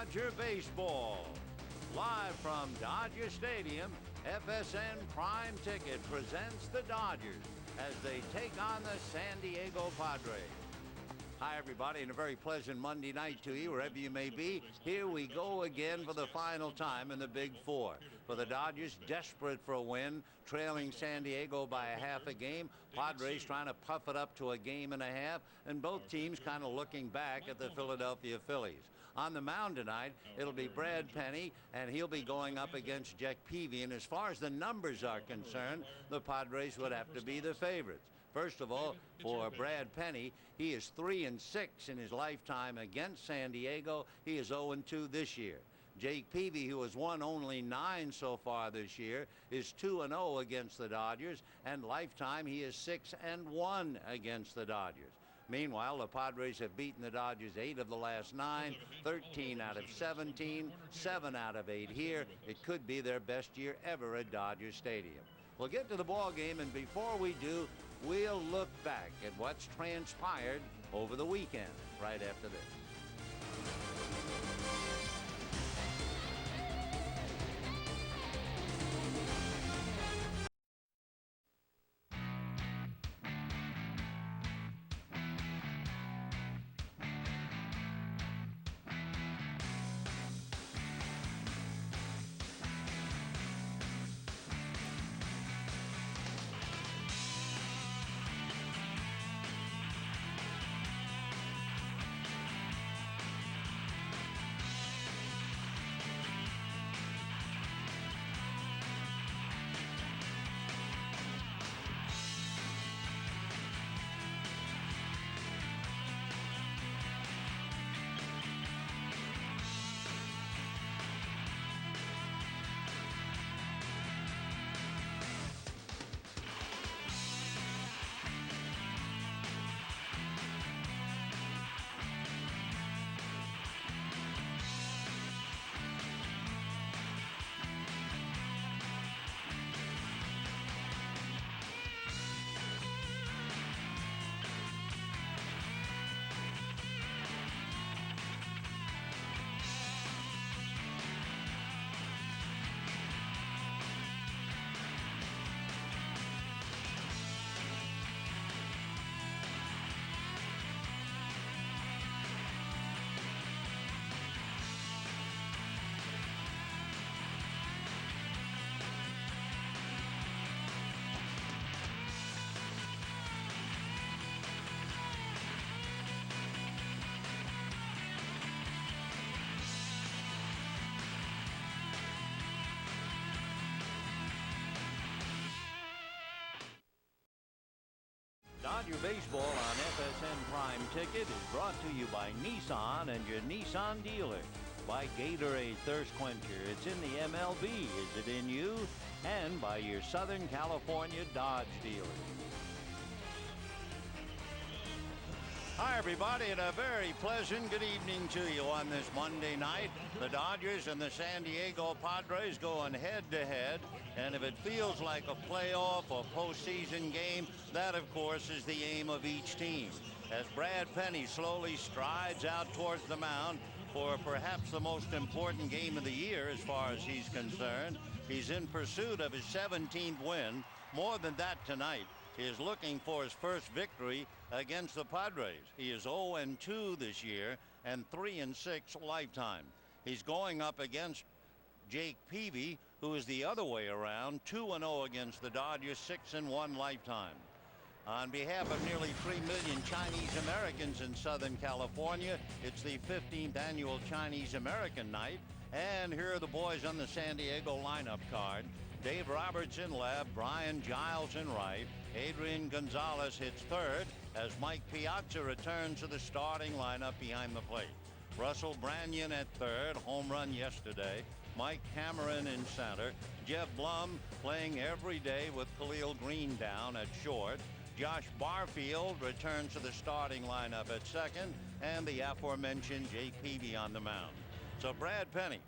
Dodger Baseball. Live from Dodger Stadium, FSN Prime Ticket presents the Dodgers as they take on the San Diego Padres. Hi, everybody, and a very pleasant Monday night to you, wherever you may be. Here we go again for the final time in the Big Four. For the Dodgers, desperate for a win, trailing San Diego by a half a game. Padres trying to puff it up to a game and a half, and both teams kind of looking back at the Philadelphia Phillies. On the mound tonight, it'll be Brad Penny, and he'll be going up against Jake Peavy. And as far as the numbers are concerned, the Padres would have to be the favorites. First of all, for Brad Penny, he is 3-6 in his lifetime against San Diego. He is 0-2 this year. Jake Peavy, who has won only 9 so far this year, is 2-0 against the Dodgers, and lifetime he is 6-1 against the Dodgers. Meanwhile, the Padres have beaten the Dodgers 8 of the last 9, 13 out of 17, 7 out of 8 here. It could be their best year ever at Dodger Stadium. We'll get to the ball game, and before we do, we'll look back at what's transpired over the weekend right after this. Dodger Baseball on FSN Prime Ticket is brought to you by Nissan and your Nissan dealer. By Gatorade Thirst Quencher, it's in the MLB, is it in you? And by your Southern California Dodge dealer. Hi, everybody, and a very pleasant good evening to you on this Monday night. The Dodgers and the San Diego Padres going head-to-head, and if it feels like a playoff or postseason game, that, of course, is the aim of each team. As Brad Penny slowly strides out towards the mound for perhaps the most important game of the year as far as he's concerned, he's in pursuit of his 17th win. More than that tonight. He is looking for his first victory against the Padres. He is 0-2 this year and 3-6 lifetime. He's going up against Jake Peavy, who is the other way around, 2-0 against the Dodgers, 6-1 lifetime. On behalf of nearly 3 million Chinese Americans in Southern California, it's the 15th annual Chinese American Night. And here are the boys on the San Diego lineup card. Dave Roberts in left, Brian Giles in right, Adrian Gonzalez hits third as Mike Piazza returns to the starting lineup behind the plate. Russell Branyan at third, home run yesterday. Mike Cameron in center. Jeff Blum playing every day with Khalil Green down at short. Josh Barfield returns to the starting lineup at second, and the aforementioned Jake Peavy on the mound. So Brad Penny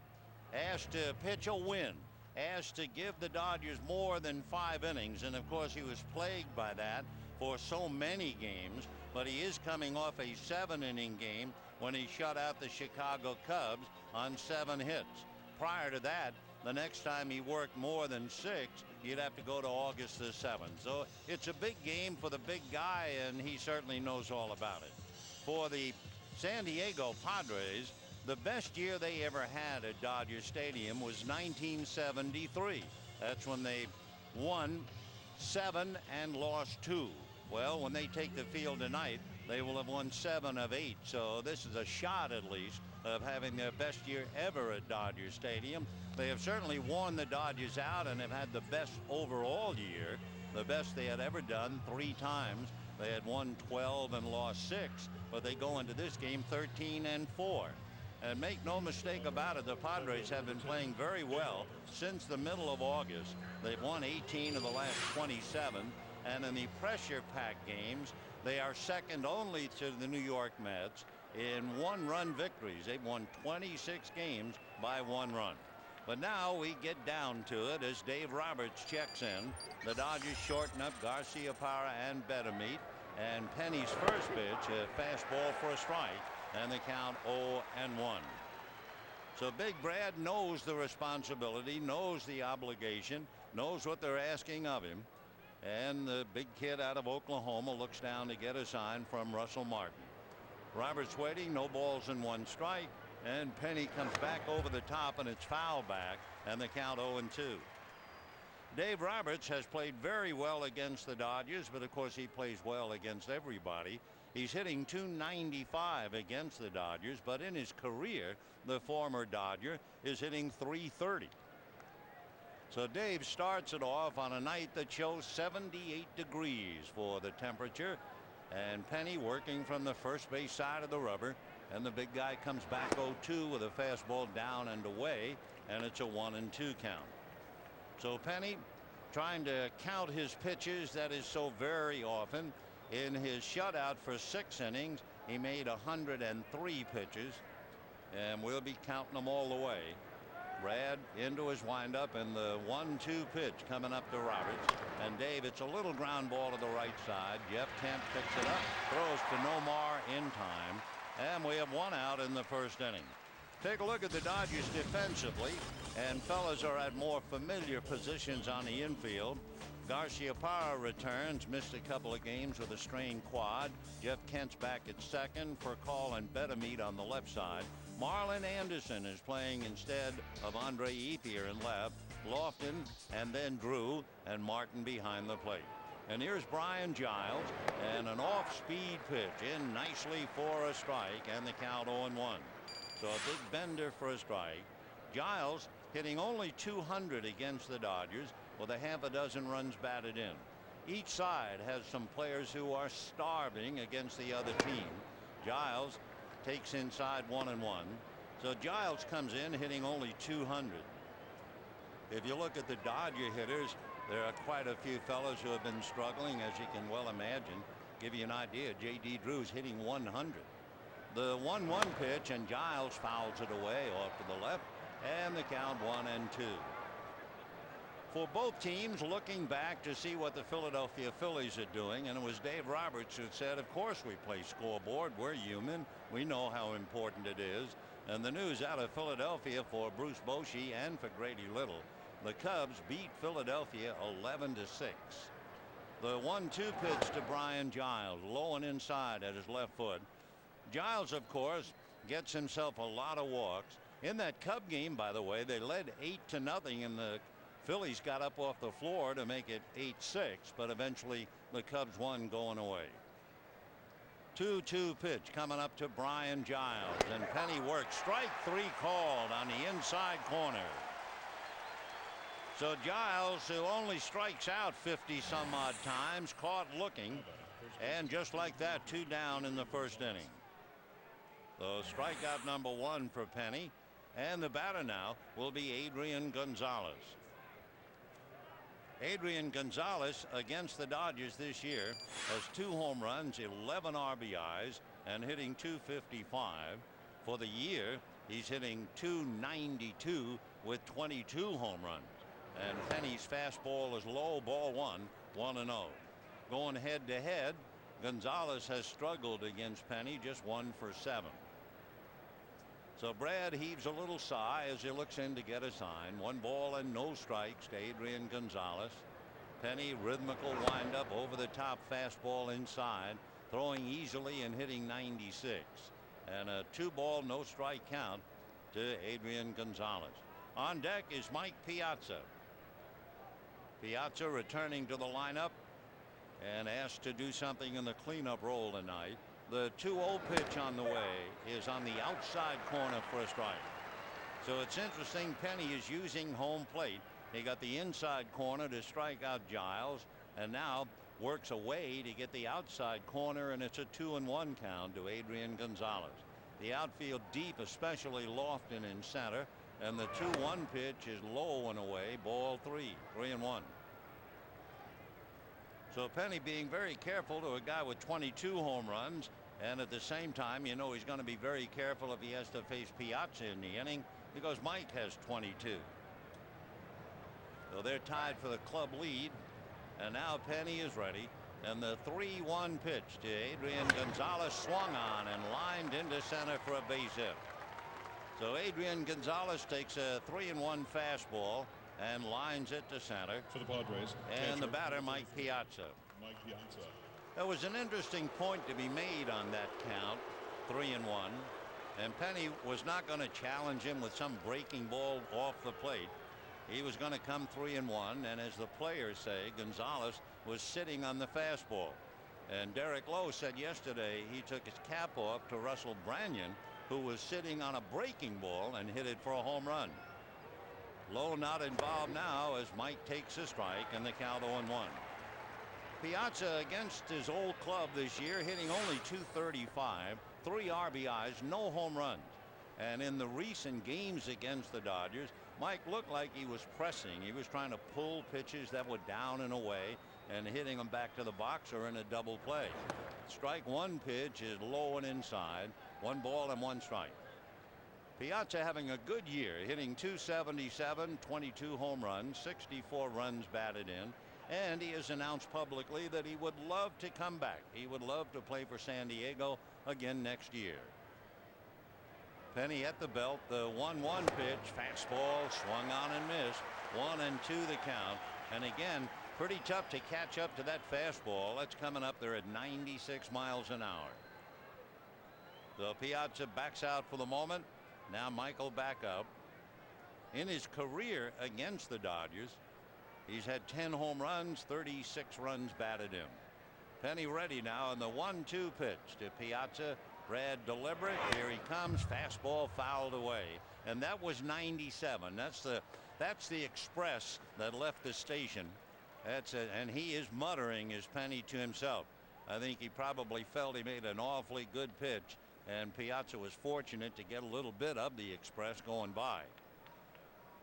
asked to pitch a win, asked to give the Dodgers more than 5 innings, and of course he was plagued by that for so many games. But he is coming off a 7-inning game when he shut out the Chicago Cubs on 7 hits. Prior to that, the next time he worked more than 6, you'd have to go to August the 7th. So it's a big game for the big guy, and he certainly knows all about it. For the San Diego Padres, the best year they ever had at Dodger Stadium was 1973. That's when they won 7 and lost 2. Well, when they take the field tonight, they will have won 7 of 8. So this is a shot, at least, of having their best year ever at Dodger Stadium. They have certainly worn the Dodgers out and have had the best overall year, the best they had ever done 3 times. They had won 12 and lost 6, but they go into this game 13 and 4. And make no mistake about it, the Padres have been playing very well since the middle of August. They've won 18 of the last 27. And in the pressure-packed games, they are second only to the New York Mets in 1-run victories. They've won 26 games by 1 run. But now we get down to it as Dave Roberts checks in. The Dodgers shorten up Garciaparra and Betemeet. And Penny's first pitch, a fastball for a strike, and the count 0-1. So Big Brad knows the responsibility, knows the obligation, knows what they're asking of him. And the big kid out of Oklahoma looks down to get a sign from Russell Martin. Roberts waiting, no balls and 1 strike, and Penny comes back over the top, and it's foul back, and the count 0-2. Dave Roberts has played very well against the Dodgers, but of course he plays well against everybody. He's hitting .295 against the Dodgers, but in his career, the former Dodger is hitting .330. So Dave starts it off on a night that shows 78 degrees for the temperature, and Penny working from the first base side of the rubber, and the big guy comes back 0-2 with a fastball down and away, and it's a 1-2 count. So Penny trying to count his pitches, that is so very often. In his shutout for 6 innings, he made 103 pitches, and we'll be counting them all the way. Brad into his windup, and the 1-2 pitch coming up to Roberts. And Dave, it's a little ground ball to the right side. Jeff Kent picks it up, throws to Nomar in time, and we have 1 out in the first inning. Take a look at the Dodgers defensively, and fellas are at more familiar positions on the infield. Garciaparra returns, missed a couple of games with a strained quad. Jeff Kent's back at second for Call and Betemeet on the left side. Marlin Anderson is playing instead of Andre Ethier in left. Lofton and then Drew and Martin behind the plate. And here's Brian Giles, and an off-speed pitch in nicely for a strike, and the count 0-1. So a big bender for a strike. Giles hitting only .200 against the Dodgers with a half a dozen runs batted in. Each side has some players who are starving against the other team. Giles takes inside 1-1. So Giles comes in hitting only .200. If you look at the Dodger hitters, there are quite a few fellows who have been struggling, as you can well imagine. Give you an idea, J.D. Drew's hitting 100. The 1-1 pitch, and Giles fouls it away off to the left, and the count 1-2. For both teams looking back to see what the Philadelphia Phillies are doing, and it was Dave Roberts who said, of course we play scoreboard, we're human, we know how important it is. And the news out of Philadelphia for Bruce Bochy and for Grady Little, the Cubs beat Philadelphia 11-6. The 1-2 pitch to Brian Giles, low and inside at his left foot. Giles, of course, gets himself a lot of walks. In that Cub game, by the way, they led 8-0, and the Phillies got up off the floor to make it 8-6, but eventually the Cubs won going away. 2-2 pitch coming up to Brian Giles, and Penny works. Strike 3 called on the inside corner. So Giles, who only strikes out 50 some odd times, caught looking, and just like that, 2 down in the first inning. So strikeout number 1 for Penny, and the batter now will be Adrian Gonzalez. Adrian Gonzalez against the Dodgers this year has 2 home runs, 11 RBIs, and hitting .255. For the year, he's hitting .292 with 22 home runs. And Penny's fastball is low, ball one, 1-0. Going head to head, Gonzalez has struggled against Penny, just 1 for 7. So Brad heaves a little sigh as he looks in to get a sign. 1 ball and no strikes to Adrian Gonzalez. Penny, rhythmical windup, over the top fastball inside, throwing easily and hitting 96. And a 2-ball no strike count to Adrian Gonzalez. On deck is Mike Piazza. Piazza returning to the lineup and asked to do something in the cleanup role tonight. The 2-0 pitch on the way is on the outside corner for a strike. So it's interesting, Penny is using home plate. He got the inside corner to strike out Giles, and now works away to get the outside corner, and it's a 2-1 count to Adrian Gonzalez. The outfield deep, especially Lofton in center, and the 2-1 pitch is low and away, ball 3-1. So Penny being very careful to a guy with 22 home runs, and at the same time, you know, he's going to be very careful if he has to face Piazza in the inning, because Mike has 22. So they're tied for the club lead, and now Penny is ready, and the 3-1 pitch to Adrian Gonzalez swung on and lined into center for a base hit. So Adrian Gonzalez takes a 3-1 fastball and lines it to center. For the Padres, and the batter, Mike Piazza. There was an interesting point to be made on that count, 3-1, and Penny was not going to challenge him with some breaking ball off the plate. He was going to come 3-1, and as the players say, Gonzalez was sitting on the fastball. And Derek Lowe said yesterday he took his cap off to Russell Branyan, who was sitting on a breaking ball and hit it for a home run. Lowe not involved now as Mike takes a strike and the count 0-1. Piazza against his old club this year, hitting only .235, 3 RBIs, no home runs. And in the recent games against the Dodgers, Mike looked like he was pressing. He was trying to pull pitches that were down and away and hitting them back to the box or in a double play. Strike 1 pitch is low and inside. 1 ball and 1 strike. Piazza having a good year, hitting .277, 22 home runs, 64 runs batted in, and he has announced publicly that he would love to come back. He would love to play for San Diego again next year. Penny at the belt, the 1-1 pitch, fastball swung on and missed. 1-2 the count, and again, pretty tough to catch up to that fastball. That's coming up there at 96 miles an hour. So Piazza backs out for the moment. Now Michael back up. In his career against the Dodgers, he's had 10 home runs, 36 runs batted in. Penny ready now, and the 1-2 pitch to Piazza. Brad deliberate. Here he comes. Fastball fouled away, and that was 97. That's the express that left the station. That's it, and he is muttering his Penny to himself. I think he probably felt he made an awfully good pitch, and Piazza was fortunate to get a little bit of the express going by.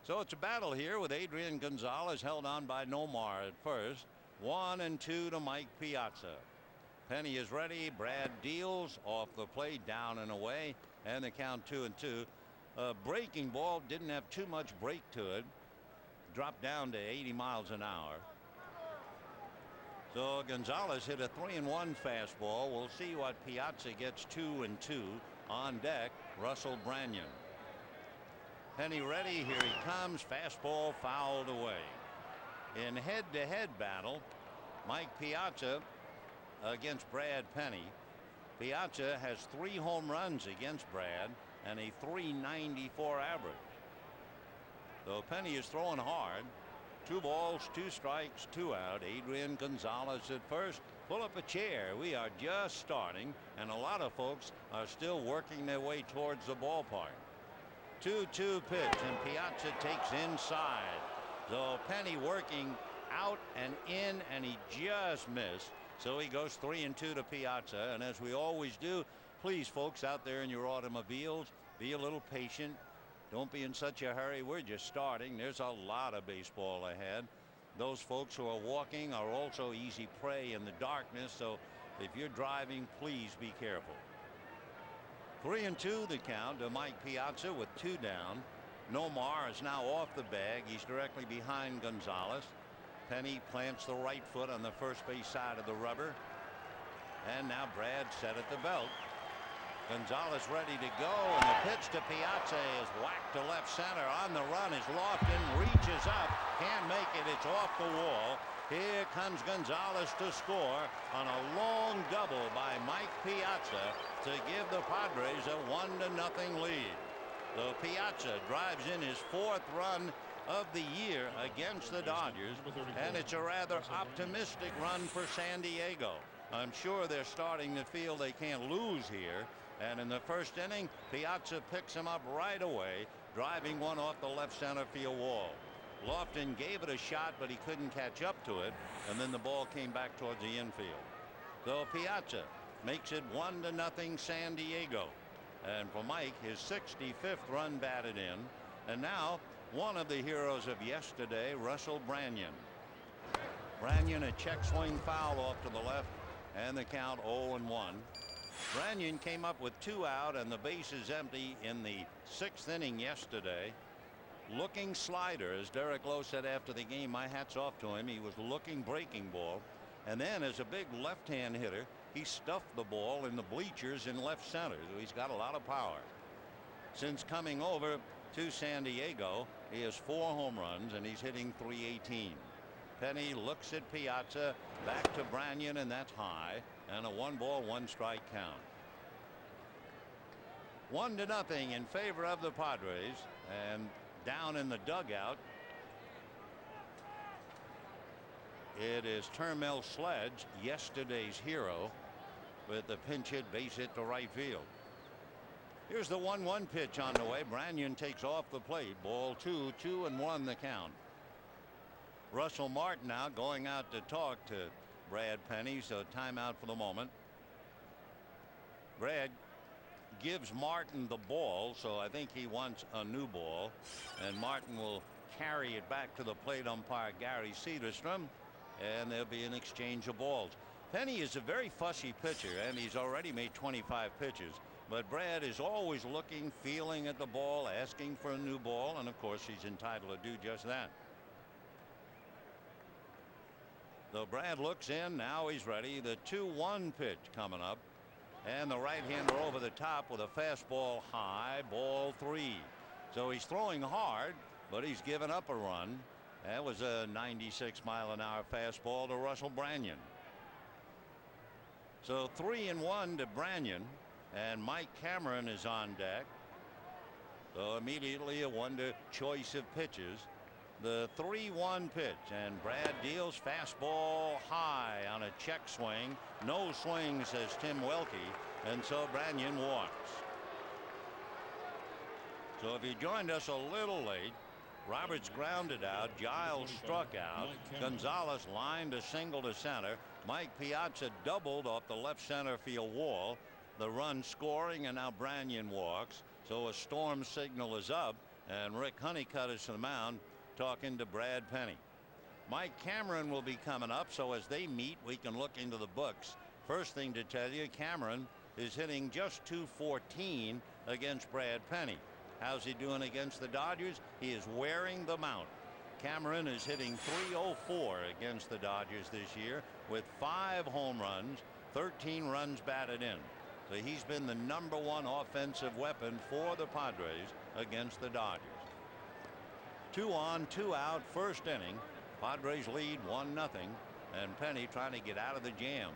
So it's a battle here with Adrian Gonzalez held on by Nomar at first. 1-2 to Mike Piazza. Penny is ready. Brad deals off the plate, down and away, and the count 2-2. Breaking ball didn't have too much break to it. Dropped down to 80 miles an hour. So Gonzalez hit a 3-1 fastball. We'll see what Piazza gets. 2-2 on deck. Russell Branyan. Penny ready. Here he comes. Fastball fouled away. In head-to-head battle, Mike Piazza against Brad Penny. Piazza has 3 home runs against Brad and a .394 average. So Penny is throwing hard. 2 balls, 2 strikes, 2 out. Adrian Gonzalez at first. Pull up a chair. We are just starting, and a lot of folks are still working their way towards the ballpark. 2-2 pitch, and Piazza takes inside. So Penny working out and in, and he just missed. So he goes 3-2 to Piazza. And as we always do, please, folks out there in your automobiles, be a little patient. Don't be in such a hurry. We're just starting. There's a lot of baseball ahead. Those folks who are walking are also easy prey in the darkness. So if you're driving, please be careful. 3-2 the count to Mike Piazza with 2 down. Nomar is now off the bag. He's directly behind Gonzalez. Penny plants the right foot on the first base side of the rubber. And now Brad set at the belt. Gonzalez ready to go, and the pitch to Piazza is whacked to left center. On the run is Lofton, reaches up, can't make it, it's off the wall. Here comes Gonzalez to score on a long double by Mike Piazza to give the Padres a 1-0 lead. So Piazza drives in his 4th run of the year against the Dodgers, and it's a rather optimistic run for San Diego. I'm sure they're starting to feel they can't lose here. And in the first inning, Piazza picks him up right away, driving one off the left center field wall. Lofton gave it a shot, but he couldn't catch up to it, and then the ball came back towards the infield. So Piazza makes it 1-0 San Diego. And for Mike, his 65th run batted in. And now one of the heroes of yesterday, Russell Branyan. Branyan, a check swing foul off to the left, and the count 0-1. Branyan came up with 2 out and the bases empty in the 6th inning yesterday. Looking slider, as Derek Lowe said after the game. My hat's off to him. He was looking breaking ball, and then as a big left-hand hitter, he stuffed the ball in the bleachers in left center. So he's got a lot of power. Since coming over to San Diego, he has 4 home runs and he's hitting .318. Penny looks at Piazza, back to Branyan, and that's high, and a 1-ball 1-strike count. 1-0 in favor of the Padres. And down in the dugout, it is Termel Sledge, yesterday's hero, with the pinch hit base hit to right field. Here's the 1-1 pitch on the way. Branyan takes off the plate. Ball 2, 2-1 the count. Russell Martin now going out to talk to Brad Penny, so timeout for the moment. Brad gives Martin the ball, so I think he wants a new ball, and Martin will carry it back to the plate umpire Gary Cederstrom, and there'll be an exchange of balls. Penny is a very fussy pitcher, and he's already made 25 pitches, but Brad is always looking, feeling at the ball, asking for a new ball, and of course he's entitled to do just that. So Brad looks in. Now he's ready. The 2-1 pitch coming up, and the right-hander over the top with a fastball high, ball 3. So he's throwing hard, but he's given up a run. That was a 96-mile-an-hour fastball to Russell Branyan. So 3-1 to Branyan, and Mike Cameron is on deck. So immediately a wonder choice of pitches. The 3-1 pitch, and Brad deals fastball high on a check swing. No swing, says Tim Welke, and so Branyan walks. So if you joined us a little late, Roberts grounded out, Giles struck out, Gonzalez lined a single to center, Mike Piazza doubled off the left center field wall. The run scoring, and now Branyan walks. So a storm signal is up, and Rick Honeycutt is to the mound, talking to Brad Penny. Mike Cameron will be coming up, so as they meet, we can look into the books. First thing to tell you, Cameron is hitting just .214 against Brad Penny. How's he doing against the Dodgers? He is wearing them out. Cameron is hitting .304 against the Dodgers this year with 5 home runs, 13 runs batted in. So he's been the #1 offensive weapon for the Padres against the Dodgers. 2 on, 2 out, first inning. Padres lead 1-0, and Penny trying to get out of the jam.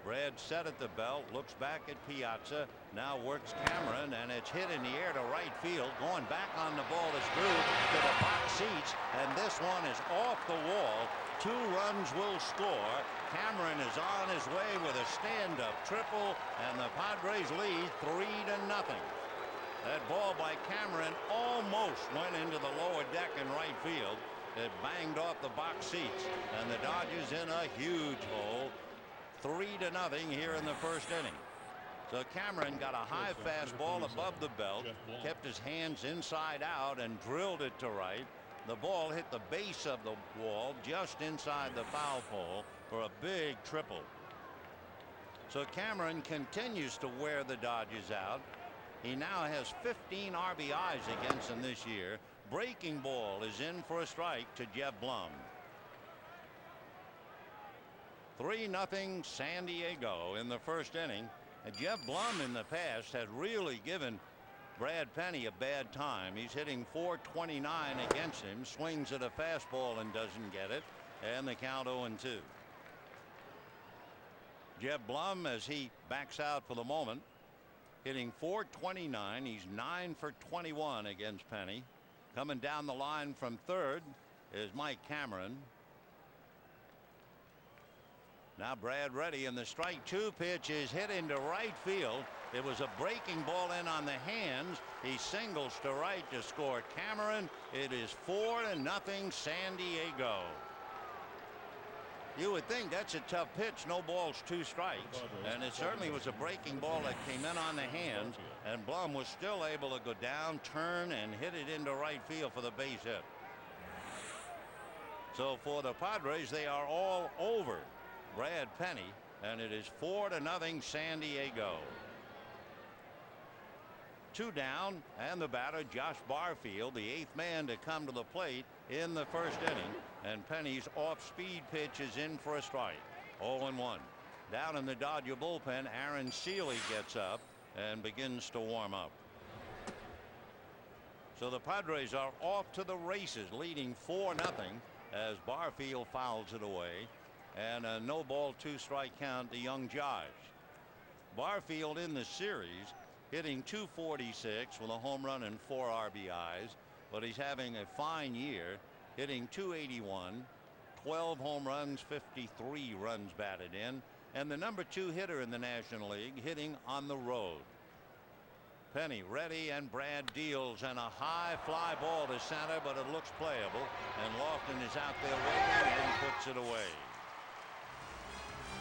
Brad set at the belt, looks back at Piazza, now works Cameron, and it's hit in the air to right field. Going back on the ball is Drew to the box seats, and this one is off the wall. 2 runs will score. Cameron is on his way with a stand-up triple, and the Padres lead 3-0. That ball by Cameron almost went into the lower deck in right field. It banged off the box seats, and the Dodgers in a huge hole. 3-0 here in the first inning. So Cameron got a high fastball above the belt, kept his hands inside out, and drilled it to right. The ball hit the base of the wall just inside the foul pole for a big triple. So Cameron continues to wear the Dodgers out. He now has 15 RBIs against him this year. Breaking ball is in for a strike to Jeff Blum. 3-0 San Diego in the first inning. And Jeff Blum in the past had really given Brad Penny a bad time. He's hitting .429 against him. Swings at a fastball and doesn't get it. And the count 0-2. Jeff Blum, as he backs out for the moment, hitting .429. He's 9 for 21 against Penny. Coming down the line from third is Mike Cameron. Now Brad ready, and the strike 2 pitch is hit into right field. It was a breaking ball in on the hands. He singles to right to score. Cameron. It is 4-0 San Diego. You would think that's a tough pitch. No balls, 2 strikes. And it certainly was a breaking ball that came in on the hands. And Blum was still able to go down, turn, and hit it into right field for the base hit. So for the Padres, they are all over Brad Penny. And it is 4-0 San Diego. 2 down, and the batter Josh Barfield, the 8th man to come to the plate in the first inning. And Penny's off-speed pitch is in for a strike. 0-1. Down in the Dodger bullpen, Aaron Seeley gets up and begins to warm up. So the Padres are off to the races, leading 4-0 as Barfield fouls it away. And a no ball, 2 strike count to young Josh. Barfield in the series hitting .246 with a home run and 4 RBIs, but he's having a fine year, hitting .281, 12 home runs, 53 runs batted in, and the number 2 hitter in the National League, hitting on the road. Penny ready, and Brad deals, and a high fly ball to center, but it looks playable, and Lofton is out there waiting and puts it away.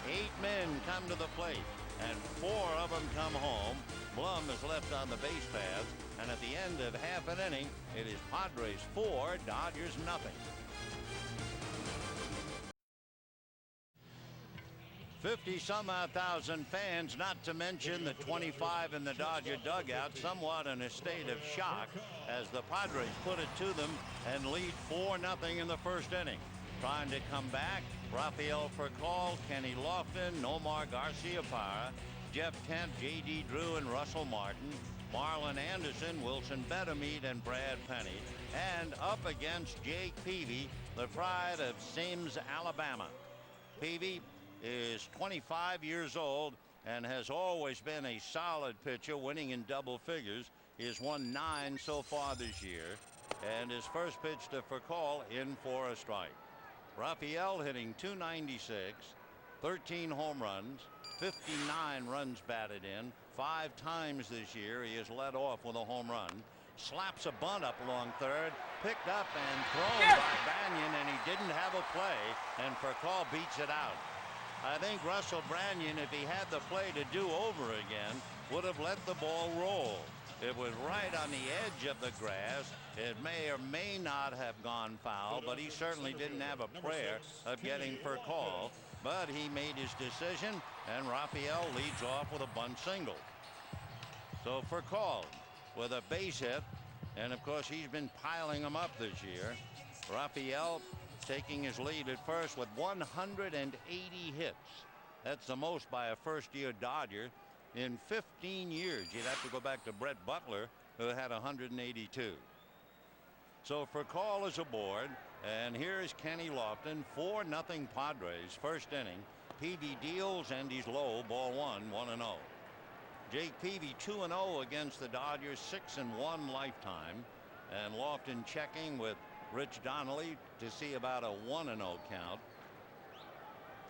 8 men come to the plate, and 4 of them come home. Blum is left on the base paths, and at the end of half an inning, it is Padres 4, Dodgers nothing. 50-some-odd thousand fans, not to mention the 25 in the Dodger dugout, somewhat in a state of shock as the Padres put it to them and lead 4-0 in the first inning. Trying to come back, Rafael Furcal, Kenny Lofton, Nomar Garciaparra, Jeff Kent, J.D. Drew, and Russell Martin, Marlon Anderson, Wilson Betemeed, and Brad Penny. And up against Jake Peavy, the pride of Sims, Alabama. Peavy is 25 years old and has always been a solid pitcher, winning in double figures. He has won 9 so far this year. And his first pitch to Furcal, in for a strike. Rafael hitting .296, 13 home runs, 59 runs batted in. 5 times this year he has led off with a home run. Slaps a bunt up along third, picked up and thrown by Banyan, and he didn't have a play, and Furcal beats it out. I think Russell Branyan, if he had the play to do over again, would have let the ball roll. It was right on the edge of the grass. It may or may not have gone foul, but he certainly didn't have a prayer of getting Furcal. But he made his decision, and Rafael leads off with a bunt single. So Furcal with a base hit, and of course he's been piling them up this year. Rafael taking his lead at first with 180 hits. That's the most by a first-year Dodger in 15 years. You'd have to go back to Brett Butler, who had 182. So Furcal is aboard, and here is Kenny Lofton. 4-0 Padres, first inning. Peavy deals, and he's low, ball 1, 1-0. Jake Peavy 2-0 against the Dodgers, 6-1 lifetime. And Lofton checking with Rich Donnelly to see about a 1-0 count.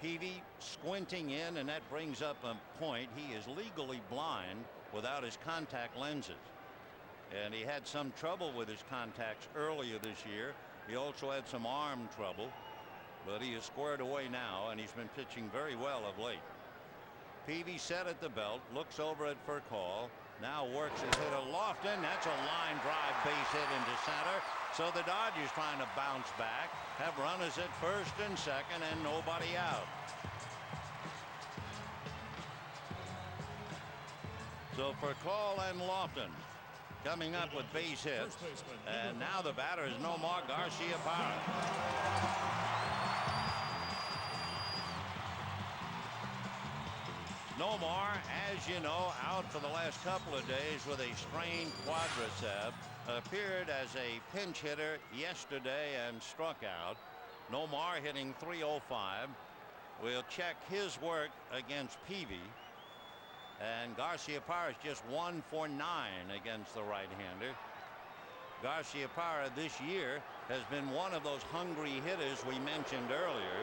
Peavy squinting in, and that brings up a point. He is legally blind without his contact lenses. And he had some trouble with his contacts earlier this year. He also had some arm trouble, but he is squared away now, and he's been pitching very well of late. Peavy set at the belt, looks over at Furcal, now works his hit to Lofton. That's a line drive base hit into center. So the Dodgers trying to bounce back, have runners at first and second, and nobody out. So for Call and Lofton coming up with base hits. And now the batter is Nomar Garciaparra. Nomar, as you know, out for the last couple of days with a sprained quadricep. Appeared as a pinch hitter yesterday and struck out. Nomar hitting .305. We'll check his work against Peavy. And Garciaparra is just 1 for 9 against the right-hander. Garciaparra this year has been one of those hungry hitters we mentioned earlier.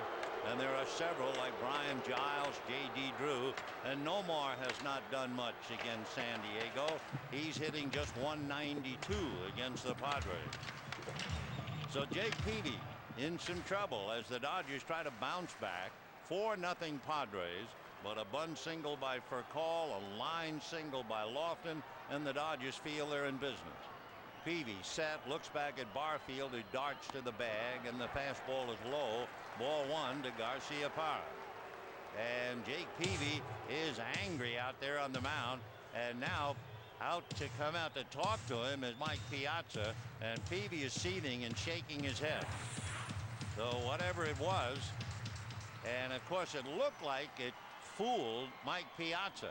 And there are several like Brian Giles, J.D. Drew, and Nomar has not done much against San Diego. He's hitting just 192 against the Padres. So Jake Peavy in some trouble as the Dodgers try to bounce back. 4-0 Padres, but a bunt single by Furcal, a line single by Lofton, and the Dodgers feel they're in business. Peavy set, looks back at Barfield, who darts to the bag, and the fastball is low. Ball 1 to Garciaparra. And Jake Peavy is angry out there on the mound, and now out to come out to talk to him is Mike Piazza, and Peavy is seething and shaking his head. So whatever it was, and of course it looked like it fooled Mike Piazza.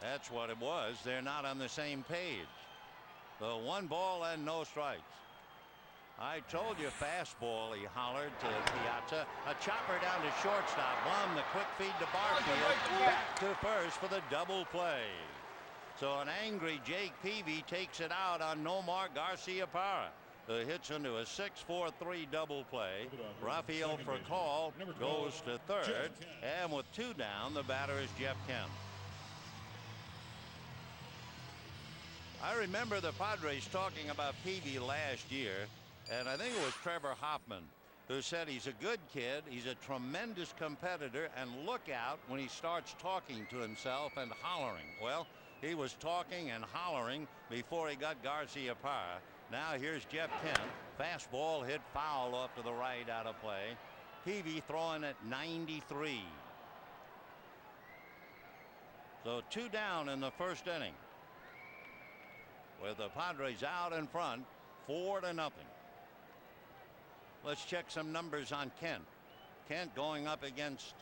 That's what it was. They're not on the same page. So 1 ball and no strikes. I told you fastball, he hollered to Piazza. A chopper down to shortstop. Blum, the quick feed to Barfield. Back to first for the double play. So an angry Jake Peavy takes it out on Nomar Garciaparra. The hits into a 6-4-3 double play. Rafael Furcal goes to third. And with 2 down, the batter is Jeff Kent. I remember the Padres talking about Peavy last year, and I think it was Trevor Hoffman who said he's a good kid, he's a tremendous competitor, and look out when he starts talking to himself and hollering. Well, he was talking and hollering before he got Garciaparra. Now here's Jeff Kent. Fastball hit foul off to the right, out of play. Peavy throwing at 93. So 2 down in the first inning, with the Padres out in front, 4-0. Let's check some numbers on Kent. Kent going up against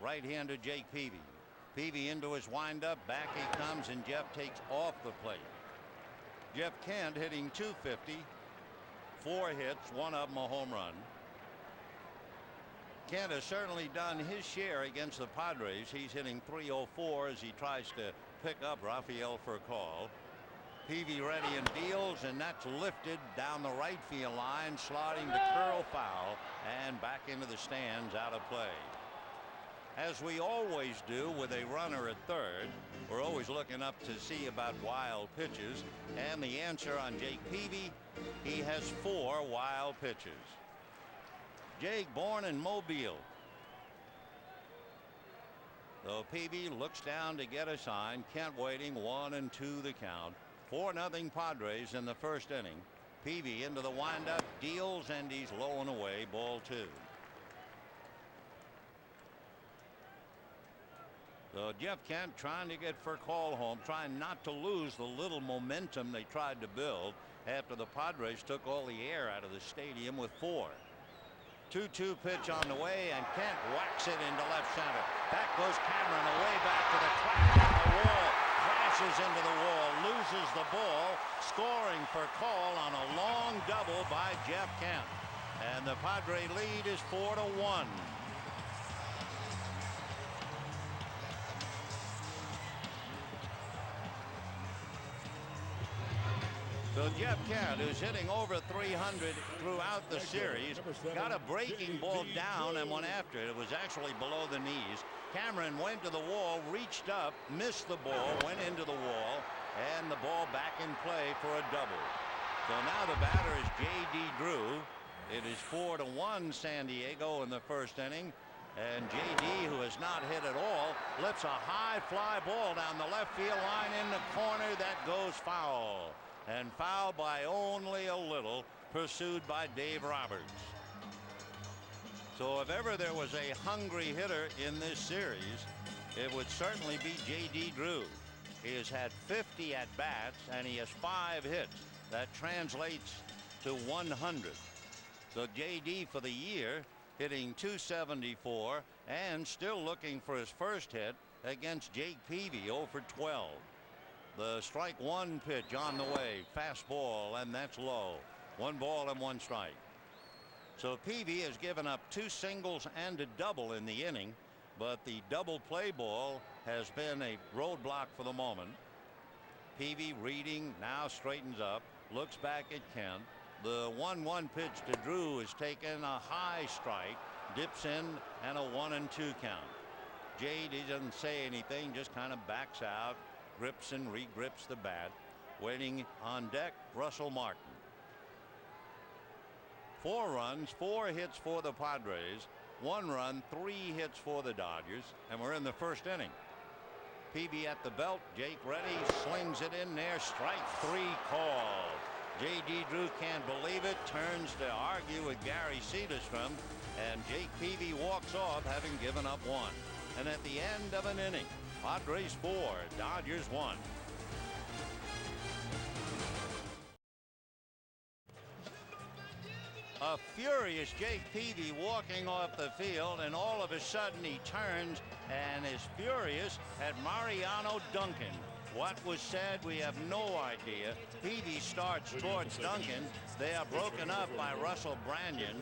right-hander Jake Peavy. Peavy into his windup, back he comes, and Jeff takes off the plate. Jeff Kent hitting .250, 4 hits, 1 of them a home run. Kent has certainly done his share against the Padres. He's hitting .304 as he tries to pick up Rafael Furcal. Peavy ready and deals, and that's lifted down the right field line, sliding to curl foul and back into the stands, out of play. As we always do with a runner at third, we're always looking up to see about wild pitches, and the answer on Jake Peavy, he has 4 wild pitches. Jake born in Mobile. So Peavy looks down to get a sign. Kent waiting, 1-2 the count. 4-0 Padres in the first inning. Peavy into the windup, deals, and he's low and away, ball 2. So Jeff Kent trying to get Furcal home, trying not to lose the little momentum they tried to build after the Padres took all the air out of the stadium with 4. 2-2 pitch on the way, and Kent whacks it into left center. Back goes Cameron, away back to the track on the wall. Crashes into the wall, loses the ball, scoring Furcal on a long double by Jeff Kent. And the Padre lead is 4-1. So Jeff Kent, who's hitting over 300 throughout the series, got a breaking ball down and went after it. It was actually below the knees. Cameron went to the wall, reached up, missed the ball, went into the wall, and the ball back in play for a double. So now the batter is J.D. Drew. It is 4-1 San Diego in the first inning. And J.D., who has not hit at all, lifts a high fly ball down the left field line in the corner. That goes foul. And foul by only a little, pursued by Dave Roberts. So if ever there was a hungry hitter in this series, it would certainly be J.D. Drew. He has had 50 at-bats, and he has 5 hits. That translates to 100. So J.D. for the year hitting .274 and still looking for his first hit against Jake Peavy, 0 for 12. The strike one pitch on the way, fastball, and that's low. 1 ball and 1 strike. So Peavy has given up 2 singles and a double in the inning, but the double play ball has been a roadblock for the moment. Peavy reading, now straightens up, looks back at Kent. The 1-1 pitch to Drew is taken, a high strike, dips in, and a 1-2 count. J.D. doesn't say anything, just kind of backs out, grips and regrips the bat. Waiting on deck, Russell Martin. 4 runs, 4 hits for the Padres, 1 run, 3 hits for the Dodgers, and we're in the first inning. Peavy at the belt, Jake ready, slings it in there, strike 3 called. J.D. Drew can't believe it, turns to argue with Gary Cederstrom, and Jake Peavy walks off having given up 1. And at the end of an inning, Padres 4, Dodgers 1. A furious Jake Peavy walking off the field, and all of a sudden he turns and is furious at Mariano Duncan. What was said, we have no idea. Peavy starts towards Duncan. They are broken up by Russell Branyan,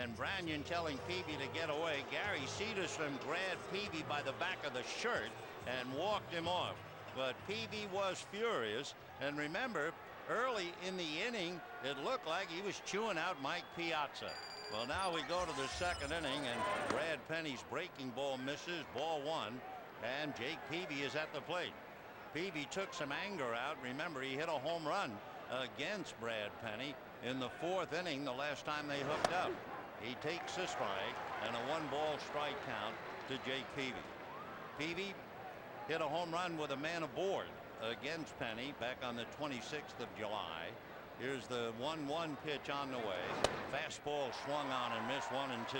and Branyan telling Peavy to get away. Gary Cederstrom grabbed Peavy by the back of the shirt and walked him off. But Peavy was furious, and remember, early in the inning, it looked like he was chewing out Mike Piazza. Well, now we go to the second inning, and Brad Penny's breaking ball misses, ball 1, and Jake Peavy is at the plate. Peavy took some anger out. Remember, he hit a home run against Brad Penny in the 4th inning the last time they hooked up. He takes a strike and a 1-ball strike count to Jake Peavy. Peavy hit a home run with a man aboard against Penny back on the 26th of July. Here's the 1-1 pitch on the way. Fastball swung on and missed 1 and 2.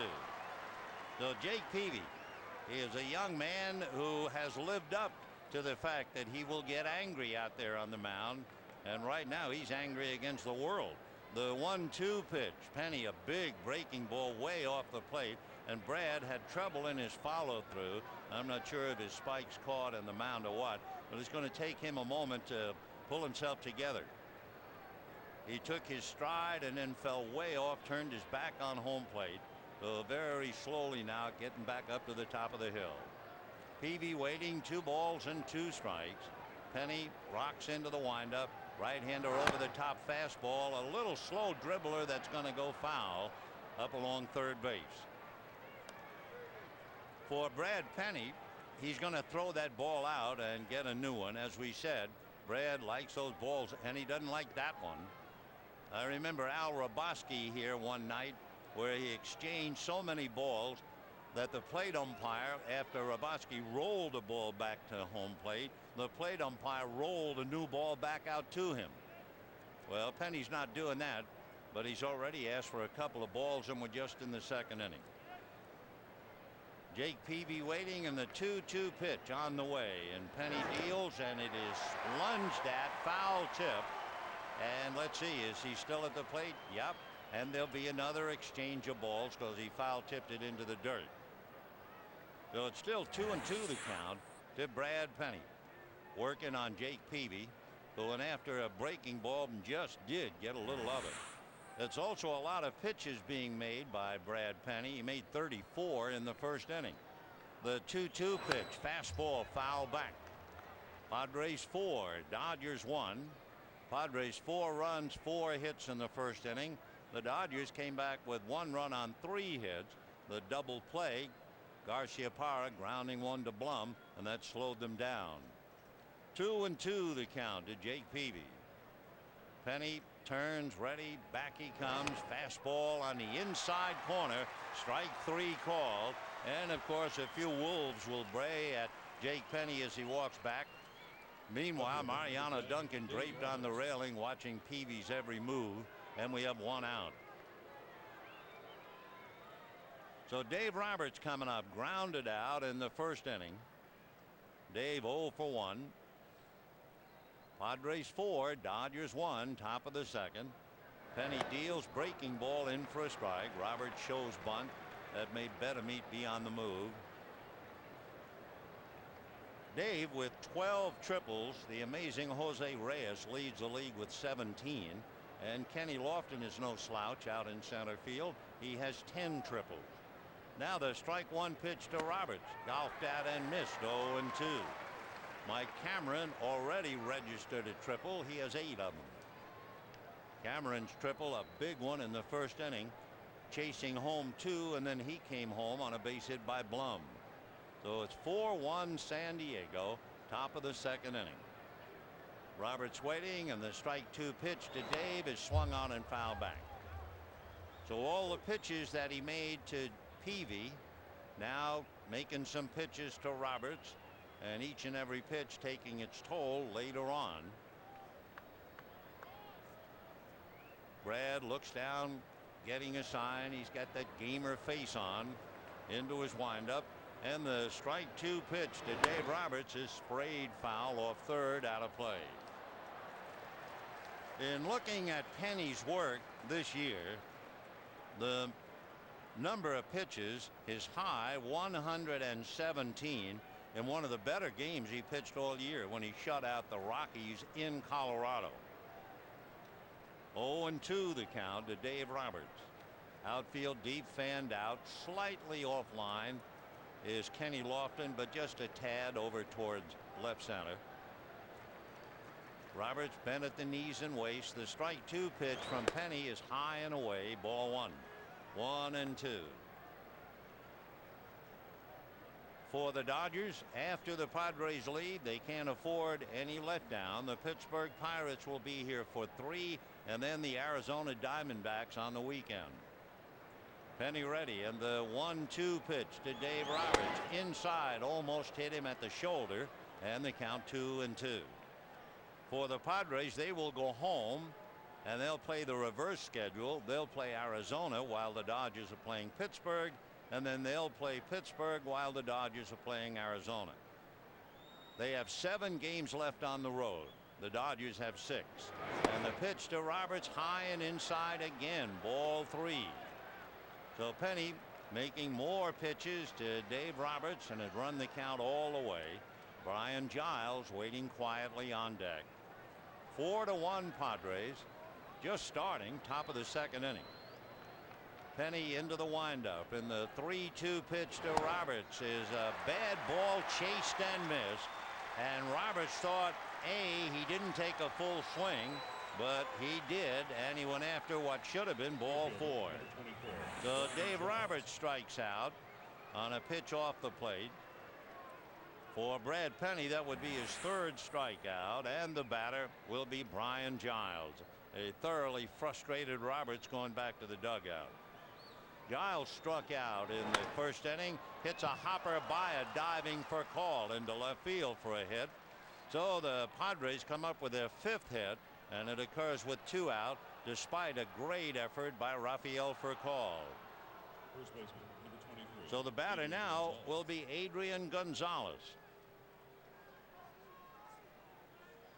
So Jake Peavy, he is a young man who has lived up to the fact that he will get angry out there on the mound, and right now he's angry against the world. The 1-2 pitch, Penny, a big breaking ball way off the plate, and Brad had trouble in his follow-through. I'm not sure if his spikes caught in the mound or what, but it's going to take him a moment to pull himself together. He took his stride and then fell way off, turned his back on home plate. So very slowly now getting back up to the top of the hill. Peavy waiting, 2 balls and 2 strikes. Penny rocks into the windup. Right-hander over the top fastball. A little slow dribbler that's going to go foul up along third base. For Brad Penny, he's going to throw that ball out and get a new one. As we said, Brad likes those balls, and he doesn't like that one. I remember Al Roboski here one night where he exchanged so many balls that the plate umpire, after Roboski rolled the ball back to home plate, the plate umpire rolled a new ball back out to him. Well, Penny's not doing that, but he's already asked for a couple of balls, and we're just in the second inning. Jake Peavy waiting, and the 2-2 pitch on the way, and Penny deals, and it is lunged at, foul tip. And let's see, is he still at the plate? Yep. And there'll be another exchange of balls because he foul tipped it into the dirt. So it's still 2-2 the count to Brad Penny. Working on Jake Peavy, who went after a breaking ball and just did get a little of it. It's also a lot of pitches being made by Brad Penny. He made 34 in the first inning. The 2-2 pitch, fastball, foul back. Padres 4, Dodgers 1. Padres 4 runs, 4 hits in the first inning. The Dodgers came back with 1 run on 3 hits. The double play, Garciaparra grounding 1 to Blum, and that slowed them down. 2-2 the count to Jake Peavy. Penny turns, ready, back he comes. Fastball on the inside corner. Strike 3 called. And of course a few wolves will bray at Jake Penny as he walks back. Meanwhile, Mariano Duncan draped on the railing watching Peavy's every move, and we have 1 out. So Dave Roberts coming up, grounded out in the first inning. Dave 0 for 1. Padres 4, Dodgers 1, top of the second. Penny deals breaking ball in for a strike. Roberts shows bunt that made Betemeat be on the move. Dave with 12 triples. The amazing Jose Reyes leads the league with 17. And Kenny Lofton is no slouch out in center field. He has 10 triples. Now the strike one pitch to Roberts. Golfed at and missed 0-2. Mike Cameron already registered a triple. He has 8 of them. Cameron's triple, a big one in the first inning, chasing home 2, and then he came home on a base hit by Blum. So it's 4-1 San Diego, top of the second inning. Roberts waiting, and the strike 2 pitch to Dave is swung on and fouled back. So all the pitches that he made to Peavy, now making some pitches to Roberts, and each and every pitch taking its toll later on. Brad looks down, getting a sign. He's got that gamer face on into his windup, and the strike 2 pitch to Dave Roberts is sprayed foul off third, out of play. In looking at Penny's work this year, the number of pitches is high, 117, in one of the better games he pitched all year when he shut out the Rockies in Colorado. 0-2 the count to Dave Roberts. Outfield deep, fanned out, slightly offline is Kenny Lofton, but just a tad over towards left center. Roberts bent at the knees and waist. The strike 2 pitch from Penny is high and away, ball 1. 1-2. For the Dodgers, after the Padres lead, they can't afford any letdown. The Pittsburgh Pirates will be here for 3, and then the Arizona Diamondbacks on the weekend. Penny ready, and the 1-2 pitch to Dave Roberts. Inside, almost hit him at the shoulder, and the count 2-2. For the Padres, they will go home, and they'll play the reverse schedule. They'll play Arizona while the Dodgers are playing Pittsburgh, and then they'll play Pittsburgh while the Dodgers are playing Arizona. They have 7 games left on the road. The Dodgers have 6. And the pitch to Roberts, high and inside again, ball 3. So Penny making more pitches to Dave Roberts, and has run the count all the way. Brian Giles waiting quietly on deck. 4-1 Padres, just starting, top of the second inning. Penny into the windup, and the 3-2 pitch to Roberts is a bad ball, chased and missed. And Roberts thought, he didn't take a full swing, but he did, and he went after what should have been ball 4. So Dave Roberts strikes out on a pitch off the plate. For Brad Penny, that would be his 3rd strikeout, and the batter will be Brian Giles. A thoroughly frustrated Roberts going back to the dugout. Giles struck out in the first inning, hits a hopper by a diving for call into left field for a hit. So the Padres come up with their 5th hit, and it occurs with 2 out, despite a great effort by Rafael Furcal. So the batter now will be Adrian Gonzalez.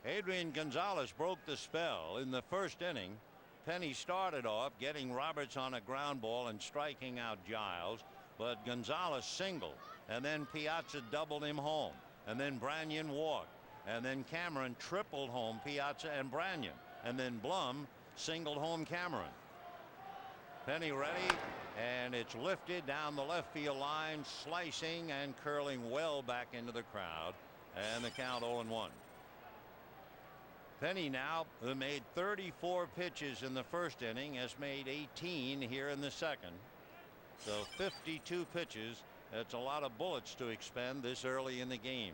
Adrian Gonzalez broke the spell in the first inning. Penny started off getting Roberts on a ground ball and striking out Giles, but Gonzalez singled, and then Piazza doubled him home, and then Branyan walked, and then Cameron tripled home Piazza and Branyan, and then Blum singled home Cameron. Penny ready, and it's lifted down the left field line, slicing and curling well back into the crowd, and the count 0-1. Penny now, who made 34 pitches in the first inning, has made 18 here in the second. So 52 pitches. That's a lot of bullets to expend this early in the game.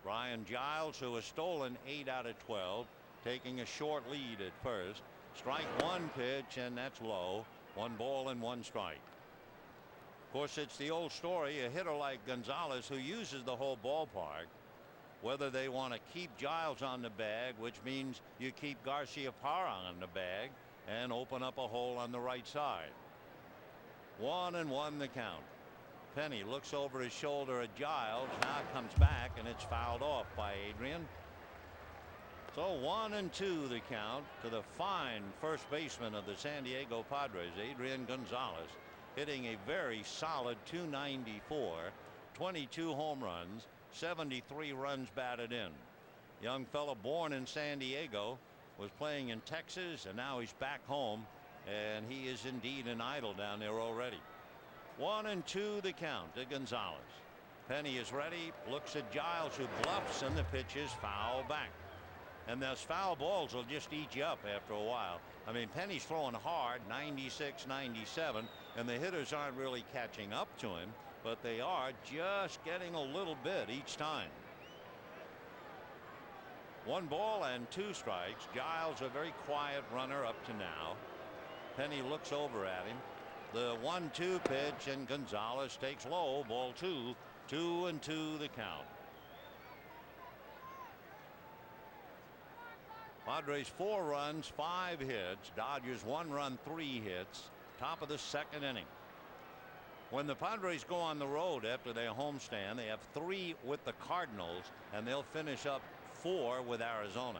Brian Giles, who has stolen 8 out of 12, taking a short lead at first. Strike 1 pitch, and that's low. 1 ball and 1 strike. Of course, it's the old story. A hitter like Gonzalez, who uses the whole ballpark, whether they want to keep Giles on the bag, which means you keep Garcia-Parra on the bag and open up a hole on the right side. 1-1 the count. Penny looks over his shoulder at Giles. Now it comes back, and it's fouled off by Adrian. So 1-2 the count to the fine first baseman of the San Diego Padres, Adrian Gonzalez, hitting a very solid .294, 22 home runs, 73 runs batted in. Young fellow born in San Diego, was playing in Texas, and now he's back home, and he is indeed an idol down there already. 1-2 the count to Gonzalez. Penny is ready, looks at Giles, who bluffs, and the pitch is foul back. And those foul balls will just eat you up after a while. I mean, Penny's throwing hard, 96, 97, and the hitters aren't really catching up to him, but they are just getting a little bit each time. 1 ball and 2 strikes. Giles, a very quiet runner up to now. Penny looks over at him. The 1-2 pitch, and Gonzalez takes low, ball 2, 2-2 the count. Padres 4 runs, 5 hits. Dodgers 1 run, 3 hits. Top of the second inning. When the Padres go on the road after their homestand, they have 3 with the Cardinals, and they'll finish up 4 with Arizona.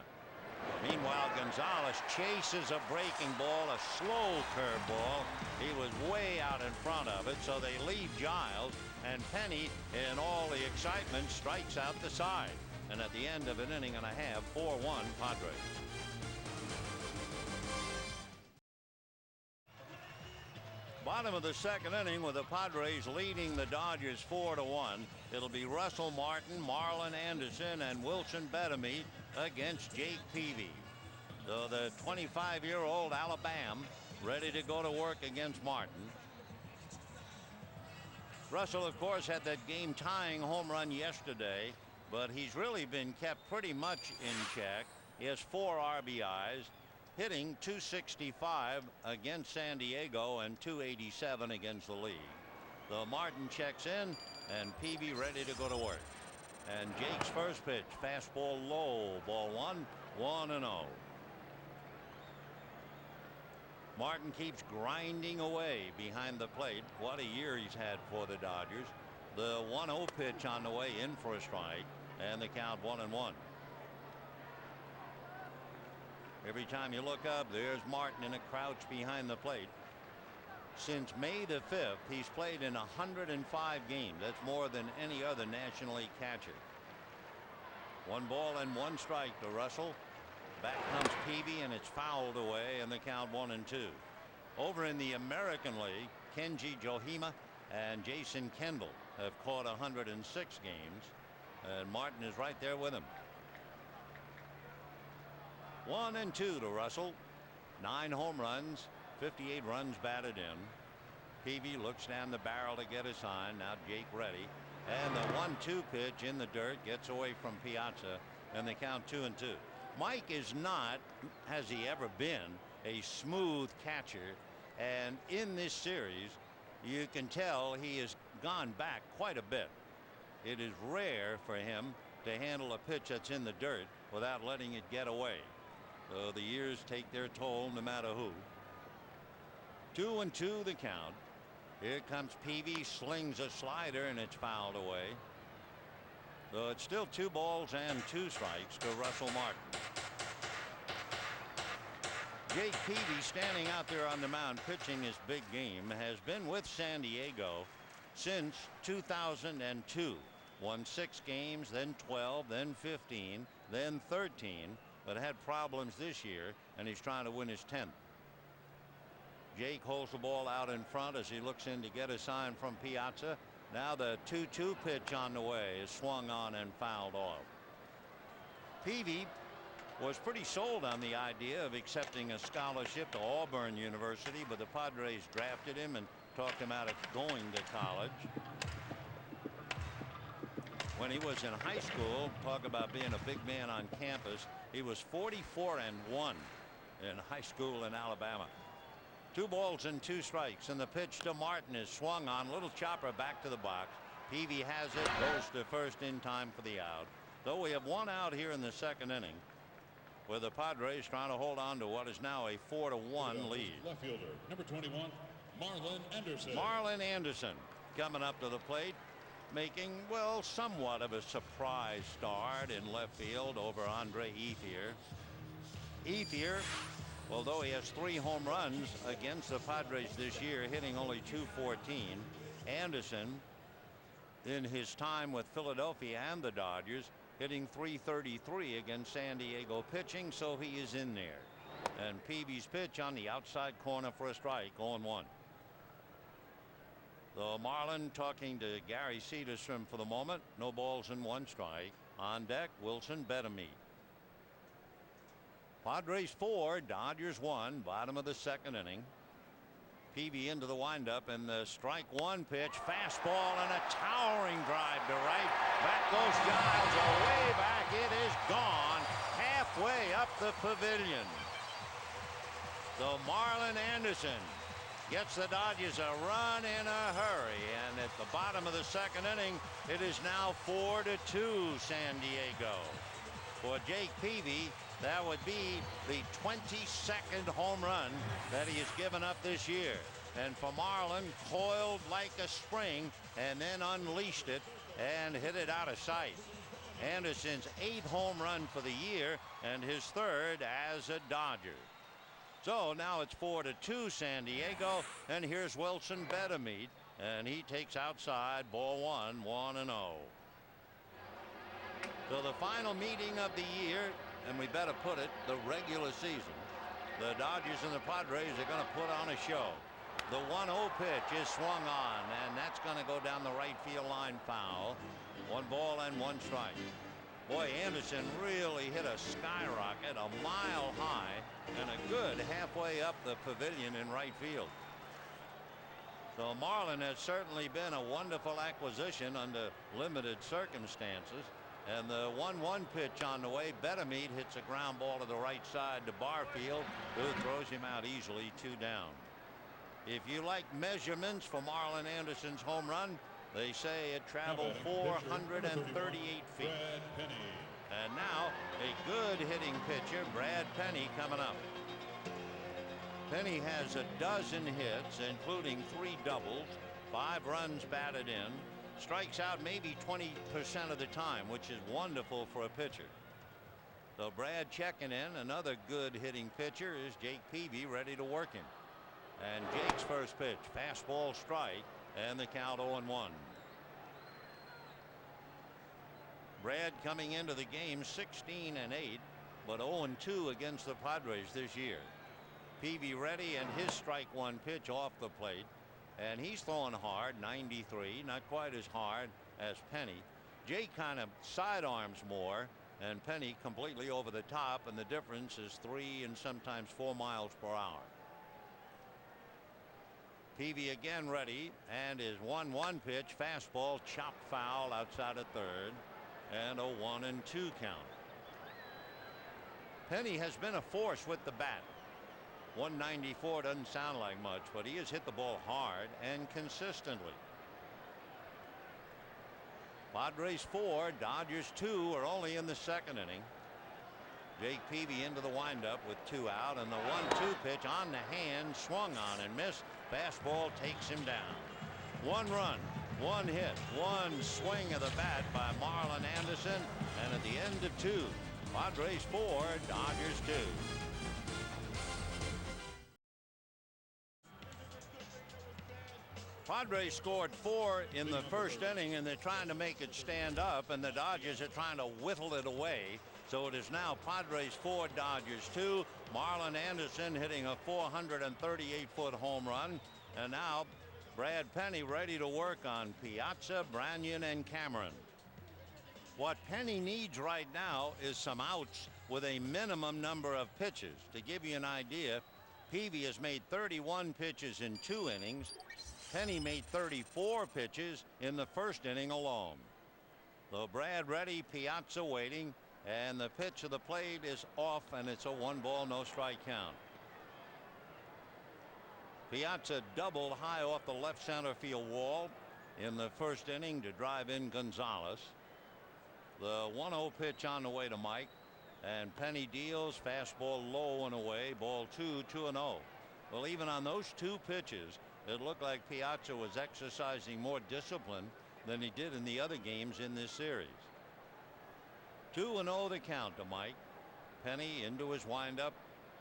Meanwhile, Gonzalez chases a breaking ball, a slow curveball. He was way out in front of it, so they leave Giles, and Penny, in all the excitement, strikes out the side. And at the end of an inning and a half, 4-1 Padres. Bottom of the second inning with the Padres leading the Dodgers 4-1. It'll be Russell Martin, Marlon Anderson, and Wilson Betemit against Jake Peavy. So the 25-year-old Alabama ready to go to work against Martin. Russell, of course, had that game-tying home run yesterday, but he's really been kept pretty much in check. He has 4 RBIs, hitting .265 against San Diego and .287 against the league. So Martin checks in, and Peavy ready to go to work. And Jake's first pitch, fastball low, ball 1, 1-0. Martin keeps grinding away behind the plate. What a year he's had for the Dodgers. The 1-0 pitch on the way in for a strike, and the count 1-1. Every time you look up, there's Martin in a crouch behind the plate. Since May the 5th, he's played in 105 games. That's more than any other National League catcher. 1 ball and 1 strike to Russell. Back comes Peavy, and it's fouled away, and the count 1-2. Over in the American League, Kenji Johima and Jason Kendall have caught 106 games, and Martin is right there with him. 1-2 to Russell. 9 home runs, 58 runs batted in. Peavy looks down the barrel to get a sign. Now Jake ready, and the 1-2 pitch in the dirt gets away from Piazza, and they count 2-2. Mike is not, has he ever been, a smooth catcher, and in this series you can tell he has gone back quite a bit. It is rare for him to handle a pitch that's in the dirt without letting it get away. So the years take their toll no matter who. 2-2 the count. Here comes Peavy, slings a slider, and it's fouled away. So it's still 2 balls and 2 strikes to Russell Martin. Jake Peavy, standing out there on the mound pitching his big game, has been with San Diego since 2002. Won 6 games, then 12, then 15, then 13, but had problems this year, and he's trying to win his 10th. Jake holds the ball out in front as he looks in to get a sign from Piazza. Now the 2-2 pitch on the way is swung on and fouled off. Peavy was pretty sold on the idea of accepting a scholarship to Auburn University, but the Padres drafted him and talked him out of going to college. When he was in high school, talk about being a big man on campus, he was 44-1 in high school in Alabama. 2 balls and 2 strikes, and the pitch to Martin is swung on. Little chopper back to the box. Peavy has it, goes to first in time for the out. Though we have 1 out here in the second inning, with the Padres trying to hold on to what is now a 4-1 lead. Left fielder, number 21, Marlon Anderson. Marlon Anderson coming up to the plate. making, well, somewhat of a surprise start in left field over Andre Ethier. Ethier, although he has 3 home runs against the Padres this year, hitting only .214. Anderson, in his time with Philadelphia and the Dodgers, hitting .333 against San Diego pitching, so he is in there. And Peavy's pitch on the outside corner for a strike, 0-1. The Marlin talking to Gary Cedarstrom for the moment. No balls and 1 strike. On deck, Wilson Betemit. Padres 4, Dodgers 1, bottom of the 2nd inning. Peavy into the windup, and the strike 1 pitch, fastball and a towering drive to right. Back goes Giles, away back. It is gone halfway up the pavilion. So Marlin Anderson gets the Dodgers a run in a hurry, and at the bottom of the 2nd inning, it is now 4-2 San Diego. For Jake Peavy, that would be the 22nd home run that he has given up this year. And for Marlin, coiled like a spring and then unleashed it and hit it out of sight. Anderson's 8th home run for the year and his 3rd as a Dodger. So now it's 4-2 San Diego, and here's Wilson Betemit, and he takes outside, ball 1, 1-0. So the final meeting of the year, and we better put it, the regular season. The Dodgers and the Padres are going to put on a show. The 1-0 pitch is swung on, and that's going to go down the right field line foul. 1 ball and 1 strike. Boy, Anderson really hit a skyrocket, a mile high, and a good halfway up the pavilion in right field. So Marlin has certainly been a wonderful acquisition under limited circumstances. And the 1-1 pitch on the way, Betemit hits a ground ball to the right side to Barfield, who throws him out easily, 2 down. If you like measurements for Marlin Anderson's home run, they say it traveled 438 feet. And now a good hitting pitcher, Brad Penny, coming up. Penny has a dozen hits, including 3 doubles, 5 runs batted in, strikes out maybe 20% of the time, which is wonderful for a pitcher. So Brad checking in. Another good hitting pitcher is Jake Peavy, ready to work him. And Jake's first pitch, fastball strike, and the count 0-1. Brad coming into the game 16-8, but 0-2 against the Padres this year. Peavy ready, and his strike 1 pitch off the plate. And he's throwing hard, 93, not quite as hard as Penny. Jake kind of sidearms more, and Penny completely over the top, and the difference is 3 and sometimes 4 miles per hour. Peavy again ready, and his 1-1 pitch, fastball, chopped foul outside of 3rd, and a 1-2 count. Penny has been a force with the bat. 194 doesn't sound like much, but he has hit the ball hard and consistently. Padres 4, Dodgers 2 are only in the 2nd inning. Jake Peavy into the windup with 2 out, and the 1-2 pitch on the hand, swung on and missed. Fastball takes him down. 1 run, 1 hit, 1 swing of the bat by Marlin Anderson, and at the end of 2, Padres 4, Dodgers 2. Padres scored 4 in the 1st inning, and they're trying to make it stand up, and the Dodgers are trying to whittle it away. So it is now Padres 4, Dodgers 2. Marlin Anderson hitting a 438-foot home run, and now Brad Penny ready to work on Piazza, Branyan, and Cameron. What Penny needs right now is some outs with a minimum number of pitches. To give you an idea, Peavy has made 31 pitches in 2 innings. Penny made 34 pitches in the 1st inning alone. So Brad ready, Piazza waiting, and the pitch of the plate is off, and it's a 1 ball, no strike count. Piazza doubled high off the left center field wall in the 1st inning to drive in Gonzalez. The 1-0 pitch on the way to Mike, and Penny deals, fastball low and away, ball 2, 2-0. Well, even on those 2 pitches, it looked like Piazza was exercising more discipline than he did in the other games in this series. 2-0 the count to Mike. Penny into his windup.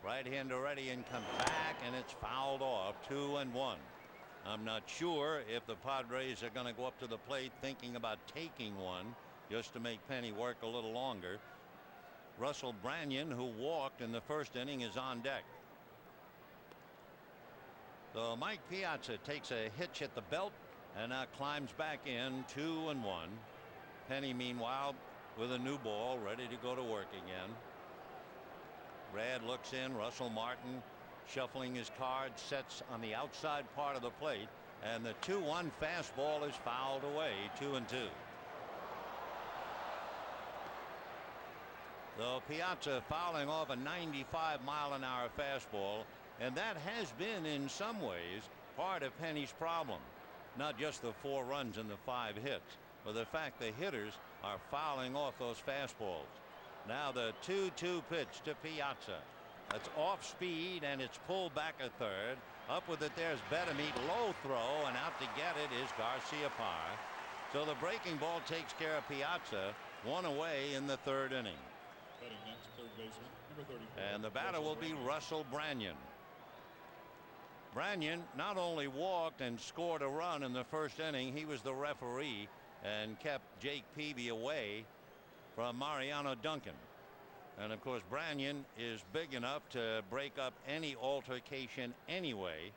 Right-hander ready and comes back, and it's fouled off. 2-1. I'm not sure if the Padres are going to go up to the plate thinking about taking one just to make Penny work a little longer. Russell Branyan, who walked in the first inning, is on deck. So Mike Piazza takes a hitch at the belt and now climbs back in. 2-1. Penny, meanwhile, with a new ball, ready to go to work again. Brad looks in. Russell Martin shuffling his cards, sets on the outside part of the plate, and the 2-1 fastball is fouled away. 2-2. So Piazza fouling off a 95-mile-an-hour fastball, and that has been in some ways part of Penny's problem. Not just the 4 runs and the 5 hits, but the fact the hitters are fouling off those fastballs. Now the 2-2 pitch to Piazza. That's off speed, and it's pulled back a third. Up with it, there's Betemeet. Low throw, and out to get it is Garcia Parr. So the breaking ball takes care of Piazza. 1 away in the 3rd inning. Next, third baseman, number 34. And the batter will be Russell Branyan. Branyan not only walked and scored a run in the first inning, he was the referee and kept Jake Peavy away from Mariano Duncan. And of course, Branyan is big enough to break up any altercation anyway,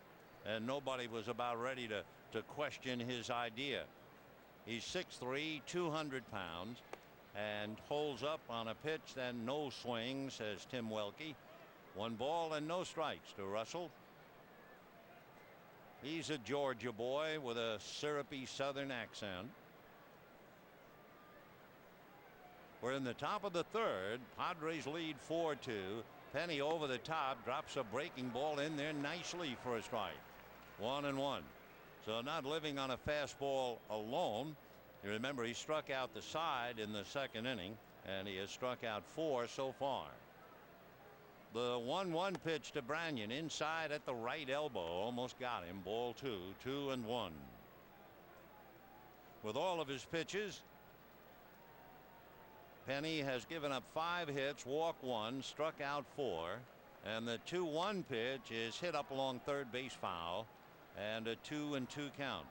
and nobody was about ready to question his idea. He's 6'3", 200 pounds, and holds up on a pitch. Then no swing, says Tim Welke. 1 ball and no strikes to Russell. He's a Georgia boy with a syrupy southern accent. We're in the top of the 3rd. Padres lead 4-2. Penny over the top, drops a breaking ball in there nicely for a strike. 1-1. So not living on a fastball alone. You remember he struck out the side in the 2nd inning, and he has struck out 4 so far. The 1-1 pitch to Branyan inside at the right elbow, almost got him. Ball 2. 2-1. With all of his pitches, Penny has given up 5 hits, walked 1, struck out 4, and the 2-1 pitch is hit up along third base foul, and a 2-2 count.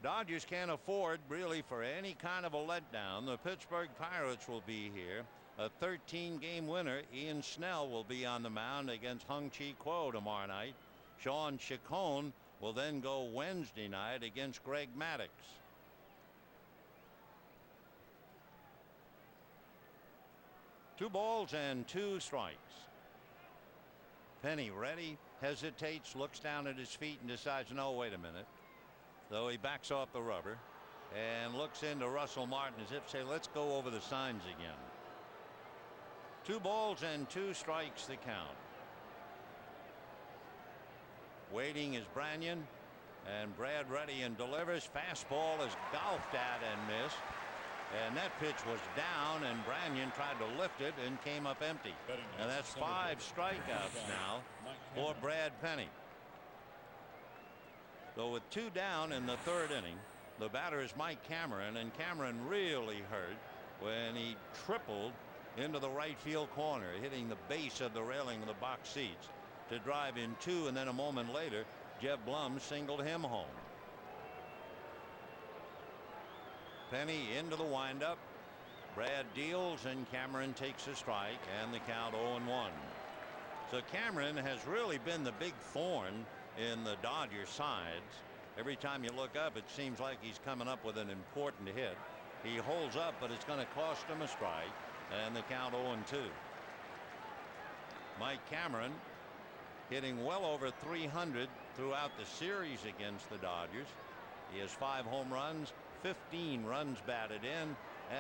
Dodgers can't afford really for any kind of a letdown. The Pittsburgh Pirates will be here. A 13-game winner, Ian Snell, will be on the mound against Hung-Chi Kuo tomorrow night. Sean Chacon will then go Wednesday night against Greg Maddux. Two balls and 2 strikes. Penny ready, hesitates, looks down at his feet and decides, no, wait a minute. So he backs off the rubber and looks into Russell Martin as if to say, let's go over the signs again. 2 balls and 2 strikes the count. Waiting is Branyan, and Brad ready and delivers. Fastball is golfed at and missed. And that pitch was down, and Branyan tried to lift it and came up empty. And that's 5 strikeouts now for Brad Penny. So with 2 down in the 3rd inning, the batter is Mike Cameron, and Cameron really hurt when he tripled into the right field corner, hitting the base of the railing of the box seats to drive in 2, and then a moment later, Jeff Blum singled him home. Penny into the windup. Brad deals, and Cameron takes a strike, and the count 0-1. So Cameron has really been the big thorn in the Dodgers' sides. Every time you look up, it seems like he's coming up with an important hit. He holds up, but it's going to cost him a strike, and the count 0-2. Mike Cameron hitting well over 300 throughout the series against the Dodgers. He has 5 home runs, 15 runs batted in,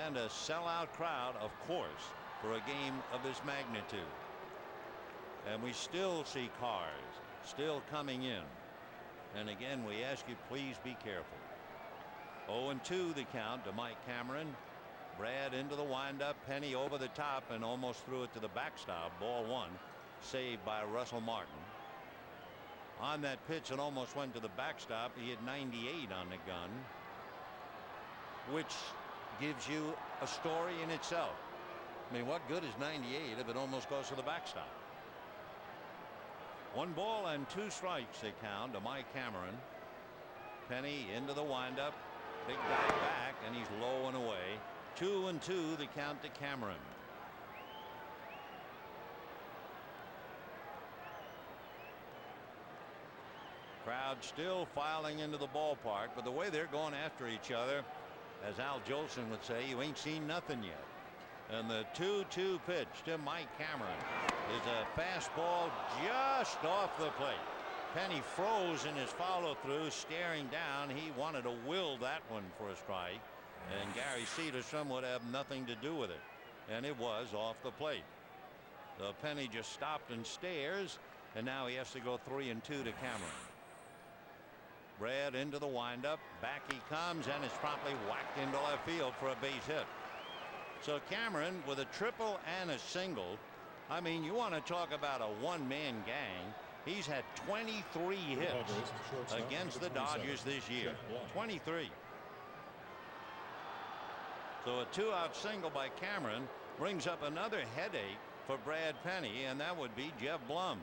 and a sellout crowd, of course, for a game of this magnitude. And we still see cars still coming in. And again, we ask you, please be careful. 0-2 the count to Mike Cameron. Brad into the windup. Penny over the top and almost threw it to the backstop. Ball 1, saved by Russell Martin. On that pitch that almost went to the backstop, he had 98 on the gun, which gives you a story in itself. I mean, what good is 98 if it almost goes to the backstop? 1 ball and 2 strikes they count to Mike Cameron. Penny into the windup. Big guy back, and he's low and away. 2-2 the count to Cameron. Crowd still filing into the ballpark, but the way they're going after each other, as Al Jolson would say, you ain't seen nothing yet. And the 2-2 pitch to Mike Cameron is a fastball just off the plate. Penny froze in his follow through, staring down. He wanted to will that one for a strike, and Gary Cedarstrom would have nothing to do with it, and it was off the plate. So Penny just stopped and stares, and now he has to go 3-2 to Cameron. Brad into the windup. Back he comes, and it's promptly whacked into left field for a base hit. So Cameron with a triple and a single. I mean, you want to talk about a one-man gang. He's had 23 hits against the Dodgers this year. 23. So a 2-out single by Cameron brings up another headache for Brad Penny, and that would be Jeff Blum.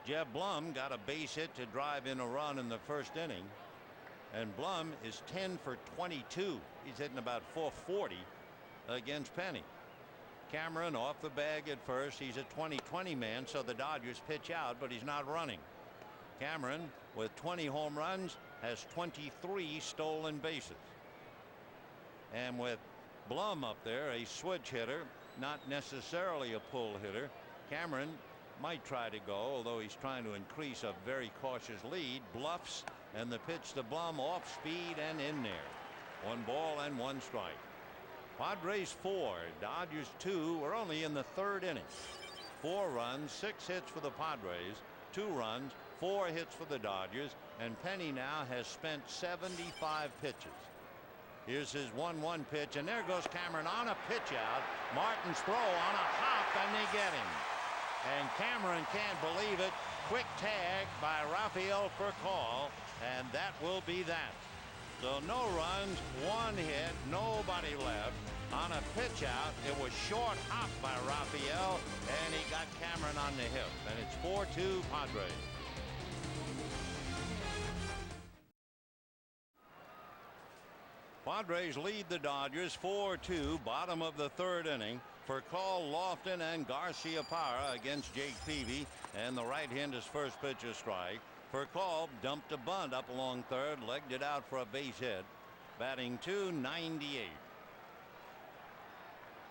Jeff Blum got a base hit to drive in a run in the first inning, and Blum is 10 for 22. He's hitting about 440 against Penny. Cameron off the bag at first. He's a 20-20 man, so the Dodgers pitch out, but he's not running. Cameron with 20 home runs has 23 stolen bases. And with Blum up there, a switch hitter, not necessarily a pull hitter, Cameron might try to go, although he's trying to increase a very cautious lead. Bluffs, and the pitch to Blum off speed and in there. 1 ball and 1 strike. Padres 4, Dodgers 2. We're only in the 3rd inning. 4 runs, 6 hits for the Padres, 2 runs, 4 hits for the Dodgers, and Penny now has spent 75 pitches. Here's his 1-1 pitch, and there goes Cameron on a pitch out. Martin's throw on a hop, and they get him. And Cameron can't believe it. Quick tag by Rafael Furcal, and that will be that. So no runs, 1 hit, nobody left. On a pitch out, it was short hop by Rafael, and he got Cameron on the hip, and it's 4-2 Padres. Padres lead the Dodgers 4-2, bottom of the 3rd inning. Furcal, Lofton, and Garcia Parra against Jake Peavy, and the right-hander's first pitch is strike. Furcal dumped a bunt up along 3rd, legged it out for a base hit. Batting .298.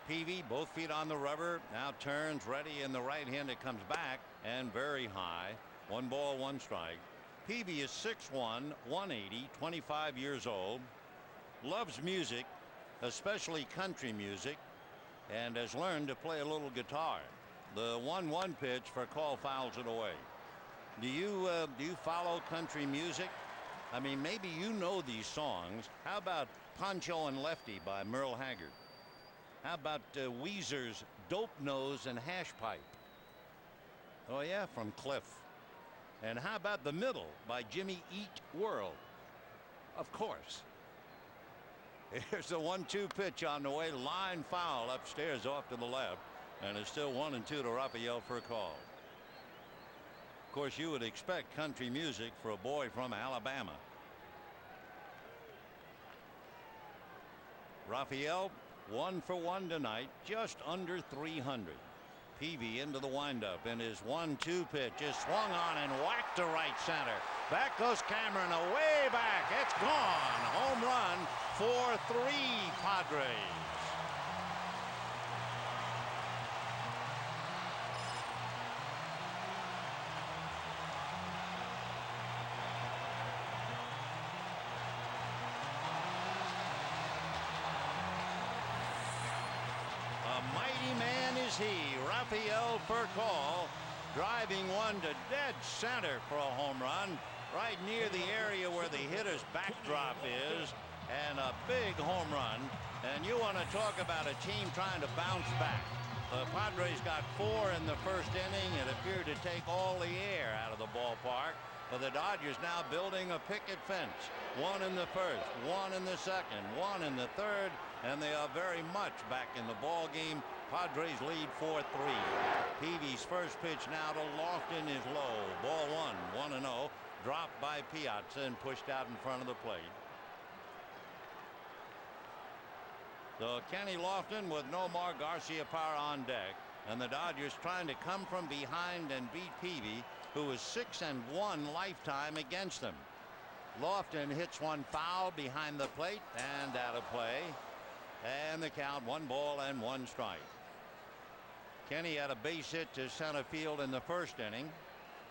Peavy, both feet on the rubber, now turns ready, and the right-hander comes back and very high. 1 ball, 1 strike. Peavy is 6'1", 180, 25 years old. Loves music, especially country music, and has learned to play a little guitar. The 1-1 pitch for Call fouls it away. Do you follow country music? I mean, maybe you know these songs. How about Poncho and Lefty by Merle Haggard? How about Weezer's Dope Nose and Hash Pipe? Oh yeah, from Cliff. And how about The Middle by Jimmy Eat World? Of course. Here's the 1-2 pitch on the way. Line foul upstairs off to the left, and it's still 1-2 to Rafael Furcal. Of course, you would expect country music for a boy from Alabama. Rafael 1 for 1 tonight, just under 300. Peavy into the windup, and his 1-2 pitch is swung on and whacked to right center. Back goes Cameron, away back. It's gone. Home run, 4-3 Padres. A mighty man is he, Rafael Furcal, driving one to dead center for a home run, right near the area where the hitter's backdrop is, and a big home run. And you want to talk about a team trying to bounce back. The Padres got 4 in the first inning. It appeared to take all the air out of the ballpark. But the Dodgers now building a picket fence. 1 in the first, 1 in the second, 1 in the third, and they are very much back in the ball game. Padres lead 4-3. Peavy's first pitch now to Lofton is low. Ball 1, 1-0. Dropped by Piazza and pushed out in front of the plate. So Kenny Lofton with Nomar Garciaparra on deck, and the Dodgers trying to come from behind and beat Peavy, who is 6-1 lifetime against them. Lofton hits one foul behind the plate and out of play, and the count 1 ball and 1 strike. Kenny had a base hit to center field in the first inning,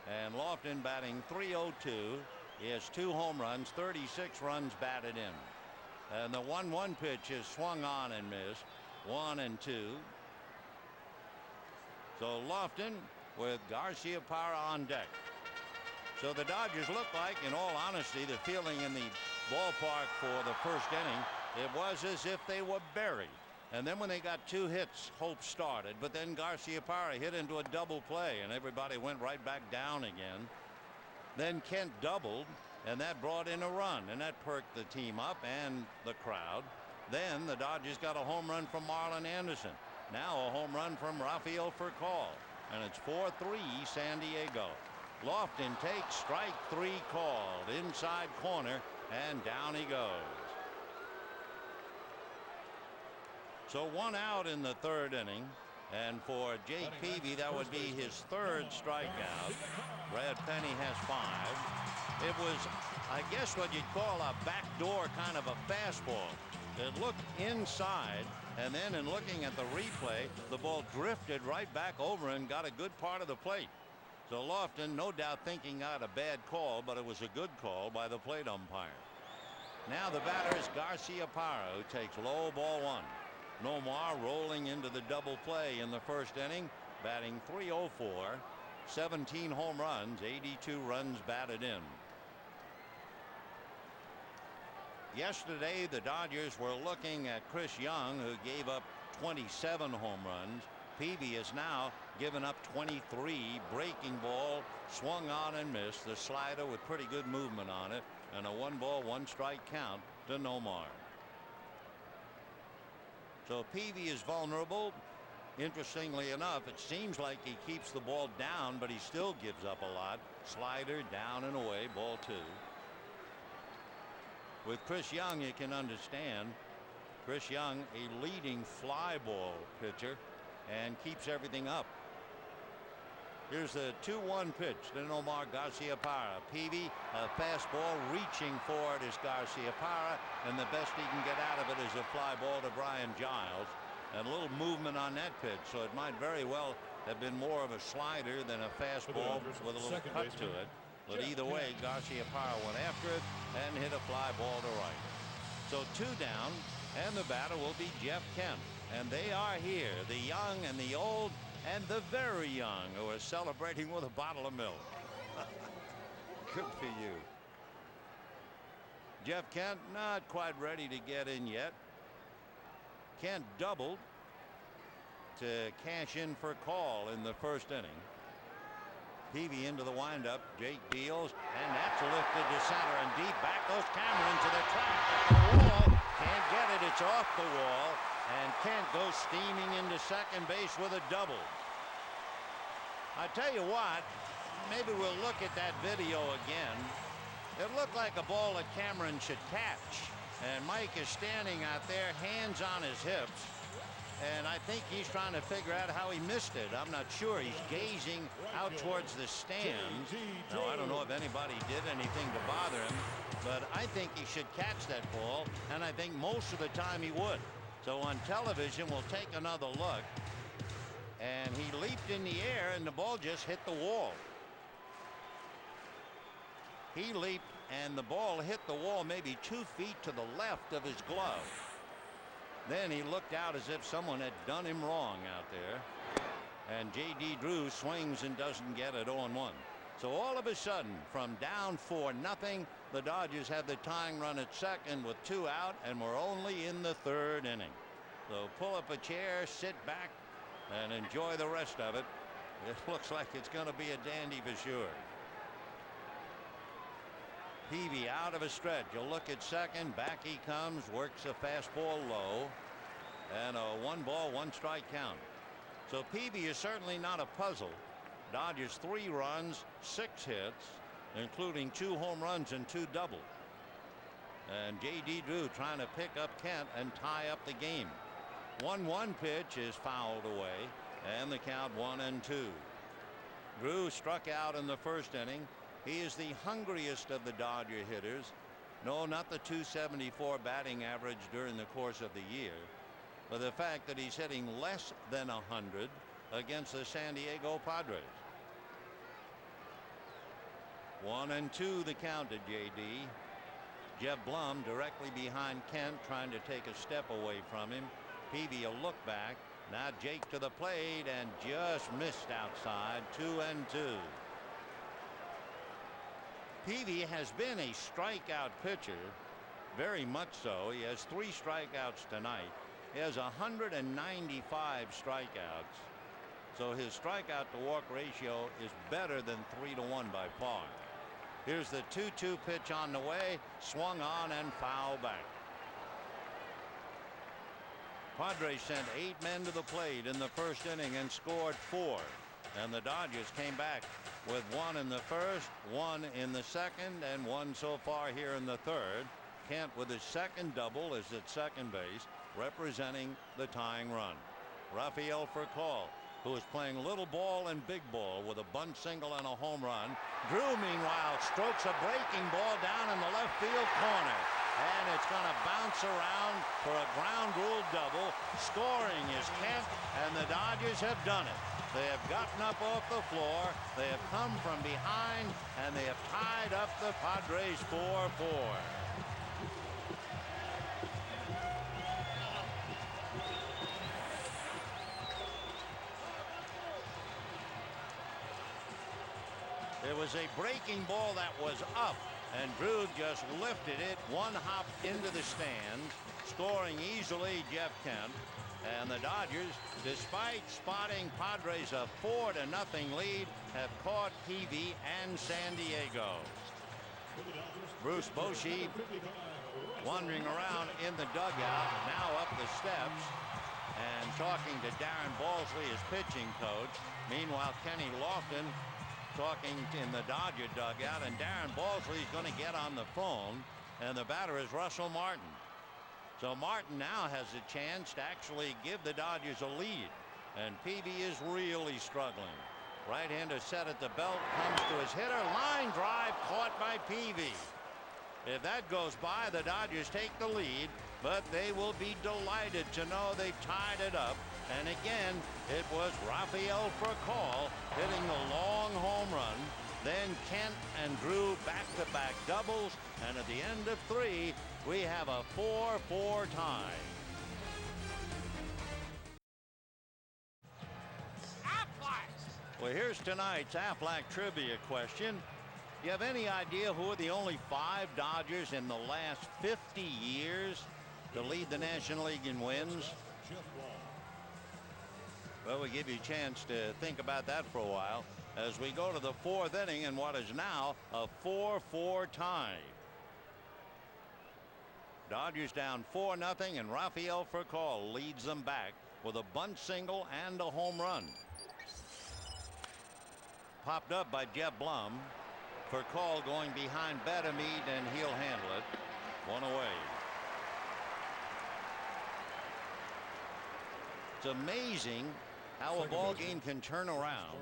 and Lofton batting .302. He has 2 home runs, 36 runs batted in. And the 1-1 pitch is swung on and missed. 1-2. So Lofton with Garciaparra on deck. So the Dodgers look like, in all honesty, the feeling in the ballpark for the first inning, it was as if they were buried. And then when they got 2 hits, hope started. But then Garciaparra hit into a double play, and everybody went right back down again. Then Kent doubled, and that brought in a run, and that perked the team up and the crowd. Then the Dodgers got a home run from Marlon Anderson. Now a home run from Rafael Furcal, and it's 4-3 San Diego. Lofton takes strike 3 called, inside corner, and down he goes. So 1 out in the third inning, and for Jake Peavy that would be his 3rd strikeout. Brad Penny has 5. It was, I guess, what you'd call a backdoor kind of a fastball. It looked inside, and then in looking at the replay, the ball drifted right back over and got a good part of the plate. So Lofton, no doubt, thinking out a bad call, but it was a good call by the plate umpire. Now the batter is Garciaparra, who takes low, ball 1. Nomar rolling into the double play in the first inning, batting .304, 17 home runs, 82 runs batted in. Yesterday the Dodgers were looking at Chris Young, who gave up 27 home runs. Peavy has now given up 23. Breaking ball swung on and missed. The slider with pretty good movement on it, and a 1 ball 1 strike count to Nomar. So Peavy is vulnerable. Interestingly enough, it seems like he keeps the ball down, but he still gives up a lot. Slider down and away, ball 2. With Chris Young, you can understand. Chris Young, a leading fly ball pitcher, and keeps everything up. Here's the 2-1 pitch to Nomar Garciaparra. Peavy, a fastball, reaching for it is Garciaparra, and the best he can get out of it is a fly ball to Brian Giles. And a little movement on that pitch, so it might very well have been more of a slider than a fastball with a little cut to it. But either way, Garciaparra went after it and hit a fly ball to right. So 2 down, and the batter will be Jeff Kent. And they are here, the young and the old and the very young, who are celebrating with a bottle of milk. Good for you. Jeff Kent not quite ready to get in yet. Kent doubled to cash in for call in the first inning. Peavy into the windup. Jake deals, and that's lifted to center and deep. Back goes Cameron to the track at the wall. Can't get it. It's off the wall, and Kent goes steaming into second base with a double. I tell you what, maybe we'll look at that video again. It looked like a ball that Cameron should catch, and Mike is standing out there, hands on his hips. And I think he's trying to figure out how he missed it. I'm not sure. He's gazing out towards the stands. Now, I don't know if anybody did anything to bother him, but I think he should catch that ball, and I think most of the time he would. So on television, we'll take another look. And he leaped in the air, and the ball just hit the wall. He leaped, and the ball hit the wall maybe 2 feet to the left of his glove. Then he looked out as if someone had done him wrong out there. And J.D. Drew swings and doesn't get it 0-1. So all of a sudden, from down 4-0, the Dodgers have the tying run at second with 2 out, and we're only in the third inning. So pull up a chair, sit back, and enjoy the rest of it. It looks like it's going to be a dandy for sure. Peavy out of a stretch. You'll look at second. Back he comes. Works a fastball low. And a 1-ball, 1-strike count. So Peavy is certainly not a puzzle. Dodgers 3 runs, 6 hits, including 2 home runs and 2 doubles. And J.D. Drew trying to pick up Kent and tie up the game. 1-1 pitch is fouled away, and the count 1-2. Drew struck out in the first inning. He is the hungriest of the Dodger hitters. No, not the .274 batting average during the course of the year, but the fact that he's hitting less than 100 against the San Diego Padres. 1-2 the count to J.D. Jeff Blum directly behind Kent, trying to take a step away from him. Peavy a look back. Now Jake to the plate and just missed outside. 2-2. Peavy has been a strikeout pitcher, very much so. He has 3 strikeouts tonight. He has 195 strikeouts. So his strikeout to walk ratio is better than 3-1 by far. Here's the 2-2 pitch on the way, swung on and foul back. Padres sent 8 men to the plate in the first inning and scored 4. And the Dodgers came back with 1 in the first, 1 in the second, and 1 so far here in the third. Kent with his second double is at second base, representing the tying run. Rafael Furcal, who is playing little ball and big ball with a bunt single and a home run. Drew, meanwhile, strokes a breaking ball down in the left field corner. And it's going to bounce around for a ground rule double. Scoring is Kent, and the Dodgers have done it. They have gotten up off the floor. They have come from behind, and they have tied up the Padres 4-4. There was a breaking ball that was up, and Drew just lifted it 1 hop into the stands, scoring easily Jeff Kent. And the Dodgers, despite spotting Padres a 4-0 lead, have caught Peavy and San Diego. Bruce Bochy wandering around in the dugout, now up the steps and talking to Darren Balsley, his pitching coach. Meanwhile, Kenny Lofton talking in the Dodger dugout, and Darren Balsley is going to get on the phone, and the batter is Russell Martin. So Martin now has a chance to actually give the Dodgers a lead, and Peavy is really struggling. Right-hander set at the belt, comes to his hitter, line drive caught by Peavy. If that goes by, the Dodgers take the lead, but they will be delighted to know they tied it up. And again, it was Rafael Furcal hitting the long home run. Then Kent and Drew back-to-back doubles, and at the end of 3, we have a 4-4 tie. Well, here's tonight's Aflac trivia question. Do you have any idea who are the only 5 Dodgers in the last 50 years to lead the National League in wins? Well, we give you a chance to think about that for a while as we go to the 4th inning in what is now a 4-4 tie. Dodgers down 4-0, and Rafael Furcal leads them back with a bunt single and a home run. Popped up by Jeff Blum. Furcal going behind Betamede, and he'll handle it. 1 away. It's amazing how a ball game can turn around.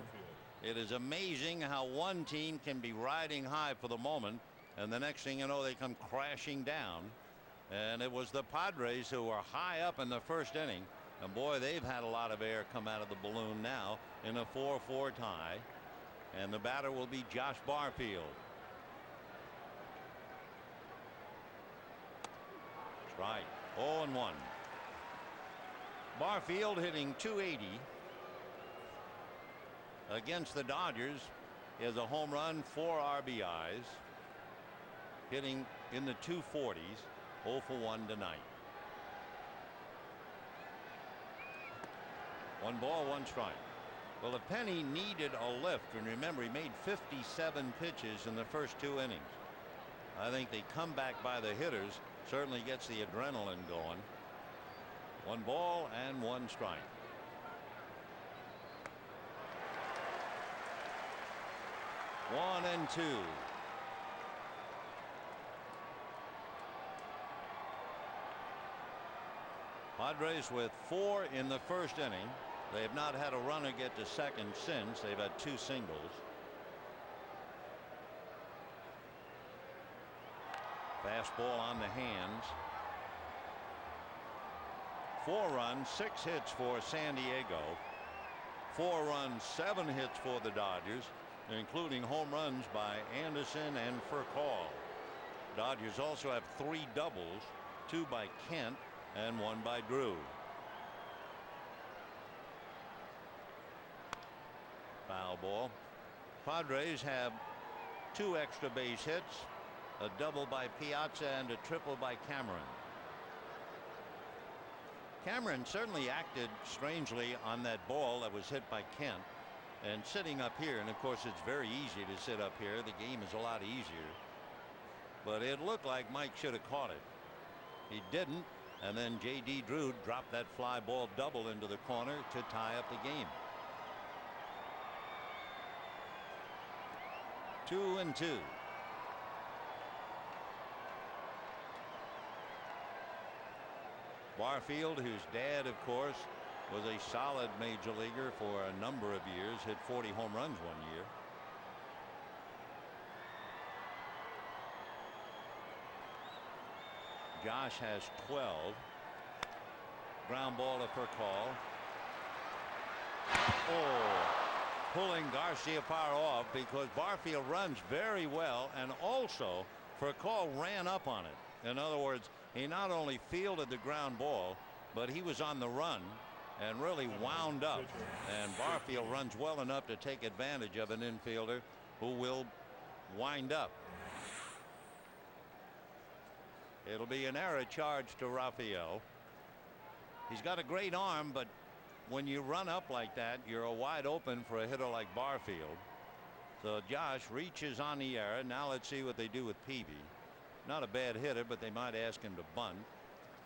It is amazing how one team can be riding high for the moment, and the next thing you know, they come crashing down. And it was the Padres who were high up in the first inning, and boy, they've had a lot of air come out of the balloon now in a 4-4 tie. And the batter will be Josh Barfield. Strike. 0-1. Barfield hitting .280 against the Dodgers. He has a home run, 4 RBIs, hitting in the 240s. 0 for 1 tonight. 1 ball, 1 strike. Well, if Penny needed a lift, and remember, he made 57 pitches in the first 2 innings. I think the comeback by the hitters certainly gets the adrenaline going. 1 ball and 1 strike. One and 2. Padres with 4 in the first inning. They have not had a runner get to second since. They've had 2 singles. Fastball on the hands. 4 runs, 6 hits for San Diego. 4 runs, 7 hits for the Dodgers, including home runs by Anderson and Furcal. Dodgers also have 3 doubles, 2 by Kent and 1 by Drew. Foul ball. Padres have 2 extra base hits, a double by Piazza and a triple by Cameron. Cameron certainly acted strangely on that ball that was hit by Kent, and sitting up here, and of course it's very easy to sit up here. The game is a lot easier, but it looked like Mike should have caught it. He didn't, and then J.D. Drew dropped that fly ball double into the corner to tie up the game. 2 and 2. Barfield, whose dad, of course, was a solid major leaguer for a number of years, hit 40 home runs one year. Josh has 12. Ground ball to Furcal. Oh, pulling Garciaparra off because Barfield runs very well, and also Furcal ran up on it. In other words, he not only fielded the ground ball, but he was on the run and really wound up, and Barfield runs well enough to take advantage of an infielder who will wind up. It'll be an error charge to Rafael. He's got a great arm, but when you run up like that, you're wide open for a hitter like Barfield. So Josh reaches on the error. Now let's see what they do with Peavy. Not a bad hitter, but they might ask him to bunt.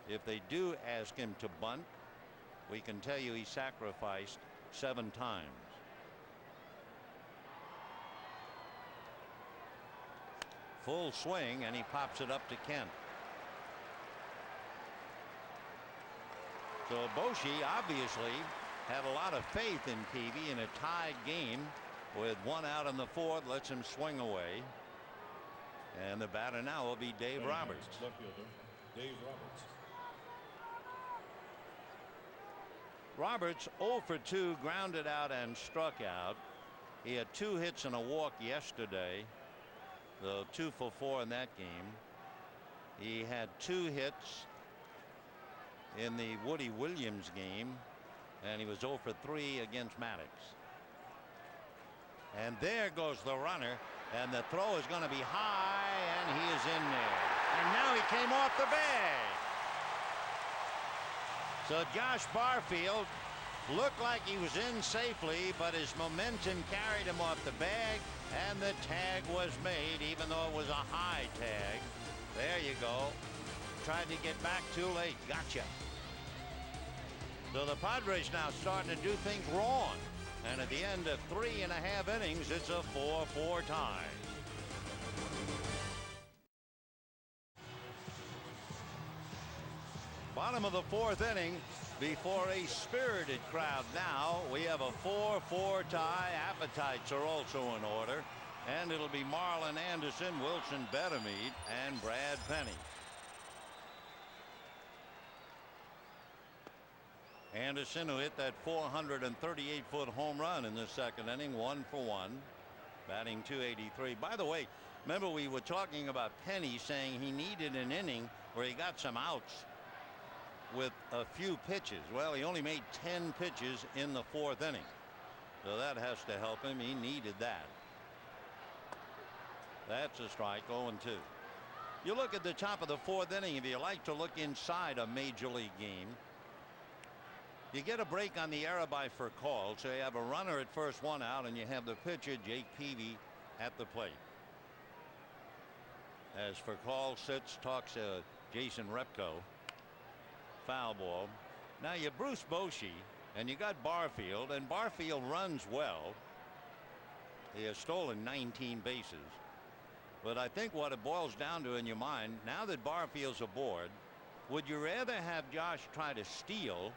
If they do ask him to bunt, we can tell you he sacrificed 7 times. Full swing, and he pops it up to Kent. So Boshi obviously had a lot of faith in Peavy in a tied game with 1 out in the 4th. Lets him swing away. And the batter now will be Dave Roberts. Left fielder, Dave Roberts. Roberts 0 for 2, grounded out and struck out. He had 2 hits and a walk yesterday, though 2 for 4 in that game. He had 2 hits in the Woody Williams game, and he was 0 for 3 against Maddox. And there goes the runner, and the throw is going to be high, and he is in there. And now he came off the bag. So Josh Barfield looked like he was in safely, but his momentum carried him off the bag, and the tag was made, even though it was a high tag. There you go. Tried to get back too late. Gotcha. So the Padres now starting to do things wrong. And at the end of 3.5 innings, it's a 4-4 tie. Bottom of the 4th inning, before a spirited crowd now. We have a 4-4 tie. Appetites are also in order. And it'll be Marlon Anderson, Wilson Betemit, and Brad Penny. Anderson, who hit that 438-foot home run in the 2nd inning, 1 for 1, batting .283. By the way, remember we were talking about Penny saying he needed an inning where he got some outs with a few pitches. Well, he only made 10 pitches in the 4th inning, so that has to help him. He needed that. That's a strike. 0-2. You look at the top of the 4th inning. If you like to look inside a major league game, You get a break on the error by Furcal, so you have a runner at first, one out, and you have the pitcher Jake Peavy at the plate. As Furcal sits, talks to Jason Repko. Foul ball. Now you Bruce Bochy, and you got Barfield, and Barfield runs well. He has stolen 19 bases. But I think what it boils down to in your mind, now that Barfield's aboard, would you rather have Josh try to steal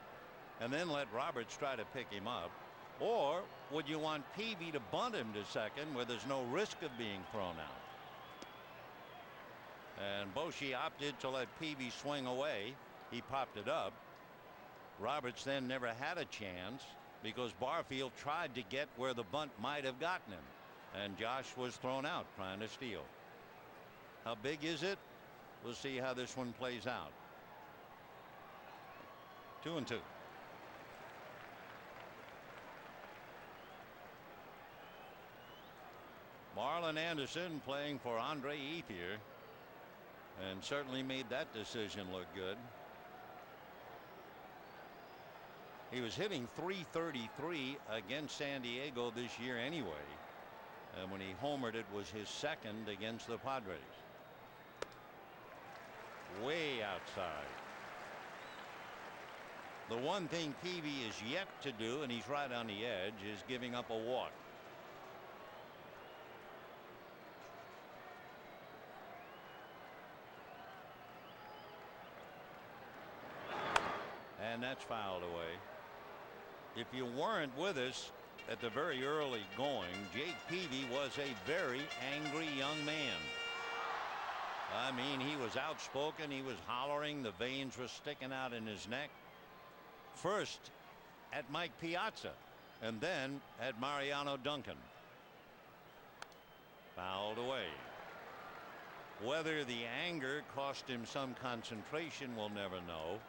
and then let Roberts try to pick him up, or would you want Peavy to bunt him to second where there's no risk of being thrown out? And Bochy opted to let Peavy swing away. He popped it up. Roberts then never had a chance because Barfield tried to get where the bunt might have gotten him, and Josh was thrown out trying to steal. How big is it? We'll see how this one plays out. 2-2. Marlon Anderson playing for Andre Ethier, and certainly made that decision look good. He was hitting .333 against San Diego this year anyway, and when he homered, it was his second against the Padres. Way outside. The one thing Peavy is yet to do, and he's right on the edge, is giving up a walk. And that's fouled away. If you weren't with us at the very early going, Jake Peavy was a very angry young man. I mean, he was outspoken. He was hollering. The veins were sticking out in his neck. First at Mike Piazza, and then at Mariano Duncan. Fouled away. Whether the anger cost him some concentration, we'll never know.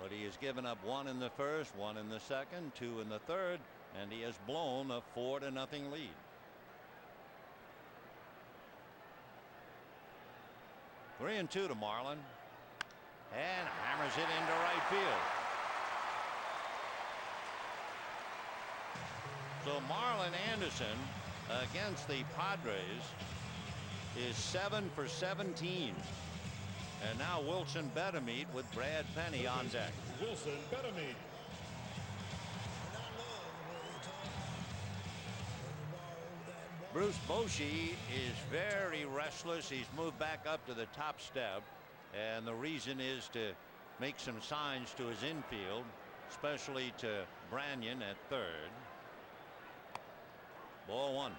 But he has given up one in the first, one in the second, two in the third, and he has blown a 4-0 lead. Three and two to Marlin, and hammers it into right field. So Marlon Anderson against the Padres is 7 for 17. And now Wilson Betemit with Brad Penny on deck. Wilson Betemit. Bruce Bochy is very restless. He's moved back up to the top step, and the reason is to make some signs to his infield, especially to Branyan at third. Ball one.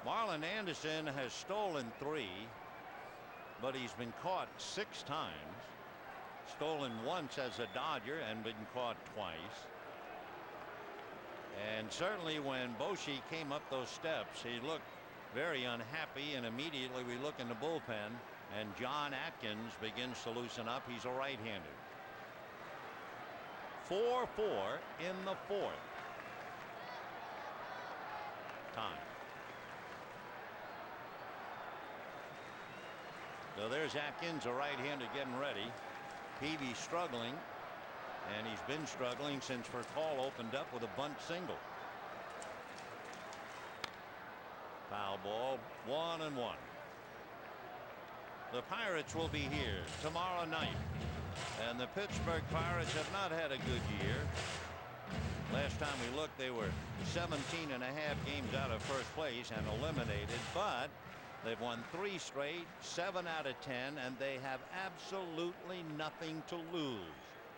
Marlon Anderson has stolen 3, but he's been caught 6 times. Stolen once as a Dodger and been caught twice. And certainly when Bochy came up those steps, he looked very unhappy, and immediately we look in the bullpen and John Atkins begins to loosen up. He's a right-hander. 4-4 in the fourth. Time. So there's Atkins, a right-hander, getting ready. Peavy struggling, and he's been struggling since Furcal opened up with a bunt single. Foul ball, 1-1. The Pirates will be here tomorrow night, and the Pittsburgh Pirates have not had a good year. Last time we looked, they were 17.5 games out of first place and eliminated, but they've won 3 straight, 7 out of 10, and they have absolutely nothing to lose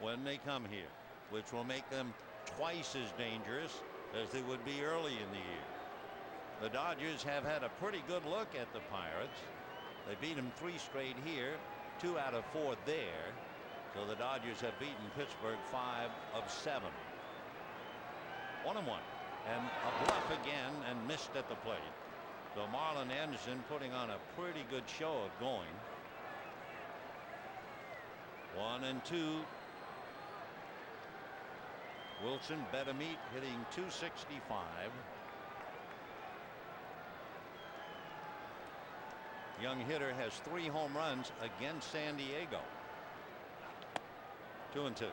when they come here, which will make them twice as dangerous as they would be early in the year. The Dodgers have had a pretty good look at the Pirates. They beat them 3 straight here, 2 out of 4 there. So the Dodgers have beaten Pittsburgh 5 of 7. 1-1, and a bluff again and missed at the plate. So Marlon Anderson putting on a pretty good show of going. 1-2. Wilson Betemit hitting .265. young hitter, has 3 home runs against San Diego. 2-2.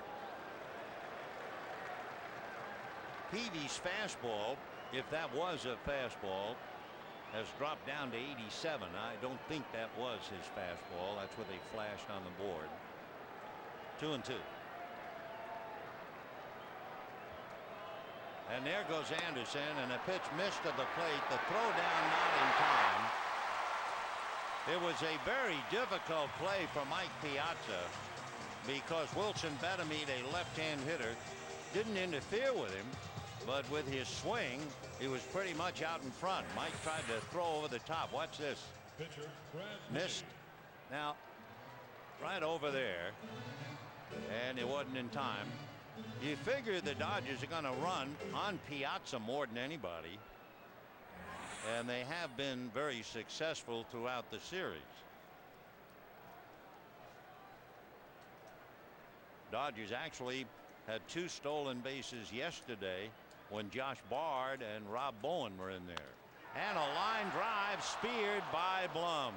Peavy's fastball, if that was a fastball, has dropped down to 87. I don't think that was his fastball. That's what they flashed on the board. 2-2. And there goes Anderson, and a pitch missed at the plate. The throw down not in time. It was a very difficult play for Mike Piazza because Wilson Betemit, a left-hand hitter, didn't interfere with him, but with his swing, he was pretty much out in front. Mike tried to throw over the top. Watch this. Pitcher, Missed. Now, right over there, and it wasn't in time. You figure the Dodgers are going to run on Piazza more than anybody, and they have been very successful throughout the series. Dodgers actually had 2 stolen bases yesterday when Josh Bard and Rob Bowen were in there. And a line drive speared by Blum.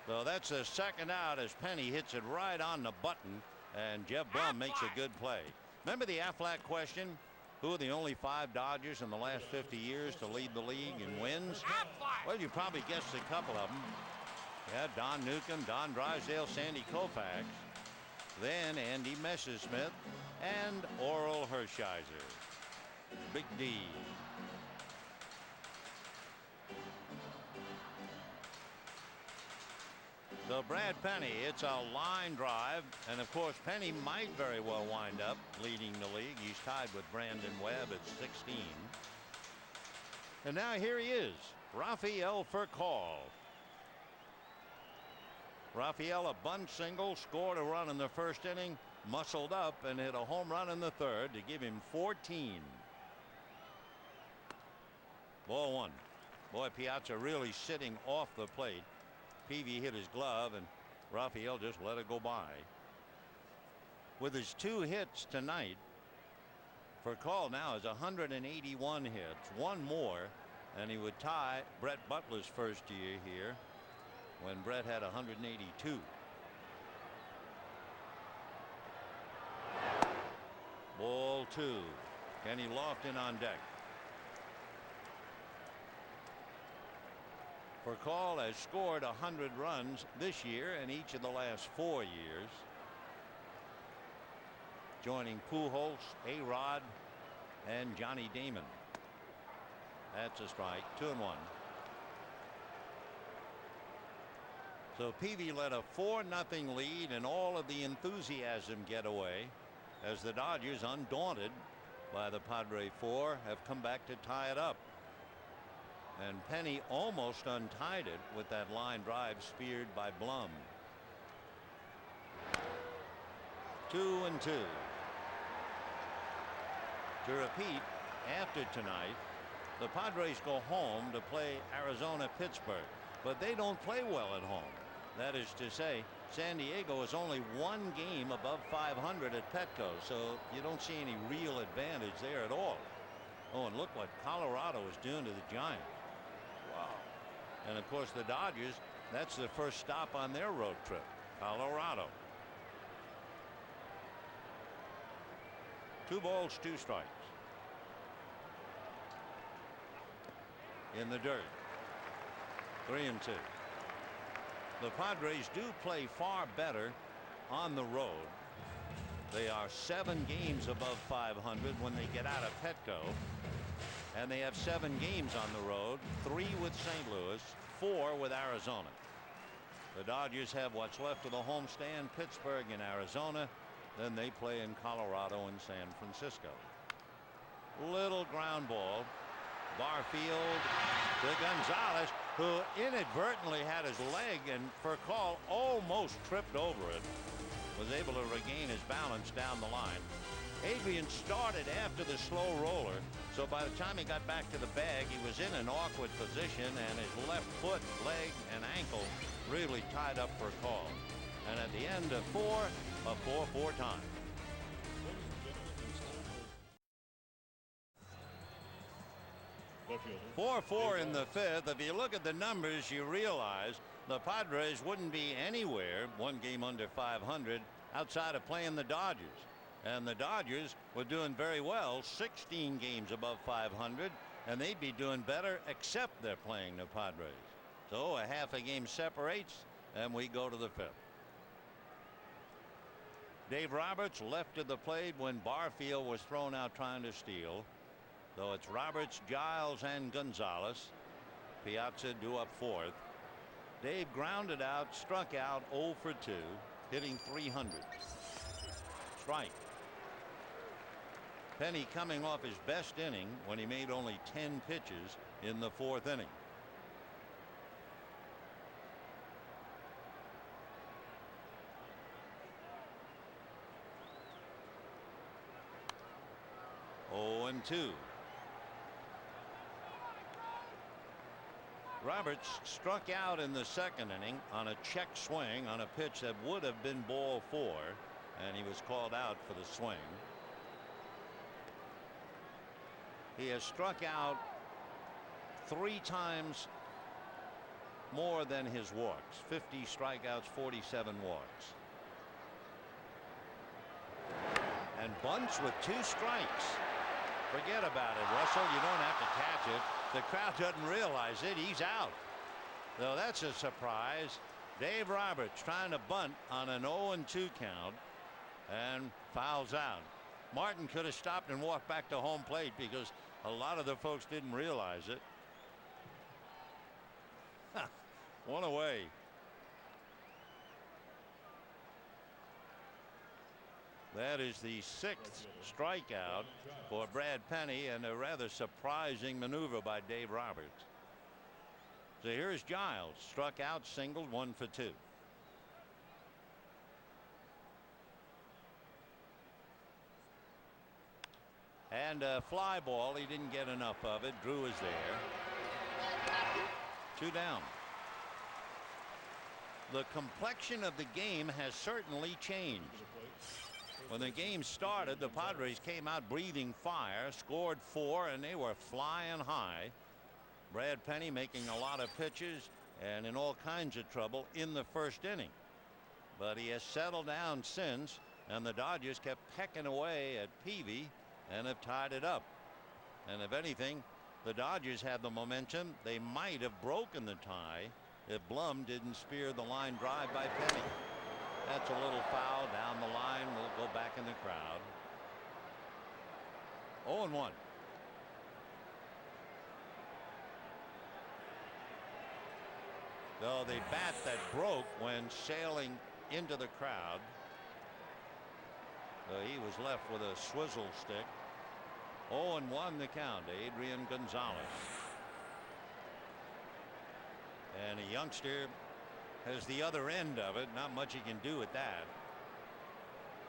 So that's the second out as Penny hits it right on the button, and Jeff Blum makes a good play. Remember the Aflac question? Who are the only 5 Dodgers in the last 50 years to lead the league in wins? Well, you probably guessed a couple of them. Yeah, Don Newcomb, Don Drysdale, Sandy Koufax, then Andy Messersmith, and Oral Hershiser. Big D. So Brad Penny, it's a line drive, and of course Penny might very well wind up leading the league. He's tied with Brandon Webb at 16. And now here he is, Rafael Furcal. Rafael, a bunt single, scored a run in the first inning, muscled up and hit a home run in the third to give him 14. Ball 1. Boy, Piazza really sitting off the plate. Peavy hit his glove and Rafael just let it go by. With his 2 hits tonight, Furcal now has 181 hits, 1 more, and he would tie Brett Butler's first year here when Brett had 182. Ball 2. Kenny Lofton on deck. Furcal has scored 100 runs this year and each of the last 4 years, joining Pujols, A-Rod, and Johnny Damon. That's a strike. 2-1. So Peavy led a 4-0 lead, and all of the enthusiasm get away as the Dodgers, undaunted by the Padre 4, have come back to tie it up. And Penny almost untied it with that line drive speared by Blum. 2-2. To repeat, after tonight, the Padres go home to play Arizona-Pittsburgh, but they don't play well at home. That is to say, San Diego is only 1 game above 500 at Petco, so you don't see any real advantage there at all. Oh, and look what Colorado is doing to the Giants. Wow. And of course the Dodgers, that's the first stop on their road trip, Colorado. 2 balls, 2 strikes. In the dirt. 3-2. The Padres do play far better on the road. They are 7 games above 500 when they get out of Petco, and they have 7 games on the road, 3 with St. Louis, 4 with Arizona. The Dodgers have what's left of the homestand, Pittsburgh and Arizona. Then they play in Colorado and San Francisco. Little ground ball. Barfield to Gonzalez, who inadvertently had his leg, and Furcal almost tripped over it. Was able to regain his balance down the line. Adrian started after the slow roller, so by the time he got back to the bag, he was in an awkward position, and his left foot, leg, and ankle really tied up Furcal. And at the end of 4, a 4-4 time. Left fielder. 4-4 in the fifth. If you look at the numbers, you realize the Padres wouldn't be anywhere one game under 500 outside of playing the Dodgers. And the Dodgers were doing very well, 16 games above 500, and they'd be doing better except they're playing the Padres. So a half a game separates, and we go to the fifth. Dave Roberts left of the plate when Barfield was thrown out trying to steal. So it's Roberts, Giles, and Gonzalez. Piazza due up fourth. Dave grounded out, struck out 0 for 2, hitting .300. Strike. Penny coming off his best inning when he made only 10 pitches in the fourth inning. Oh, and 2. Roberts struck out in the second inning on a check swing on a pitch that would have been ball 4, and he was called out for the swing. He has struck out 3 times more than his walks. 50 strikeouts, 47 walks. And bunts with 2 strikes. Forget about it, Russell. You don't have to catch it. The crowd doesn't realize it. He's out. So that's a surprise. Dave Roberts trying to bunt on an 0-2 count and fouls out. Martin could have stopped and walked back to home plate because a lot of the folks didn't realize it. One away. That is the 6th strikeout for Brad Penny, and a rather surprising maneuver by Dave Roberts. So here's Giles, struck out, singled, 1 for 2. And a fly ball. He didn't get enough of it. Drew is there. 2 down. The complexion of the game has certainly changed. When the game started, the Padres came out breathing fire, scored 4, and they were flying high. Brad Penny making a lot of pitches and in all kinds of trouble in the first inning. But he has settled down since, and the Dodgers kept pecking away at Peavy and have tied it up. And if anything, the Dodgers had the momentum. They might have broken the tie if Blum didn't spear the line drive by Penny. That's a little foul down the line. We'll go back in the crowd. 0-1. So the bat that broke when sailing into the crowd. So he was left with a swizzle stick. 0-1 the count. Adrian Gonzalez. And a youngster has the other end of it. Not much he can do with that.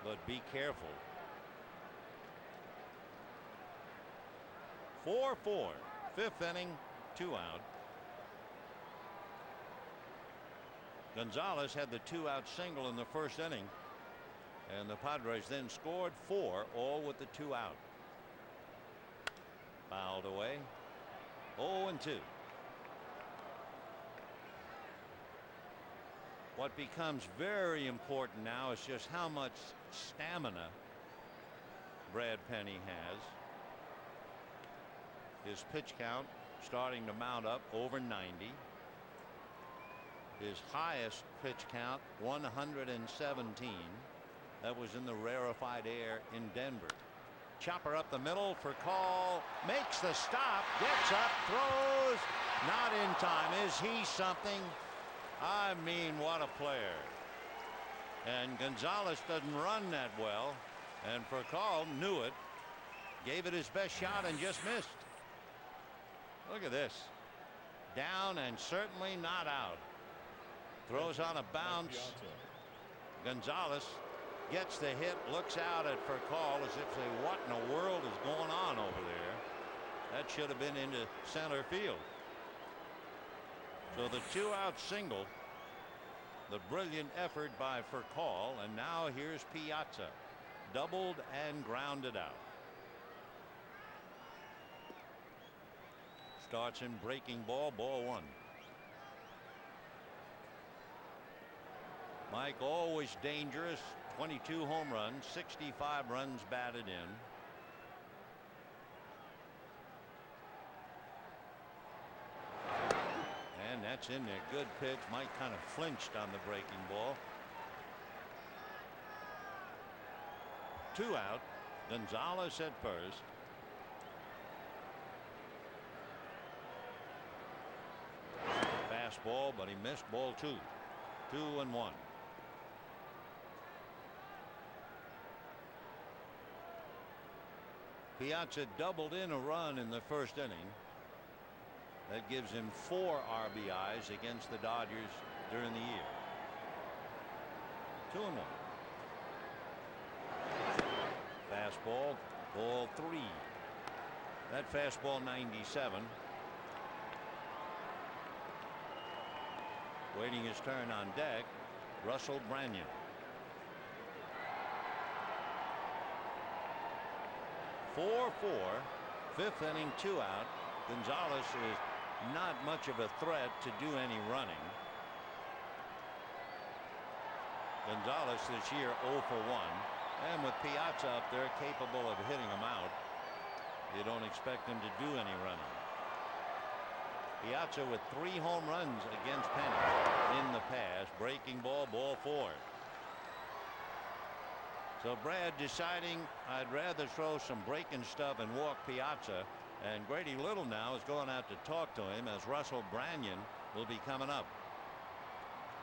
But be careful. 4-4. 5th inning, 2 out. Gonzalez had the 2-out single in the first inning. And the Padres then scored 4, all with the 2 out. Fouled away. 0-2. What becomes very important now is just how much stamina Brad Penny has. His pitch count starting to mount up over 90. His highest pitch count 117. That was in the rarefied air in Denver. Chopper up the middle for call. Makes the stop. Gets up. Throws. Not in time. Is he something? I mean, what a player. And Gonzalez doesn't run that well. And Furcal knew it. Gave it his best shot and just missed. Look at this. Down and certainly not out. Throws on a bounce. Gonzalez gets the hit, looks out at Furcal as if say, what in the world is going on over there? That should have been into center field. So the 2-out single, the brilliant effort by Furcal, and now here's Piazza, doubled and grounded out. starts in breaking ball, ball 1. Mike always dangerous. 22 home runs, 65 runs batted in. And that's in there. Good pitch. Mike kind of flinched on the breaking ball. 2 out. Gonzalez at first. Fastball, but he missed ball 2. 2-1. Piazza doubled in a run in the first inning. That gives him 4 RBIs against the Dodgers during the year. 2-1. Fastball, ball 3. That fastball 97. Waiting his turn on deck, Russell Branyan. 4-4, 5th inning, 2 out. Gonzalez is not much of a threat to do any running. Gonzalez this year 0 for 1. And with Piazza up there capable of hitting him out, you don't expect him to do any running. Piazza with 3 home runs against Penny in the past. Breaking ball, ball 4. So Brad deciding I'd rather throw some breaking stuff and walk Piazza. And Grady Little now is going out to talk to him as Russell Branyan will be coming up.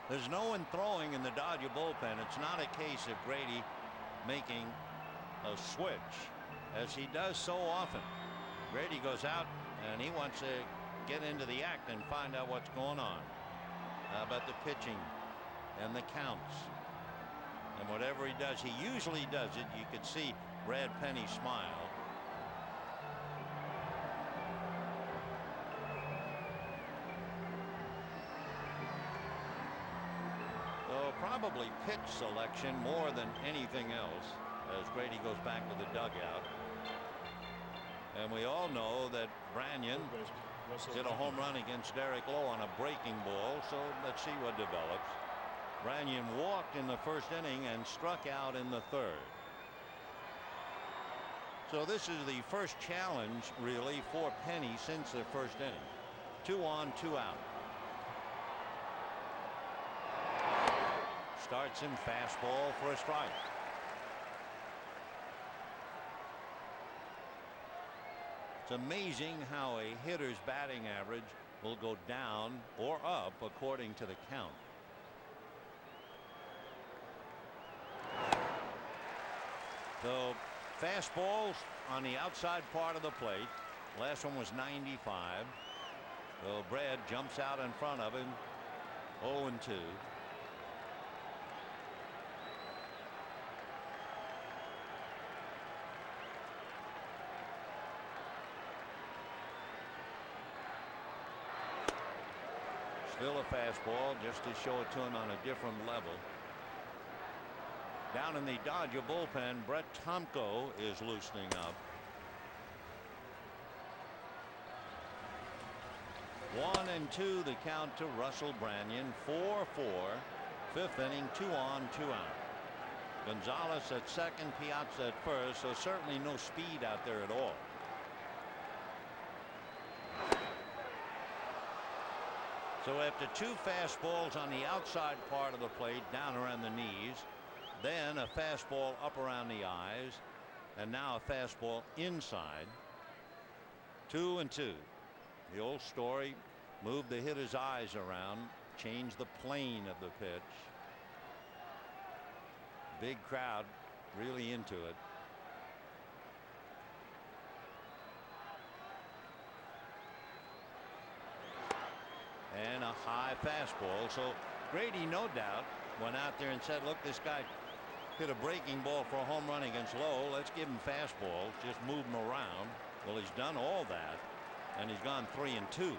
There's no one throwing in the Dodger bullpen. It's not a case of Grady making a switch, as he does so often. Grady goes out and he wants to get into the act and find out what's going on. How about the pitching and the counts? And whatever he does, he usually does it. You could see Brad Penny smile. Probably pitch selection more than anything else as Grady goes back to the dugout. And we all know that Branyan hit a home run against Derek Lowe on a breaking ball, so let's see what develops. Branyan walked in the first inning and struck out in the third. So this is the first challenge really for Penny since the first inning. 2 on, 2 out. Starts him fastball for a strike. It's amazing how a hitter's batting average will go down or up according to the count. So fastballs on the outside part of the plate. Last one was 95. So Brad jumps out in front of him. 0-2. Still a fastball, just to show it to him on a different level. Down in the Dodger bullpen, Brett Tomko is loosening up. 1-2 the count to Russell Branyan. 4-4, 5th inning, 2 on, 2 out. Gonzalez at second, Piazza at first, so certainly no speed out there at all. So after 2 fastballs on the outside part of the plate down around the knees, then a fastball up around the eyes, and now a fastball inside. 2-2. The old story, move the hitter's eyes around, change the plane of the pitch. Big crowd really into it. And a high fastball. So Grady, no doubt, went out there and said, look, this guy hit a breaking ball for a home run against Lowe. Let's give him fastballs, just move him around. Well, he's done all that, and he's gone 3-2.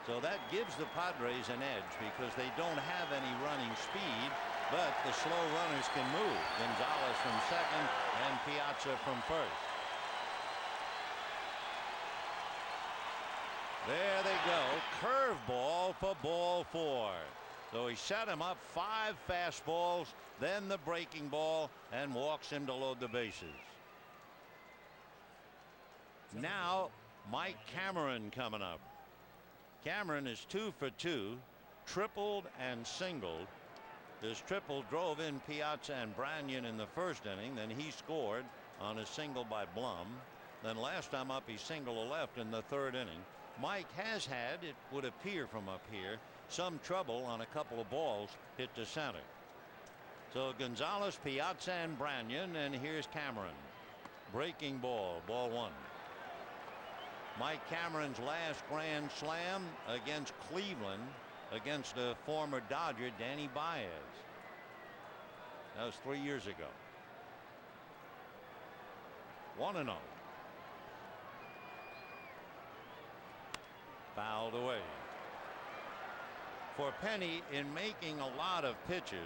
So that gives the Padres an edge because they don't have any running speed, but the slow runners can move. Gonzalez from second and Piazza from first. There they go. Curveball for ball 4. So he set him up 5 fastballs, then the breaking ball, and walks him to load the bases. Now Mike Cameron coming up. Cameron is 2 for 2, tripled and singled. This triple drove in Piazza and Branyan in the first inning. Then he scored on a single by Blum. Then last time up he singled a left in the 3rd inning. Mike has had, it would appear from up here, some trouble on a couple of balls hit to center. So Gonzalez, Piazza, and Branyan, and here's Cameron. Breaking ball, ball 1. Mike Cameron's last grand slam against Cleveland, against a former Dodger, Danny Baez. That was 3 years ago. 1-0. Fouled away. For Penny, in making a lot of pitches,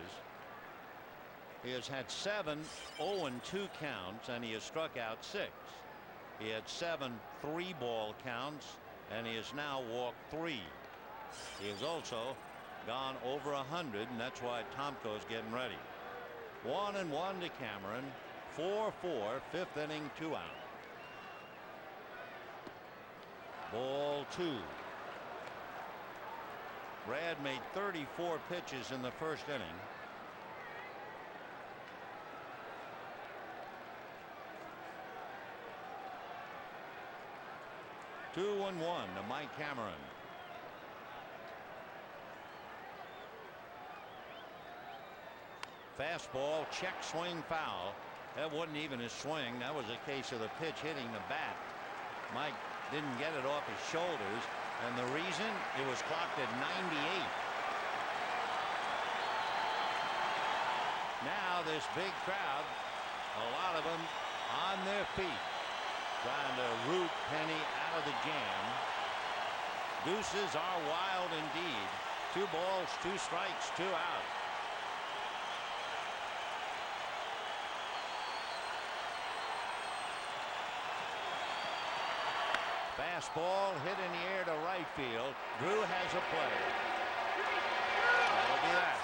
he has had 7 0-2 counts, and he has struck out 6. He had 7 3-ball counts, and he has now walked 3. He has also gone over 100, and that's why Tomko's getting ready. 1-1 to Cameron. 4-4, 5th inning, 2 out. Ball 2. Brad made 34 pitches in the first inning. Two and 1 to Mike Cameron. Fastball, check swing, foul. That wasn't even a swing. That was a case of the pitch hitting the bat. Mike didn't get it off his shoulders, and the reason, it was clocked at 98. Now this big crowd, a lot of them on their feet, trying to root Penny out of the jam. Deuces are wild indeed. 2 balls, 2 strikes, 2 out. Fastball hit in the air to right field. Drew has a play. That'll be that.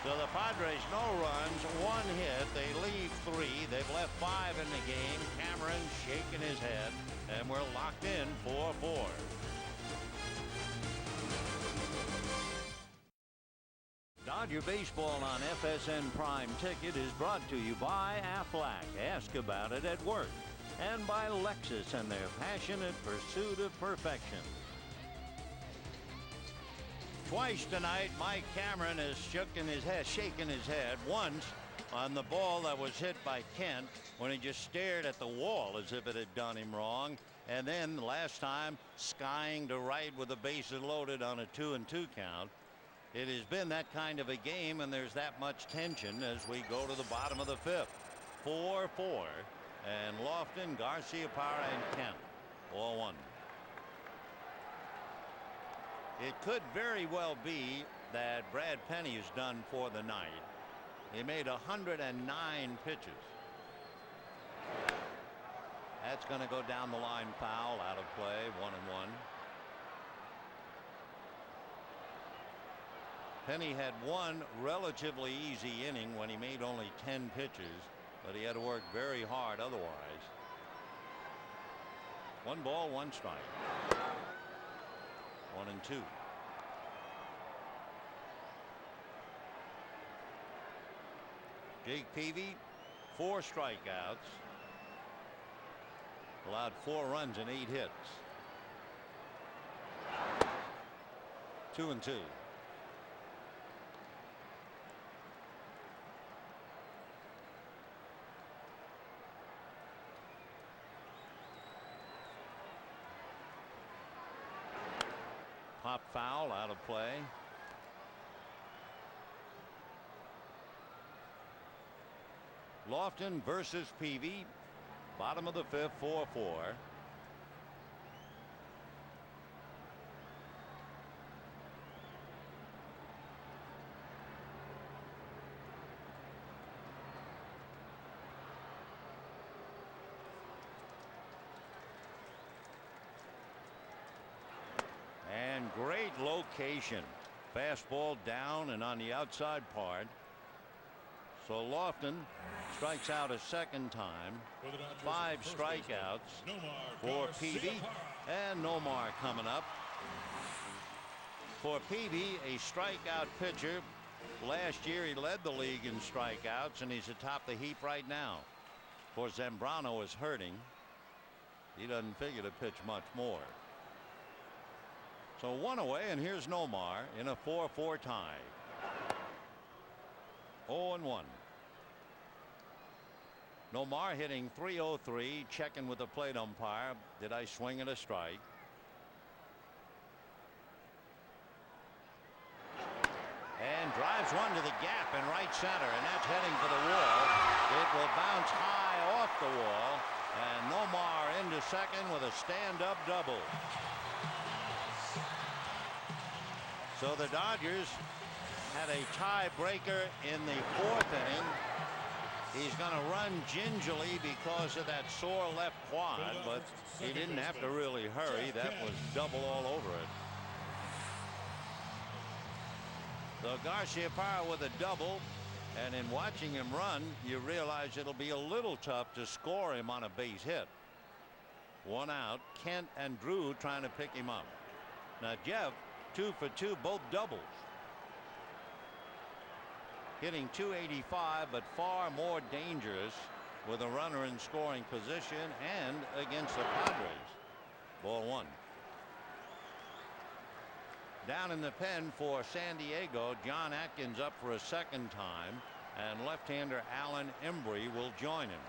So the Padres, no runs, 1 hit. They leave 3. They've left 5 in the game. Cameron shaking his head, and we're locked in 4-4. Dodger Baseball on FSN Prime Ticket is brought to you by Aflac. Ask about it at work. And by Lexus and their passionate pursuit of perfection. Twice tonight, Mike Cameron has shaken his head. Once on the ball that was hit by Kent when he just stared at the wall as if it had done him wrong. And then last time, skying to right with the bases loaded on a 2-2 count. It has been that kind of a game, and there's that much tension as we go to the bottom of the 5th. 4-4. And Lofton, Garcia, Parra, and Kent. Ball 1. It could very well be that Brad Penny is done for the night. He made 109 pitches. That's going to go down the line, foul, out of play, 1-1. Penny had one relatively easy inning when he made only 10 pitches, but he had to work very hard otherwise. 1 ball, 1 strike. 1-2. Jake Peavy, 4 strikeouts. Allowed 4 runs and 8 hits. 2-2. Pop foul, out of play. Lofton versus Peavy. Bottom of the 5th, 4-4. great location. Fastball down and on the outside part. So Lofton strikes out a second time. 5 strikeouts for Peavy, and Nomar coming up. For Peavy, a strikeout pitcher. Last year he led the league in strikeouts, and he's atop the heap right now. Of course, Zambrano is hurting. He doesn't figure to pitch much more. So 1 away, and here's Nomar in a 4-4 tie. 0-1. Nomar hitting .303, checking with the plate umpire. Did I swing at a strike? And drives one to the gap in right center, and that's heading for the wall. It will bounce high off the wall, and Nomar into second with a stand-up double. So the Dodgers had a tiebreaker in the 4th inning. He's going to run gingerly because of that sore left quad, but he didn't have to really hurry. That was double all over it. So Garciaparra with a double, and in watching him run, you realize it'll be a little tough to score him on a base hit. 1 out. Kent and Drew trying to pick him up. Now Jeff 2 for 2, both doubles. Hitting .285, but far more dangerous with a runner in scoring position and against the Padres. Ball 1. Down in the pen for San Diego, John Atkins up for a second time, and left-hander Alan Embry will join him.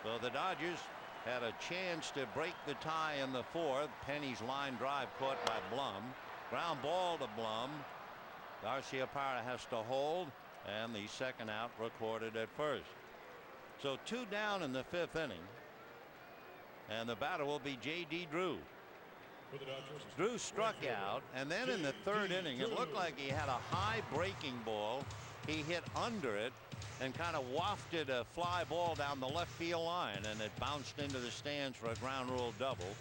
So the Dodgers had a chance to break the tie in the 4th. Penny's line drive caught by Blum. Ground ball to Blum. Garciaparra has to hold, and the second out recorded at first. So 2 down in the 5th inning, and the batter will be J.D. Drew. Drew struck out, and then in the 3rd inning it looked like he had a high breaking ball. He hit under it and kind of wafted a fly ball down the left field line, and it bounced into the stands for a ground rule double.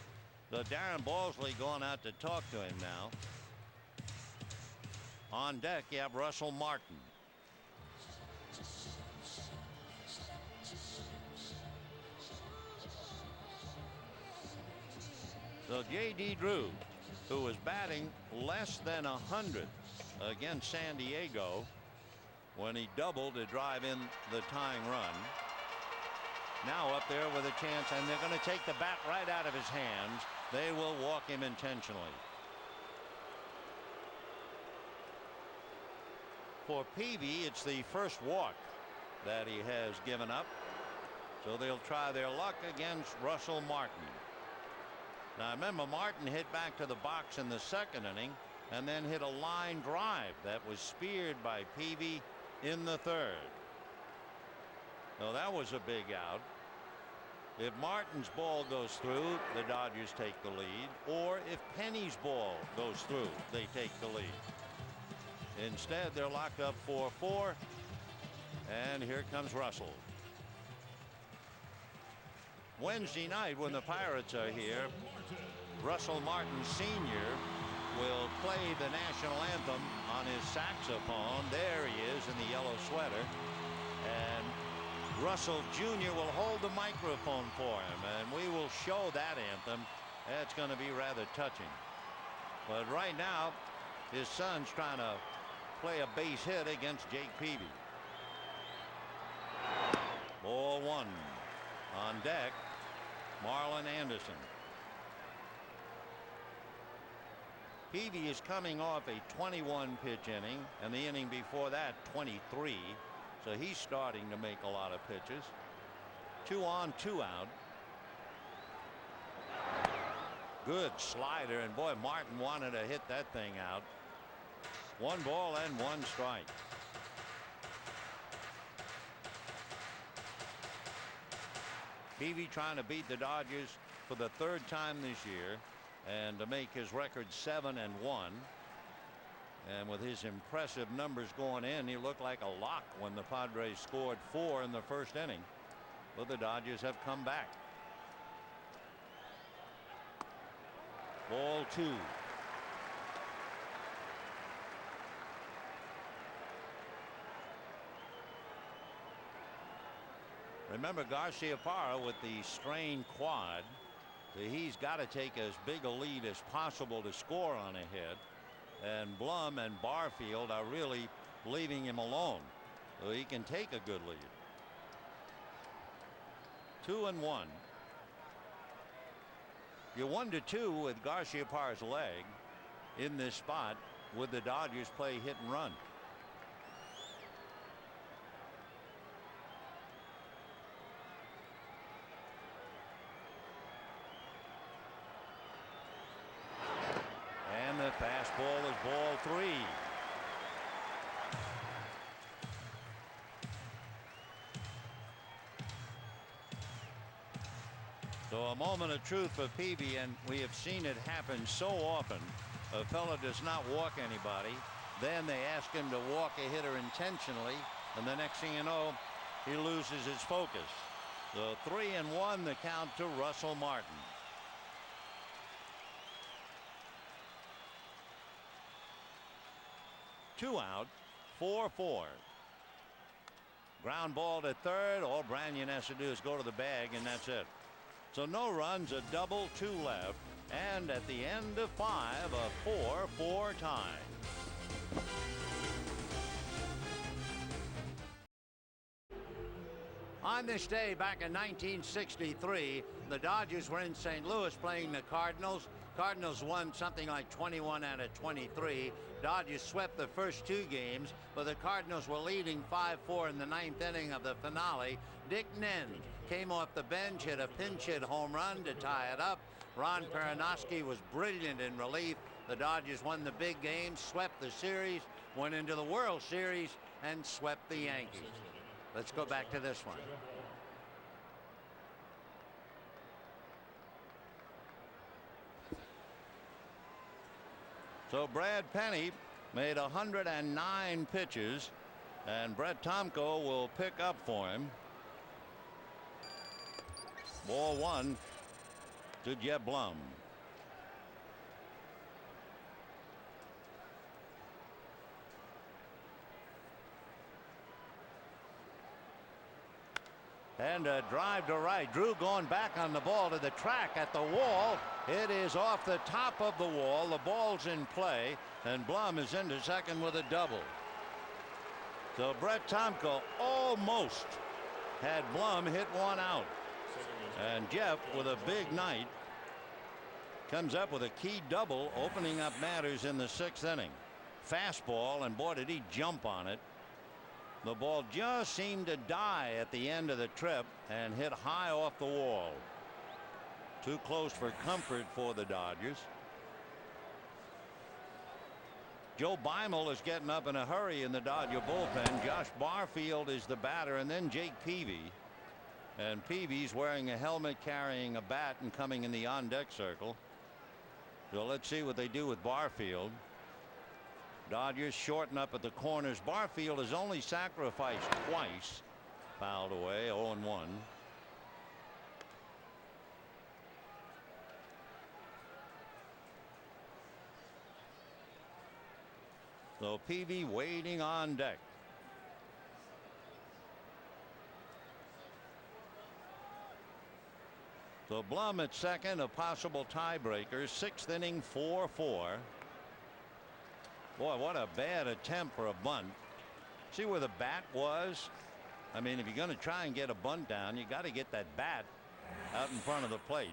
So Darren Balsley going out to talk to him now. On deck you have Russell Martin. So J.D. Drew, who was batting less than 100 against San Diego when he doubled to drive in the tying run, now up there with a chance, and they're going to take the bat right out of his hands. They will walk him intentionally. For Peavy, it's the first walk that he has given up, so they'll try their luck against Russell Martin. Now remember, Martin hit back to the box in the 2nd inning and then hit a line drive that was speared by Peavy in the 3rd. So that was a big out. If Martin's ball goes through, the Dodgers take the lead, or if Penny's ball goes through, they take the lead. Instead, they're locked up 4-4, and here comes Russell. Wednesday night, when the Pirates are here, Russell Martin Sr. will play the national anthem on his saxophone. There he is in the yellow sweater, and Russell Jr. will hold the microphone for him, and we will show that anthem. That's going to be rather touching. But right now, his son's trying to play a base hit against Jake Peavy. Ball 1. On deck, Marlon Anderson. Peavy is coming off a 21 pitch inning, and the inning before that 23, so he's starting to make a lot of pitches. 2 on, 2 out. Good slider, and boy, Martin wanted to hit that thing out. 1 ball and 1 strike. Peavy trying to beat the Dodgers for the 3rd time this year and to make his record 7-1. And with his impressive numbers going in, he looked like a lock when the Padres scored 4 in the 1st inning. But the Dodgers have come back. Ball 2. Remember, Garciaparra with the strained quad. He's got to take as big a lead as possible to score on a hit. And Blum and Barfield are really leaving him alone, so he can take a good lead. 2-1. You're 1-2 with Garciaparra's leg in this spot. Would the Dodgers play hit and run? And the fastball is ball 3. So a moment of truth for Peavy, and we have seen it happen so often. A fella does not walk anybody, then they ask him to walk a hitter intentionally, and the next thing you know, he loses his focus. So 3-1 the count to Russell Martin. Two out, 4-4. Ground ball to third. All Branyan has to do is go to the bag, and that's it. So no runs, a double, 2 left, and at the end of 5, a 4-4 tie. On this day back in 1963, the Dodgers were in St. Louis playing the Cardinals. Cardinals won something like 21 out of 23. Dodgers swept the first 2 games, but the Cardinals were leading 5-4 in the 9th inning of the finale. Dick Nend came off the bench, hit a pinch hit home run to tie it up. Ron Peronoski was brilliant in relief. The Dodgers won the big game, swept the series, went into the World Series, and swept the Yankees. Let's go back to this one. So Brad Penny made 109 pitches, and Brett Tomko will pick up for him. Ball 1 to Jeb Blum. And a drive to right. Drew going back on the ball to the track at the wall. It is off the top of the wall. The ball's in play, and Blum is into second with a double. So Brett Tomko almost had Blum hit one out. And Jeff, with a big night, comes up with a key double, opening up matters in the 6th inning. Fastball, and boy, did he jump on it. The ball just seemed to die at the end of the trip and hit high off the wall. Too close for comfort for the Dodgers. Joe Beimel is getting up in a hurry in the Dodger bullpen. Josh Barfield is the batter, and then Jake Peavy. And Peavy's wearing a helmet, carrying a bat, and coming in the on-deck circle. So let's see what they do with Barfield. Dodgers shorten up at the corners. Barfield has only sacrificed twice. Fouled away, 0-1. So Peavy waiting on deck. So Blum at second, a possible tiebreaker. 6th inning, 4-4. Boy, what a bad attempt for a bunt. See where the bat was? I mean, if you're going to try and get a bunt down, you got to get that bat out in front of the plate.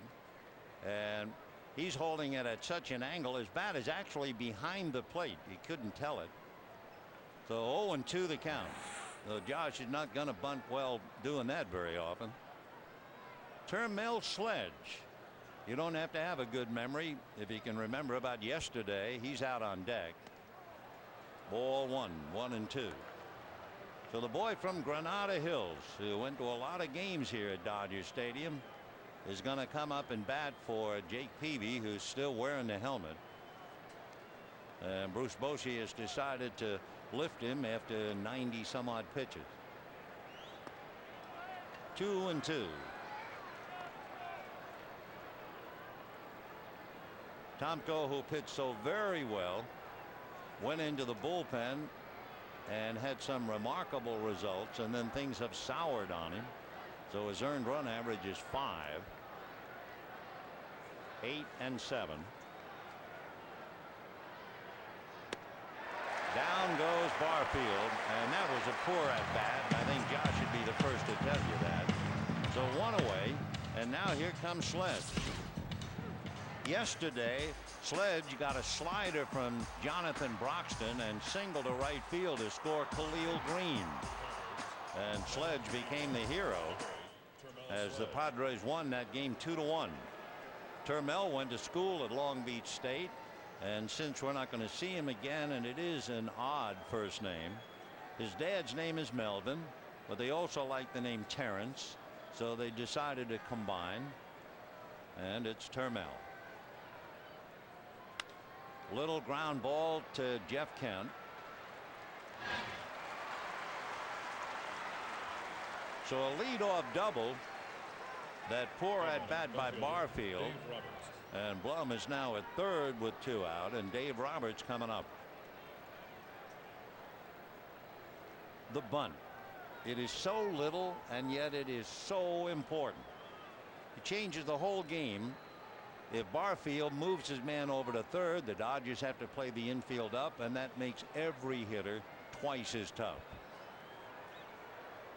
And he's holding it at such an angle. His bat is actually behind the plate. You couldn't tell it. So 0-2 the count. So Josh is not going to bunt well doing that very often. Termel Sledge. You don't have to have a good memory if you can remember about yesterday. He's out on deck. Ball 1, 1-2. So the boy from Granada Hills, who went to a lot of games here at Dodger Stadium, is going to come up and bat for Jake Peavy, who's still wearing the helmet. And Bruce Bochy has decided to lift him after 90 some odd pitches. 2-2. Tomko, who pitched so very well, went into the bullpen and had some remarkable results, and then things have soured on him. So his earned run average is 5, 8, and 7. Down goes Barfield, and that was a poor at bat. I think Josh should be the first to tell you that. So 1 away, and now here comes Sledge. Yesterday, Sledge got a slider from Jonathan Broxton and singled to right field to score Khalil Green. And Sledge became the hero as the Padres won that game 2-1. Turmel went to school at Long Beach State, and since we're not going to see him again, and it is an odd first name, his dad's name is Melvin, but they also like the name Terrence, so they decided to combine, and it's Turmel. Little ground ball to Jeff Kent. So a leadoff double. That poor at bat by Barfield, and Blum is now at third with 2 out, and Dave Roberts coming up. The bunt. It is so little, and yet it is so important. It changes the whole game. If Barfield moves his man over to third, the Dodgers have to play the infield up, and that makes every hitter twice as tough.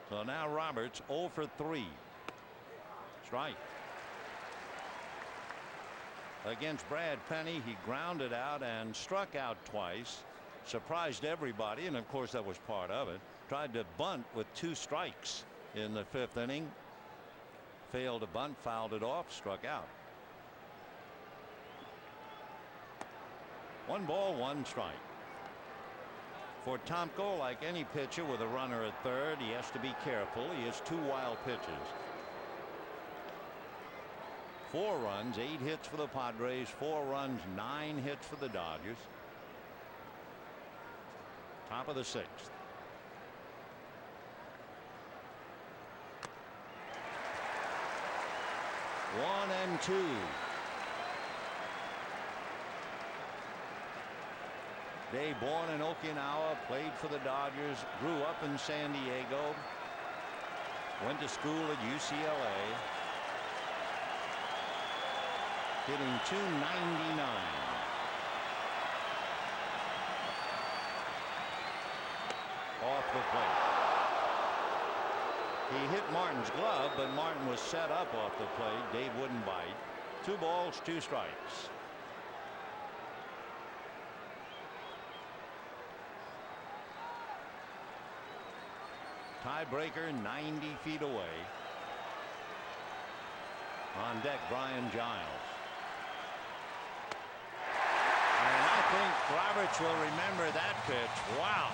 So now Roberts 0 for 3. Strike. Against Brad Penny, he grounded out and struck out twice. Surprised everybody, and of course that was part of it. Tried to bunt with 2 strikes in the 5th inning. Failed to bunt, fouled it off, struck out. 1 ball, 1 strike. For Tomko, like any pitcher with a runner at third, he has to be careful. He has 2 wild pitches. 4 runs, 8 hits for the Padres, 4 runs, 9 hits for the Dodgers. Top of the 6th. One and 2. Day born in Okinawa, played for the Dodgers, grew up in San Diego, went to school at UCLA. Hitting .299. Off the plate. He hit Martin's glove, but Martin was set up off the plate. Dave wouldn't bite. 2 balls, 2 strikes. Tiebreaker 90 feet away. On deck, Brian Giles. And I think Roberts will remember that pitch. Wow.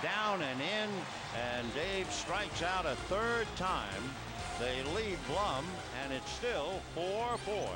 Down and in, and Dave strikes out a 3rd time. They lead Blum, and it's still 4-4.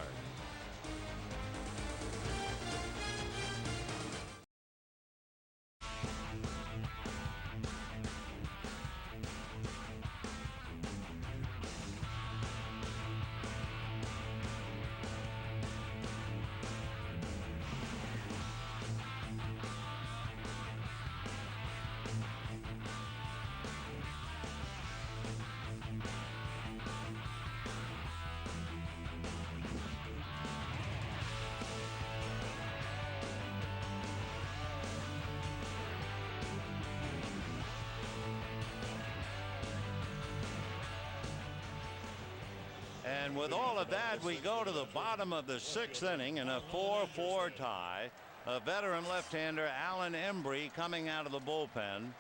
And with all of that, we go to the bottom of the 6th inning in a 4-4 tie. A veteran left-hander, Alan Embry, coming out of the bullpen.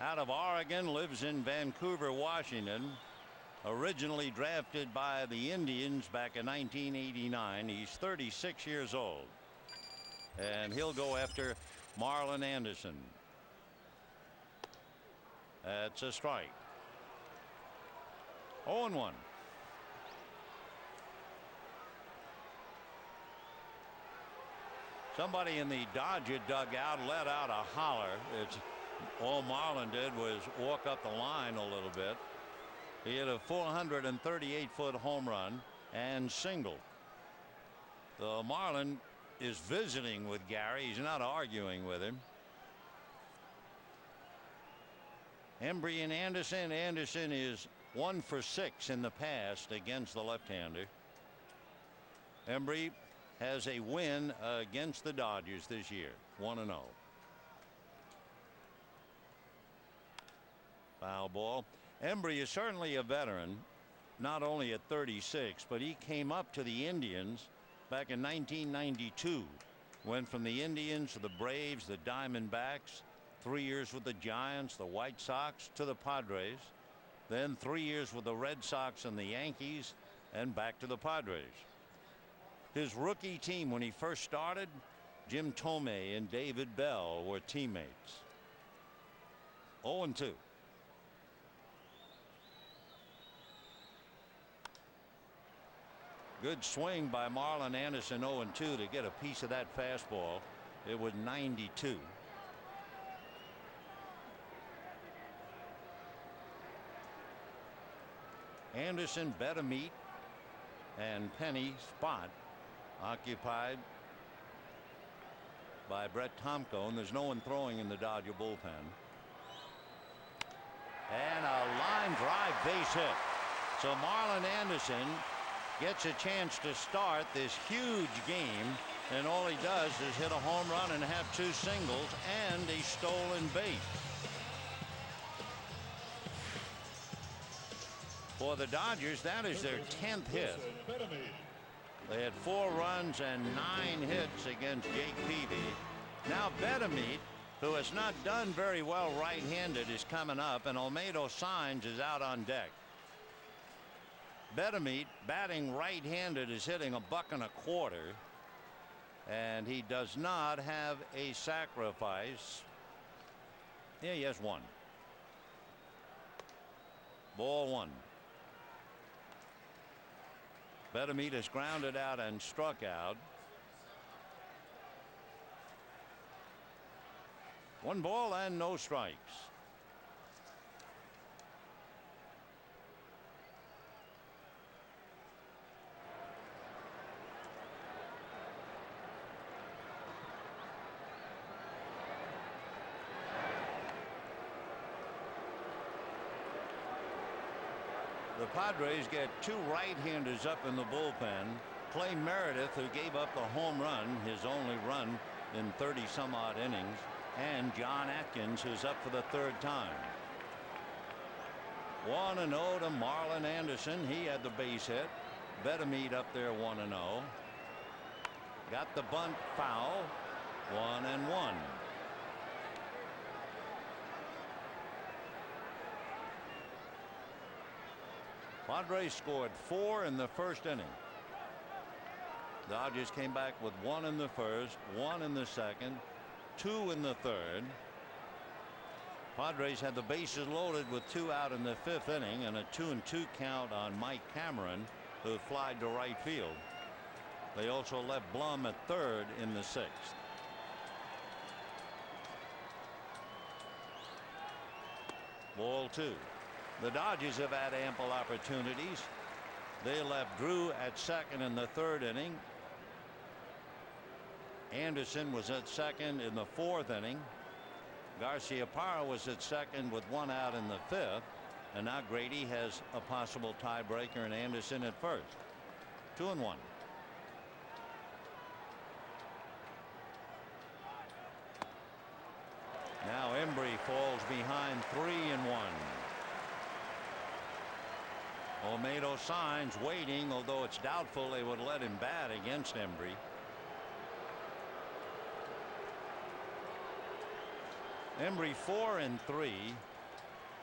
Out of Oregon, lives in Vancouver, Washington. Originally drafted by the Indians back in 1989. He's 36 years old. And he'll go after Marlon Anderson. That's a strike. 0-1. Somebody in the Dodger dugout let out a holler. It's all Marlon did was walk up the line a little bit. He hit a 438-foot home run and singled. Marlin is visiting with Gary. He's not arguing with him. Embry and Anderson. Anderson is 1 for 6 in the past against the left-hander. Embry has a win against the Dodgers this year, 1-0. Foul ball. Embry is certainly a veteran, not only at 36, but he came up to the Indians back in 1992. Went from the Indians to the Braves, the Diamondbacks, 3 years with the Giants, the White Sox, to the Padres, then 3 years with the Red Sox and the Yankees, and back to the Padres. His rookie team when he first started, Jim Tomei and David Bell were teammates. 0-2. Good swing by Marlin Anderson, 0-2, to get a piece of that fastball. It was 92. Anderson, Betemeat, and Penny spot occupied by Brett Tomko, and there's no one throwing in the Dodger bullpen. And a line drive base hit. So Marlin Anderson gets a chance to start this huge game, and all he does is hit a home run and have 2 singles and a stolen base. For the Dodgers, that is their 10th hit. They had 4 runs and 9 hits against Jake Peavy. Now Betemeat, who has not done very well right-handed, is coming up, and Olmedo Signs is out on deck. Betemeat, batting right-handed, is hitting $1.25, and he does not have a sacrifice. Yeah, he has 1. Ball 1. Betemeat is grounded out and struck out. 1 ball and no strikes. The Padres get 2 right-handers up in the bullpen. Clay Meredith, who gave up the home run, his only run in 30-some-odd innings, and John Atkins, who's up for the 3rd time. 1-0 to Marlin Anderson. He had the base hit. Betemeat up there 1-0. Got the bunt foul. 1-1. Padres scored 4 in the first inning. Dodgers came back with 1 in the first, 1 in the second, 2 in the third. Padres had the bases loaded with 2 out in the 5th inning and a 2-2 count on Mike Cameron, who flied to right field. They also left Blum at 3rd in the 6th. Ball 2. The Dodgers have had ample opportunities. They left Drew at 2nd in the 3rd inning. Anderson was at 2nd in the 4th inning. Garciaparra was at 2nd with 1 out in the 5th. And now Grady has a possible tiebreaker and Anderson at 1st. 2-1. Now Embry falls behind 3-1. Olmedo Signs waiting, although it's doubtful they would let him bat against Embry. Embry 4-3.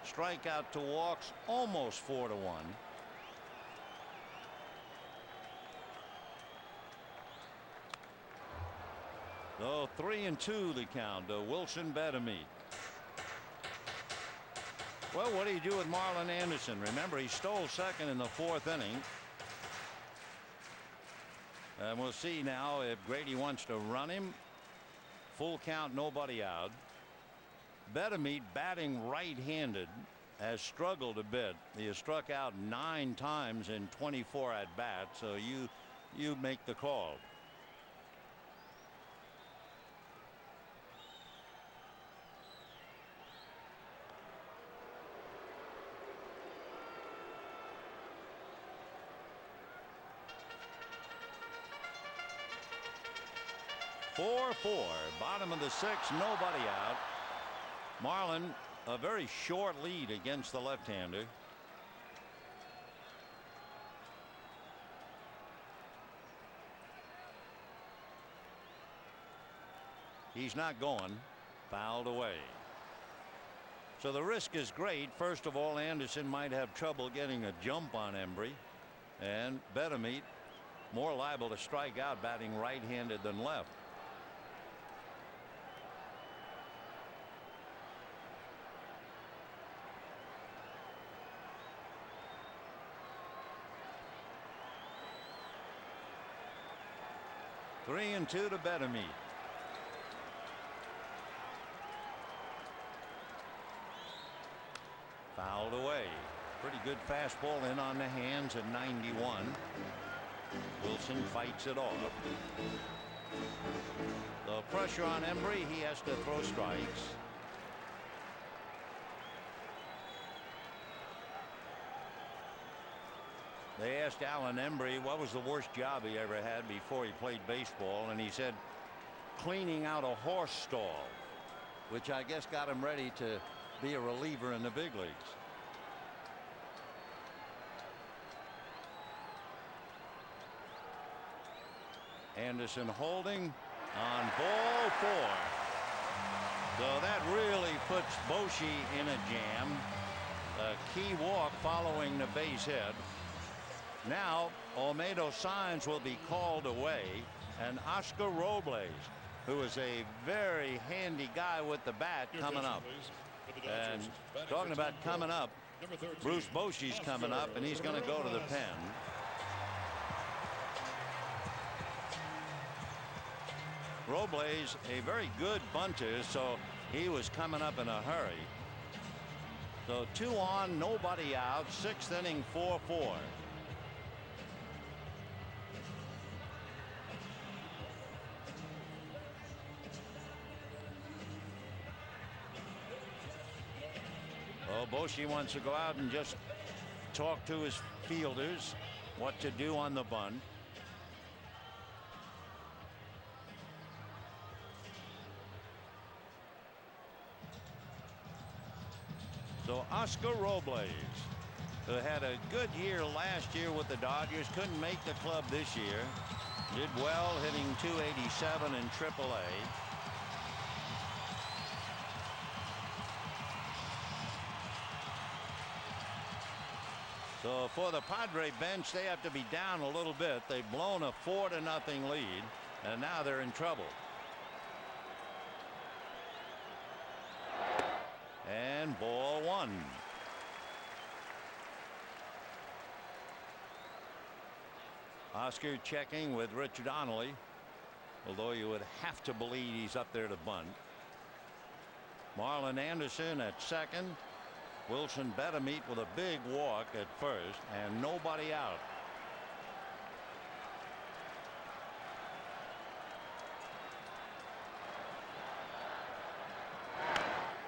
Strikeout to walks almost 4-1. Though 3-2 the count to Wilson Betemeat. Well, what do you do with Marlin Anderson? Remember, he stole 2nd in the 4th inning. And we'll see now if Grady wants to run him. Full count, nobody out. Betemeat, batting right-handed, has struggled a bit. He has struck out 9 times in 24 at bats, so you make the call. 4-4. Bottom of the sixth, nobody out. Marlin, a very short lead against the left-hander. He's not going. Fouled away. So the risk is great. First of all, Anderson might have trouble getting a jump on Embry, and Betemeat more liable to strike out batting right-handed than left. Three and two to Betemeat. Fouled away. Pretty good fastball in on the hands at 91. Wilson fights it off. The pressure on Embry. He has to throw strikes. They asked Alan Embry what was the worst job he ever had before he played baseball, and he said cleaning out a horse stall, which I guess got him ready to be a reliever in the big leagues. Anderson holding on ball four. So that really puts Bochy in a jam. A key walk following the base hit. Now Olmedo Signs will be called away, and Oscar Robles, who is a very handy guy with the bat, coming up. And talking about coming up, Bruce Bochy's coming up, and he's going to go to the pen. Robles, a very good bunter, so he was coming up in a hurry. So 2 on, nobody out. 6th inning, 4-4. Bochy wants to go out and just talk to his fielders what to do on the bunt. So Oscar Robles, who had a good year last year with the Dodgers, couldn't make the club this year. Did well, hitting .287 in AAA. So for the Padre bench, they have to be down a little bit. They've blown a 4-0 lead, and now they're in trouble. And ball one. Oscar checking with Rich Donnelly, although you would have to believe he's up there to bunt. Marlon Anderson at second. Wilson Betemeat with a big walk at first, and nobody out.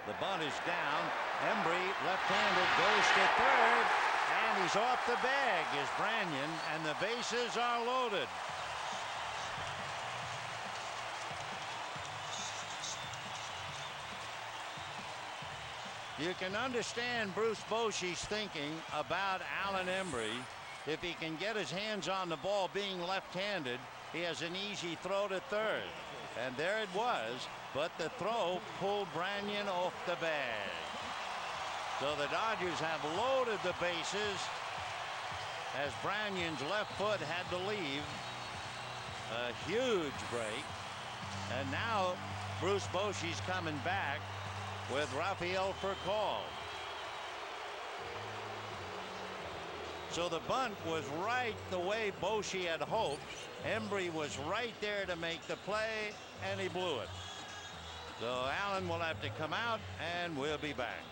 The bunt is down. Embry, left-handed, goes to third, and he's off the bag is Branyan, and the bases are loaded. You can understand Bruce Bochy's thinking about Alan Embry. If he can get his hands on the ball being left-handed, he has an easy throw to third. And there it was, but the throw pulled Branyan off the bag. So the Dodgers have loaded the bases as Branyan's left foot had to leave. A huge break. And now Bruce Bochy's coming back with Rafael Furcal. So the bunt was right the way Bochy had hoped. Embry was right there to make the play, and he blew it. So Allen will have to come out, and we'll be back.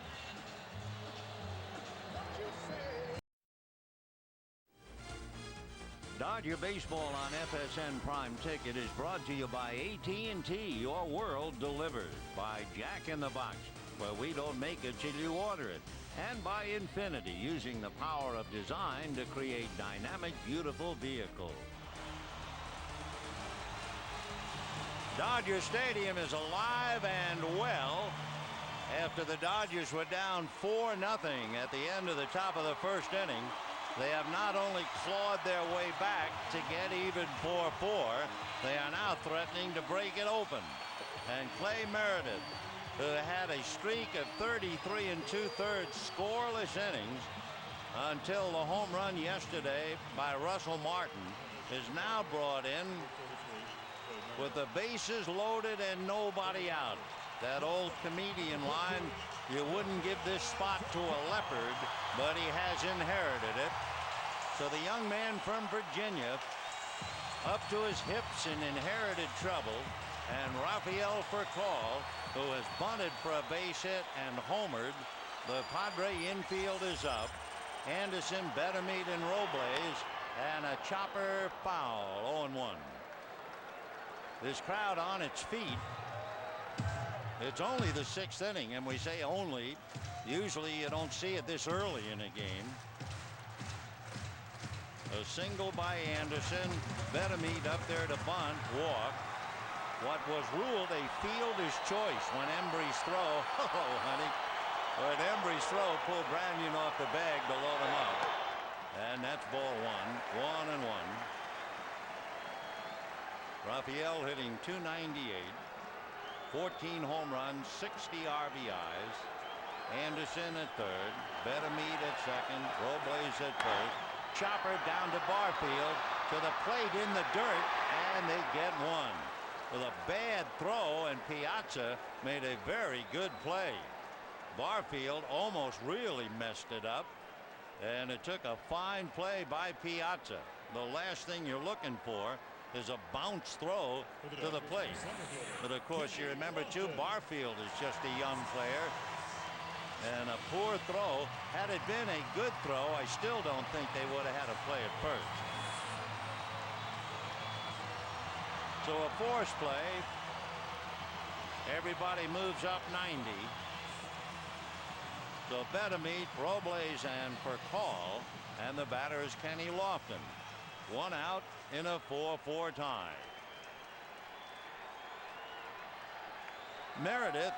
Dodger Baseball on FSN Prime Ticket is brought to you by AT&T, your world delivered, by Jack in the Box, where we don't make it till you order it, and by Infinity, using the power of design to create dynamic, beautiful vehicles. Dodger Stadium is alive and well after the Dodgers were down 4-0 at the end of the top of the first inning. They have not only clawed their way back to get even 4-4, they are now threatening to break it open. And Clay Meredith, who had a streak of 33 2/3 scoreless innings until the home run yesterday by Russell Martin, is now brought in with the bases loaded and nobody out. That old comedian line, you wouldn't give this spot to a leopard, but he has inherited it. So the young man from Virginia, up to his hips in inherited trouble, and Rafael Furcal, who has bunted for a base hit and homered. The Padre infield is up. Anderson, Bettermead, and Robles, and a chopper foul, 0-1. This crowd on its feet. It's only the 6th inning, and we say only. Usually you don't see it this early in a game. A single by Anderson. Bettermead up there to bunt, walk. What was ruled a fielder's choice when Embry's throw. Oh, honey. When Embry's throw pulled Branyan off the bag to load him up. And that's ball 1. 1-1. Rafael hitting .298. 14 home runs, 60 RBIs. Anderson at third. Bettermead at second. Robles at first. Chopper down to Barfield. To the plate in the dirt. And they get one. With a bad throw, and Piazza made a very good play. Barfield almost really messed it up. And it took a fine play by Piazza. The last thing you're looking for is a bounce throw to the plate. But of course, you remember too, Barfield is just a young player. And a poor throw. Had it been a good throw, I still don't think they would have had to play it first. So a force play. Everybody moves up 90. So Bettermead, Robles, and Furcal, and the batter is Kenny Lofton. One out in a 4-4 tie. Meredith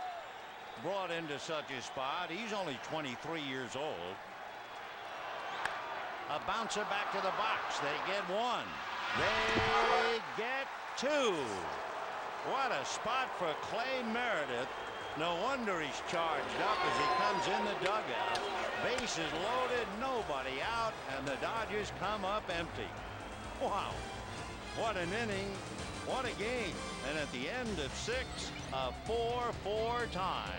brought into such a spot. He's only 23 years old. A bouncer back to the box. They get one. They get two. What a spot for Clay Meredith. No wonder he's charged up as he comes in the dugout. Bases loaded, nobody out, and the Dodgers come up empty. Wow. What an inning. What a game. And at the end of 6, a 4-4 tie.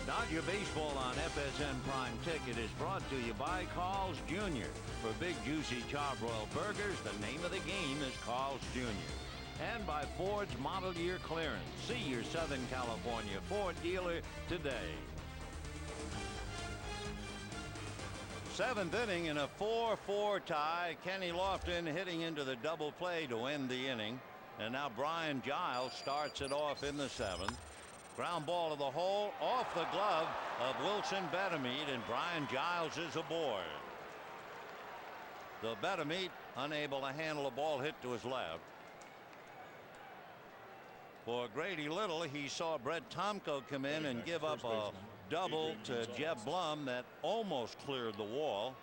Dodger Baseball on FSN Prime Ticket is brought to you by Carl's Jr. For big, juicy charbroiled burgers, the name of the game is Carl's Jr. And by Ford's Model Year Clearance. See your Southern California Ford dealer today. 7th inning in a 4-4 tie. Kenny Lofton hitting into the double play to end the inning. And now Brian Giles starts it off in the 7th. Ground ball to the hole, off the glove of Wilson Bettermead, and Brian Giles is aboard. So Bettermead unable to handle a ball hit to his left. For Grady Little, he saw Brett Tomko come in and give up a double to Jeff Blum that almost cleared the wall,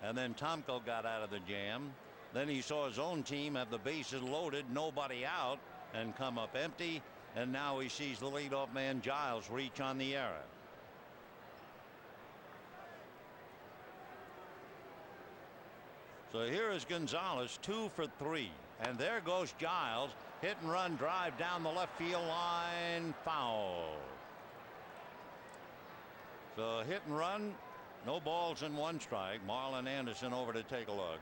and then Tomko got out of the jam. Then he saw his own team have the bases loaded, nobody out, and come up empty. And now he sees the leadoff man Giles reach on the error. So here is Gonzalez, 2 for 3. And there goes Giles. Hit and run drive down the left field line. Foul. So hit and run. No balls and 1 strike. Marlon Anderson over to take a look.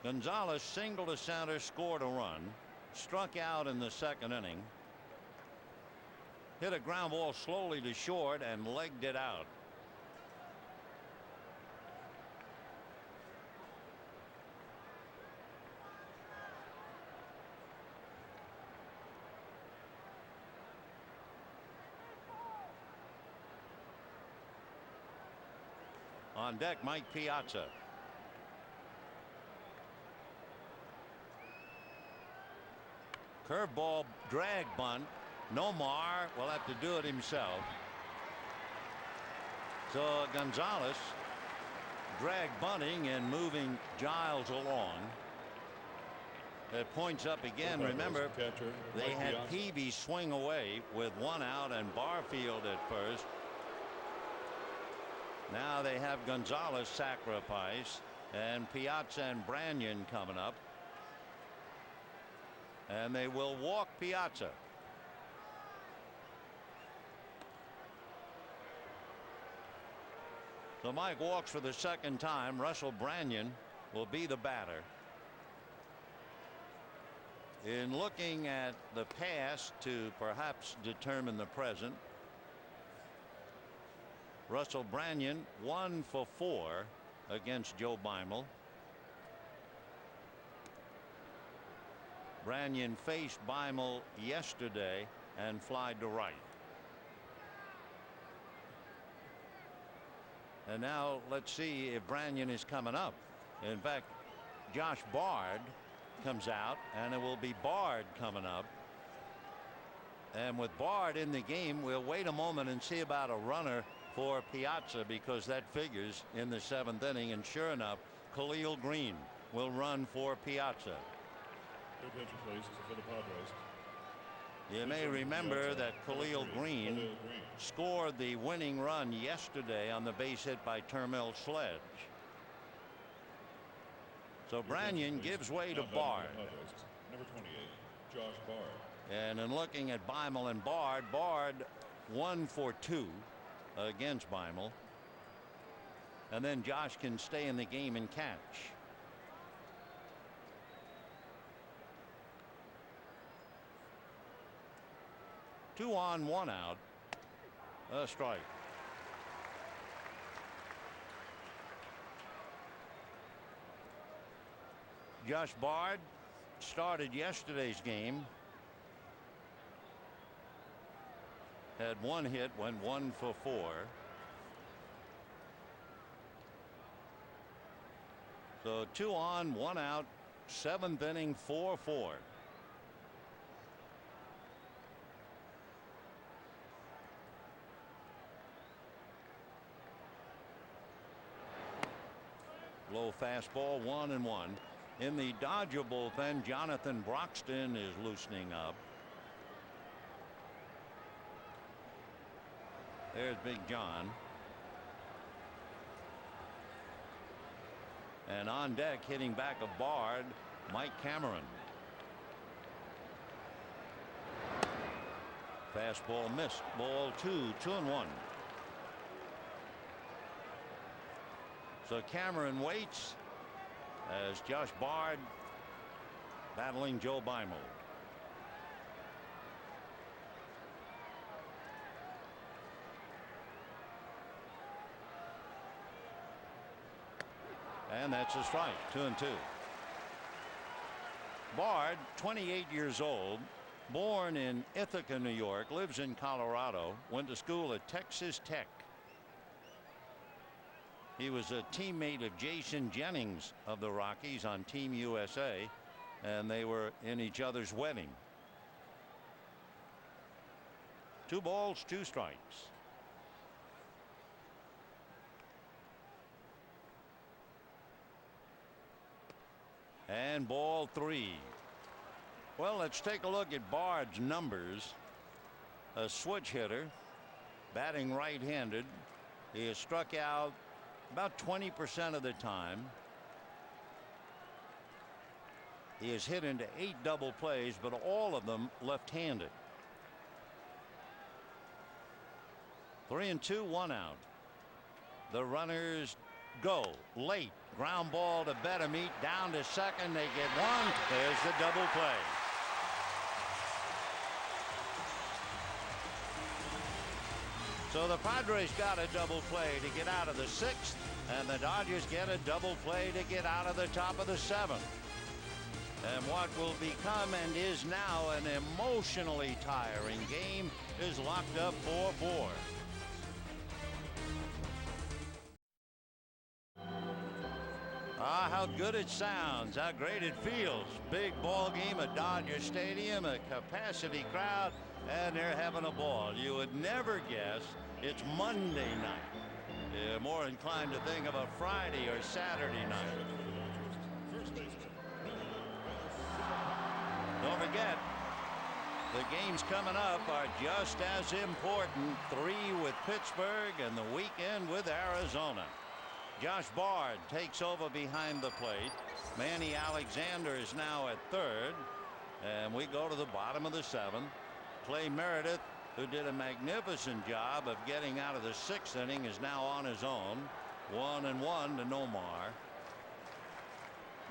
Gonzalez single to center, scored a run. Struck out in the 2nd inning. Hit a ground ball slowly to short and legged it out. On deck, Mike Piazza. Curveball drag bunt. Nomar will have to do it himself. So Gonzalez drag bunting and moving Giles along. It points up again. Remember, they had Peavy swing away with one out and Barfield at first. Now they have Gonzalez sacrifice and Piazza and Branyan coming up. And they will walk Piazza. So Mike walks for the second time. Russell Branyan will be the batter. In looking at the past to perhaps determine the present, Russell Branyan 1 for 4 against Joe Beimel. Branyan faced Beimel yesterday and flied to right. And now let's see if Branyan is coming up. In fact, Josh Bard comes out and it will be Bard coming up. And with Bard in the game, we'll wait a moment and see about a runner for Piazza, because that figures in the 7th inning. And sure enough, Khalil Green will run for Piazza. Third pitcher, please, for the Padres. You may remember that Khalil Green scored the winning run yesterday on the base hit by Termel Sledge. So Branyan gives way to Bard. Number 28, Josh Bard. And in looking at Beimel and Bard, Bard 1 for 2 against Beimel. And then Josh can stay in the game and catch. Two on, one out. A strike. Josh Bard started yesterday's game. Had one hit, went 1 for 4. So 2 on, 1 out, 7th inning, 4-4. Low fastball, 1-1. In the Dodger bullpen, Jonathan Broxton is loosening up. There's Big John. And on deck, hitting back a Bard, Mike Cameron. Fastball missed. Ball 2-1. So Cameron waits as Josh Bard battling Joe Beimel. And that's a strike. 2-2. Bard, 28 years old, born in Ithaca, New York, lives in Colorado, went to school at Texas Tech. He was a teammate of Jason Jennings of the Rockies on Team USA, and they were in each other's wedding. 2 balls, 2 strikes. And ball 3. Well, let's take a look at Bard's numbers. A switch hitter, batting right-handed. He has struck out about 20% of the time. He has hit into 8 double plays, but all of them left-handed. 3-2, 1 out. The runners go late. Ground ball to Betemeat, down to second. They get one. There's the double play. So the Padres got a double play to get out of the 6th, and the Dodgers get a double play to get out of the top of the 7th. And what will become and is now an emotionally tiring game is locked up 4-4. Ah, how good it sounds, how great it feels. Big ball game at Dodger Stadium, a capacity crowd, and they're having a ball. You would never guess it's Monday night. You're more inclined to think of a Friday or Saturday night. Don't forget, the games coming up are just as important. 3 with Pittsburgh and the weekend with Arizona. Josh Bard takes over behind the plate. Manny Alexander is now at third. And we go to the bottom of the 7th. Clay Meredith, who did a magnificent job of getting out of the 6th inning, is now on his own. 1-1 to Nomar.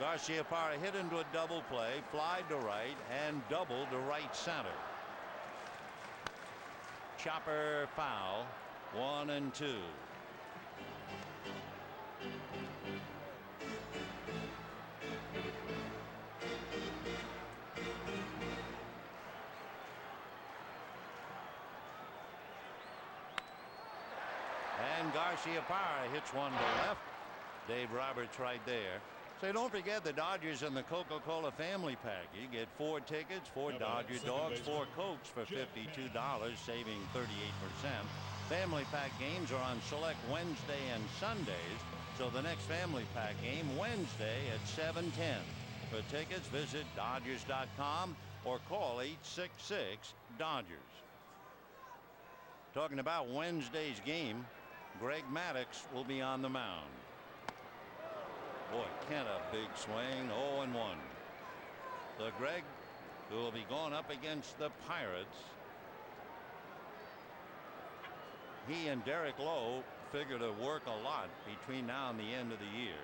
Garciaparra hit into a double play, flied to right, and doubled to right center. Chopper foul. 1-2. And Garciaparra hits one to left. Dave Roberts right there. So don't forget the Dodgers and the Coca-Cola family pack. You get 4 tickets, 4 Dodger dogs, 4 Cokes for $52, saving 38%. Family pack games are on select Wednesday and Sundays. So the next family pack game Wednesday at 7:10. For tickets, visit Dodgers.com or call 866-DODGERS. Talking about Wednesday's game, Greg Maddux will be on the mound. Boy, Kent a big swing. 0-1. So Greg, who will be going up against the Pirates. He and Derek Lowe figure to work a lot between now and the end of the year.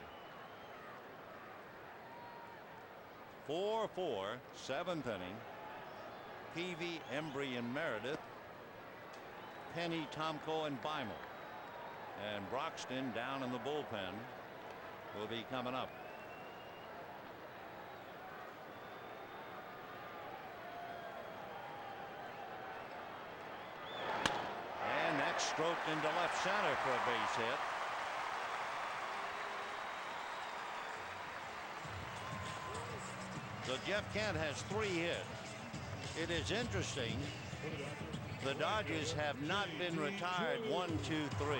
4-4, 7th inning. Peavy, Embry, and Meredith. Penny, Tomko, and Beimel. And Broxton down in the bullpen will be coming up. And that's stroked into left center for a base hit. So Jeff Kent has 3 hits. It is interesting. The Dodgers have not been retired 1, 2, 3.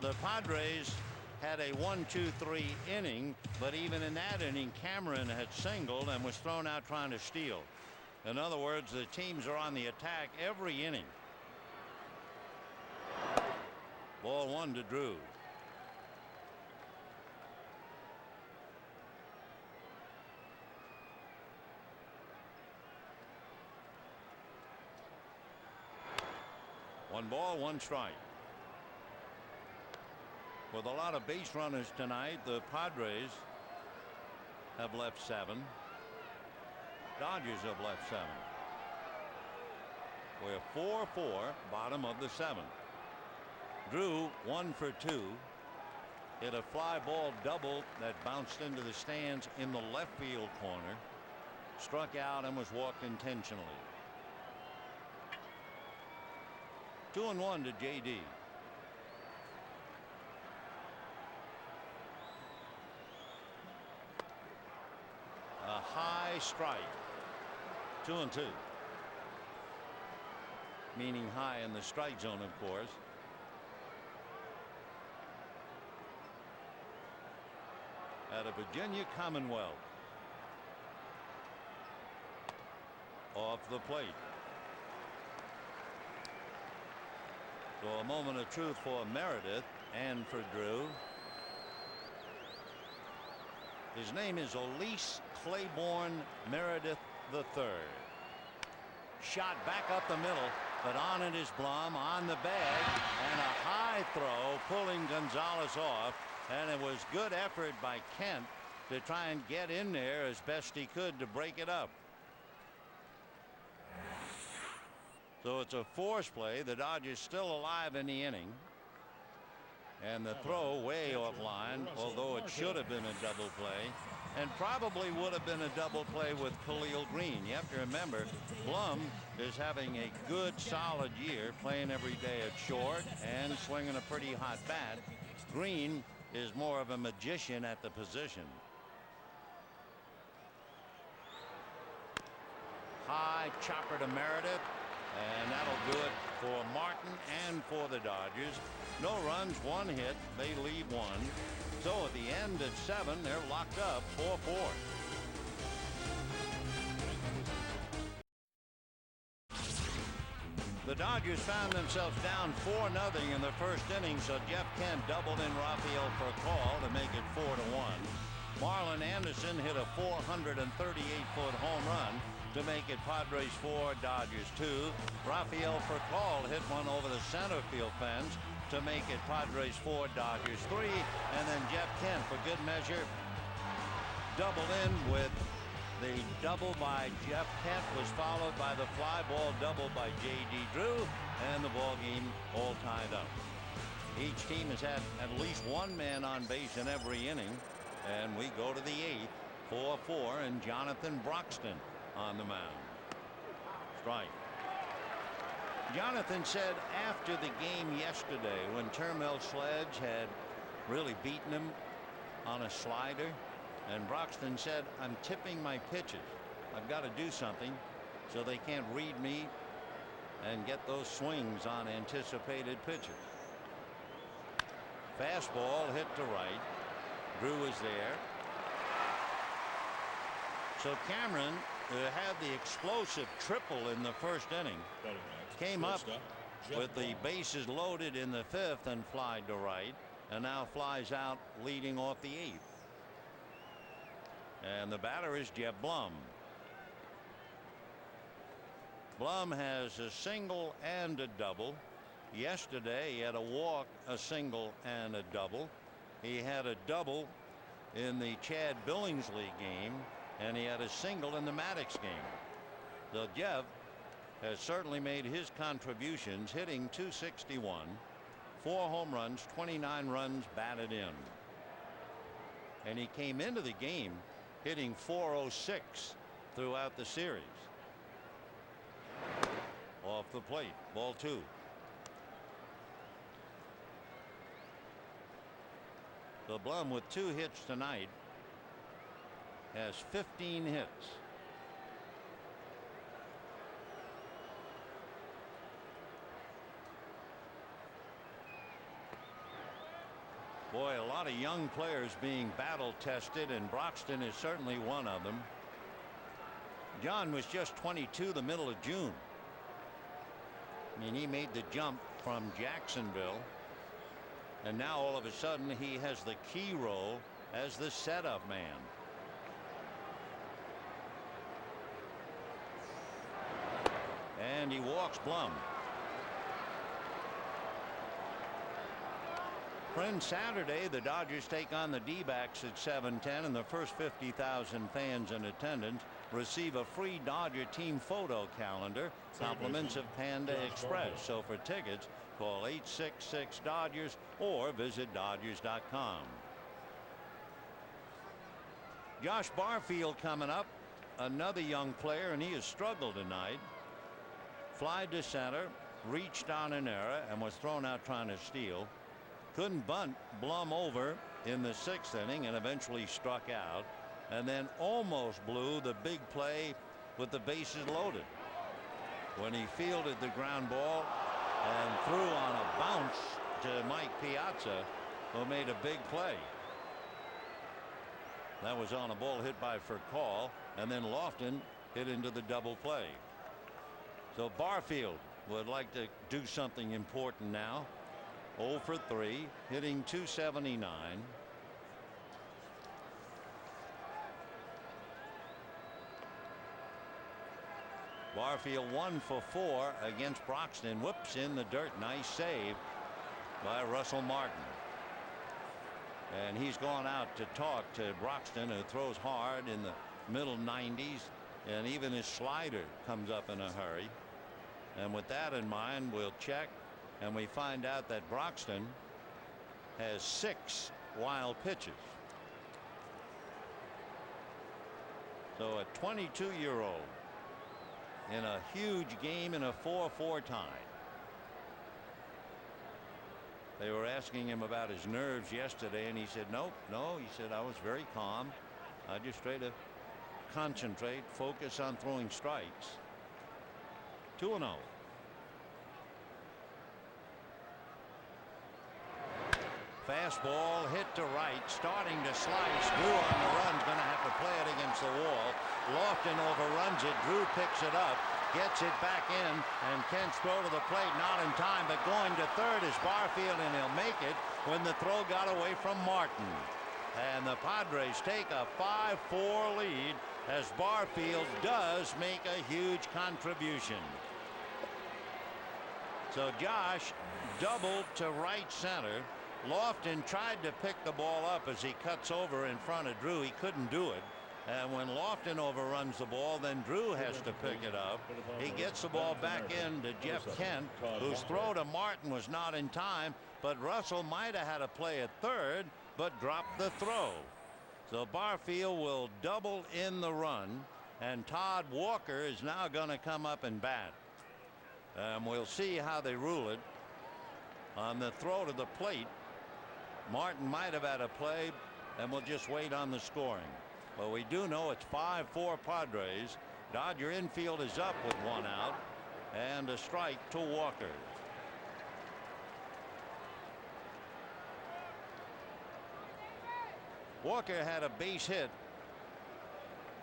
The Padres had a 1-2-3 inning, but even in that inning, Cameron had singled and was thrown out trying to steal. In other words, the teams are on the attack every inning. Ball 1 to Drew. One ball, 1 strike. With a lot of base runners tonight, the Padres have left 7. Dodgers have left 7. We're 4-4, bottom of the 7th. Drew 1 for 2. Hit a fly ball double that bounced into the stands in the left field corner. Struck out and was walked intentionally. 2-1 to JD. A high strike. 2-2. Meaning high in the strike zone, of course. Out of Virginia Commonwealth. Off the plate. So a moment of truth for Meredith and for Drew. His name is Elise Claiborne Meredith III. Shot back up the middle, but on it is Blum on the bag, and a high throw pulling Gonzalez off, and it was good effort by Kent to try and get in there as best he could to break it up. So it's a force play. The Dodgers still alive in the inning. And the throw way offline, although it should have been a double play, and probably would have been a double play with Khalil Green. You have to remember, Blum is having a good, solid year, playing every day at short and swinging a pretty hot bat. Green is more of a magician at the position. High chopper to Meredith, and that'll do it for Martin and for the Dodgers. No runs, 1 hit. They lead 1. So at the end at 7, they're locked up 4-4. The Dodgers found themselves down 4-0 in the first inning, so Jeff Kent doubled in Rafael Furcal to make it 4-1. Marlon Anderson hit a 438-foot home run to make it Padres 4, Dodgers 2. Rafael Furcal hit one over the center field fence to make it Padres 4, Dodgers 3. And then Jeff Kent, for good measure, doubled in with the double by Jeff Kent, was followed by the fly ball double by J.D. Drew, and the ball game all tied up. Each team has had at least one man on base in every inning, and we go to the 8th, 4-4, and Jonathan Broxton on the mound. Strike. Jonathan said after the game yesterday, when Termel Sledge had really beaten him on a slider, and Broxton said, "I'm tipping my pitches. I've got to do something so they can't read me and get those swings on anticipated pitches." Fastball hit to right. Drew is there. So Cameron, who had the explosive triple in the first inning, came up with the bases loaded in the 5th and flied to right, and now flies out leading off the 8th. And the batter is Jeb Blum. Blum has a single and a double. Yesterday he had a walk, a single, and a double. He had a double in the Chad Billingsley game, and he had a single in the Maddox game. So Jeff has certainly made his contributions, hitting .261, 4 home runs, 29 runs batted in. And he came into the game hitting .406 throughout the series. Off the plate, ball 2. So Blum, with 2 hits tonight, has 15 hits. Boy, a lot of young players being battle tested, and Broxton is certainly one of them. John was just 22 the middle of June. I mean, he made the jump from Jacksonville, and now all of a sudden he has the key role as the setup man. And he walks Blum. Friend, Saturday the Dodgers take on the D-backs at 7:10, and the first 50,000 fans in attendance receive a free Dodger team photo calendar, compliments of Panda Express. So for tickets, call 866-DODGERS or visit Dodgers.com. Josh Barfield coming up, another young player, and he has struggled tonight. Fly to center, reached on an error, and was thrown out trying to steal. Couldn't bunt Blum over in the 6th inning and eventually struck out, and then almost blew the big play with the bases loaded when he fielded the ground ball and threw on a bounce to Mike Piazza, who made a big play. That was on a ball hit by Furcal, and then Lofton hit into the double play. So Barfield would like to do something important now. 0 for 3, hitting .279. Barfield 1 for 4 against Broxton. Whoops, in the dirt. Nice save by Russell Martin. And he's gone out to talk to Broxton, who throws hard in the middle 90s, and even his slider comes up in a hurry. And with that in mind, we'll check, and we find out that Broxton has 6 wild pitches. So a 22-year-old in a huge game in a 4-4 tie. They were asking him about his nerves yesterday, and he said, nope, no. He said, I was very calm. I just tried to concentrate, focus on throwing strikes. 2-0. Fastball hit to right, starting to slice. Drew on the run, going to have to play it against the wall. Lofton overruns it. Drew picks it up, gets it back in, and Kent's throw to the plate, not in time, but going to third is Barfield, and he'll make it when the throw got away from Martin. And the Padres take a 5-4 lead as Barfield does make a huge contribution. So Josh doubled to right center. Lofton tried to pick the ball up as he cuts over in front of Drew. He couldn't do it. And when Lofton overruns the ball, then Drew has to pick it up. He gets the ball back in to Jeff Kent, whose throw to Martin was not in time, but Russell might have had to play at third, but dropped the throw. So Barfield will double in the run, and Todd Walker is now going to come up and bat. We'll see how they rule it. On the throw to the plate, Martin might have had a play, and we'll just wait on the scoring. But we do know it's 5-4 Padres. Dodger infield is up with 1 out and a strike to Walker. Walker had a base hit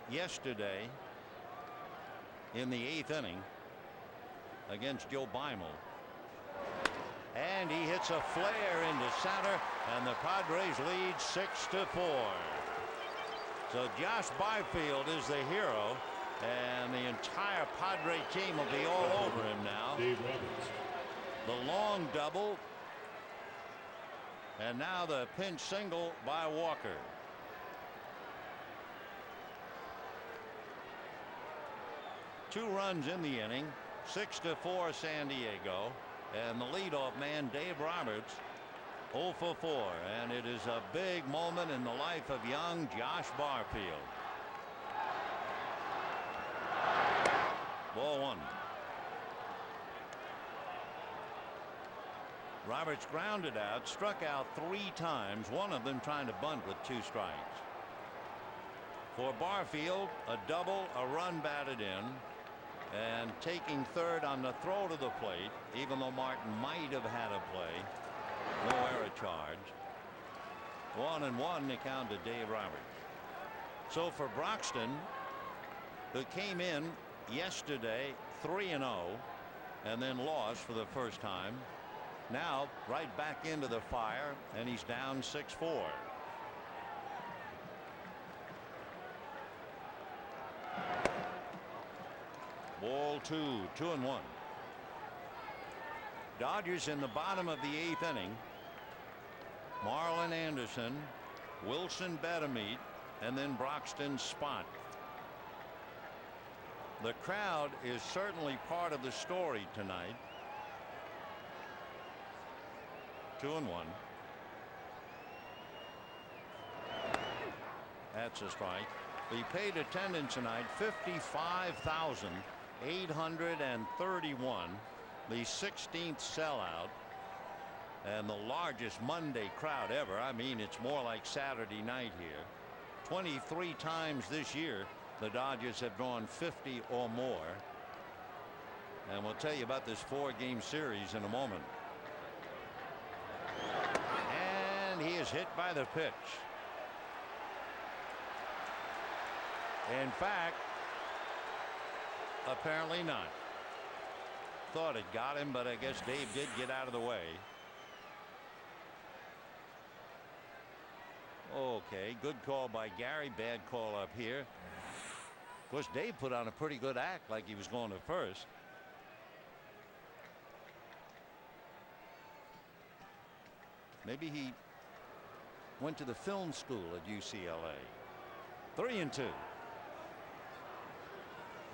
yesterday in the 8th inning against Joe Beimel. And he hits a flare into center, and the Padres lead 6-4. So Josh Barfield is the hero, and the entire Padre team will be all over him now. The long double, and now the pinch single by Walker. Two runs in the inning, 6-4 San Diego. And the leadoff man, Dave Roberts, 0 for 4. And it is a big moment in the life of young Josh Barfield. Ball 1. Roberts grounded out, struck out 3 times, one of them trying to bunt with 2 strikes. For Barfield, a double, a run batted in. And taking third on the throw to the plate, even though Martin might have had a play. No error charge. 1-1 the count to Dave Roberts. So for Broxton, who came in yesterday 3-0 and then lost for the first time, now right back into the fire, and he's down 6-4. Ball 2, 2-1. Dodgers in the bottom of the 8th inning. Marlon Anderson, Wilson Betemit, and then Broxton spot. The crowd is certainly part of the story tonight. 2-1. That's a strike. The paid attendance tonight, 55,831, the 16th sellout, and the largest Monday crowd ever. I mean, it's more like Saturday night here. 23 times this year the Dodgers have drawn 50 or more, and we'll tell you about this 4-game series in a moment. And he is hit by the pitch. In fact, apparently not. Thought it got him, but I guess Dave did get out of the way. Okay, good call by Gary, bad call up here. Of course, Dave put on a pretty good act like he was going to first. Maybe he went to the film school at UCLA. 3-2.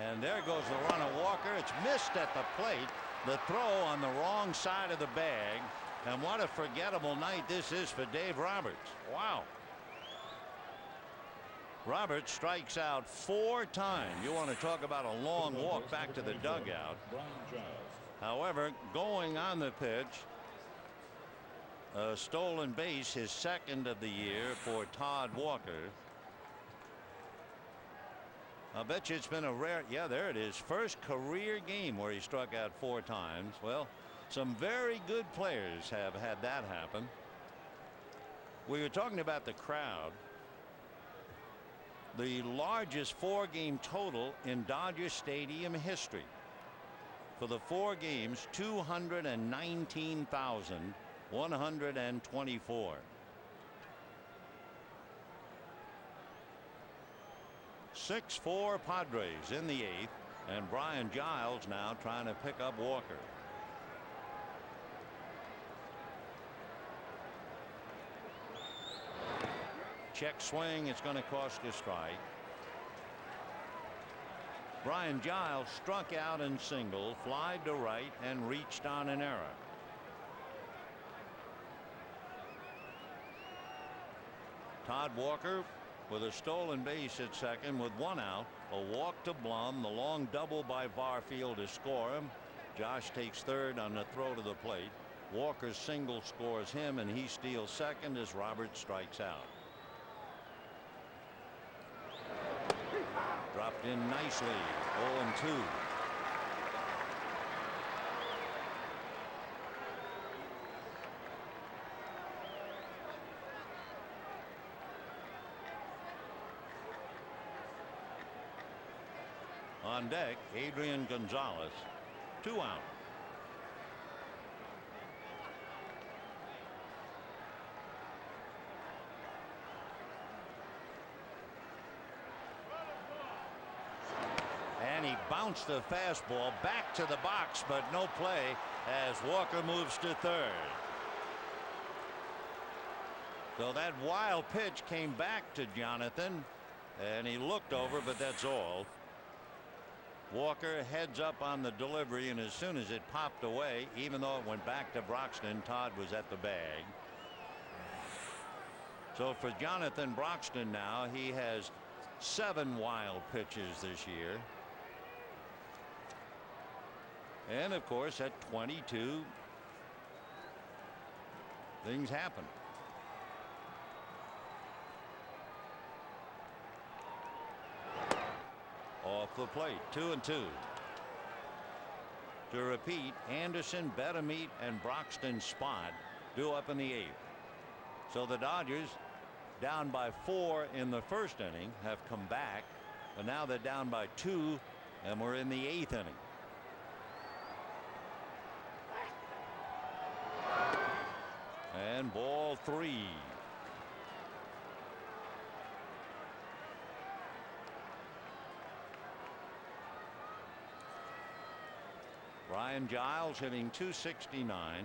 And there goes the run of Walker. It's missed at the plate. The throw on the wrong side of the bag. And what a forgettable night this is for Dave Roberts. Wow. Roberts strikes out 4 times. You want to talk about a long walk back to the dugout. However, going on the pitch A stolen base, his second of the year for Todd Walker. I bet you it's been a rare. Yeah, there it is. First career game where he struck out 4 times. Well, some very good players have had that happen. We were talking about the crowd. The largest 4-game total in Dodger Stadium history. For the 4 games, 219,124. 6-4 Padres in the 8th, and Brian Giles now trying to pick up Walker. Check swing. It's going to cost a strike. Brian Giles struck out in single, flied to right, and reached on an error. Todd Walker with a stolen base at second with 1 out. A walk to Blum. The long double by Barfield to score him. Josh takes third on the throw to the plate. Walker's single scores him, and he steals second as Robert strikes out. Dropped in nicely. 0-2. On deck, Adrian Gonzalez. 2 out. And he bounced the fastball back to the box, but no play as Walker moves to third. So that wild pitch came back to Jonathan, and he looked over, but that's all. Walker heads up on the delivery, and as soon as it popped away, even though it went back to Broxton, Todd was at the bag. So for Jonathan Broxton now, he has 7 wild pitches this year. And of course at 22, things happen. Off the plate, 2-2. To repeat, Anderson, Betemeet, and Broxton spot due up in the 8th. So the Dodgers, down by 4 in the first inning, have come back, but now they're down by 2, and we're in the 8th inning. And ball 3. Brian Giles hitting .269,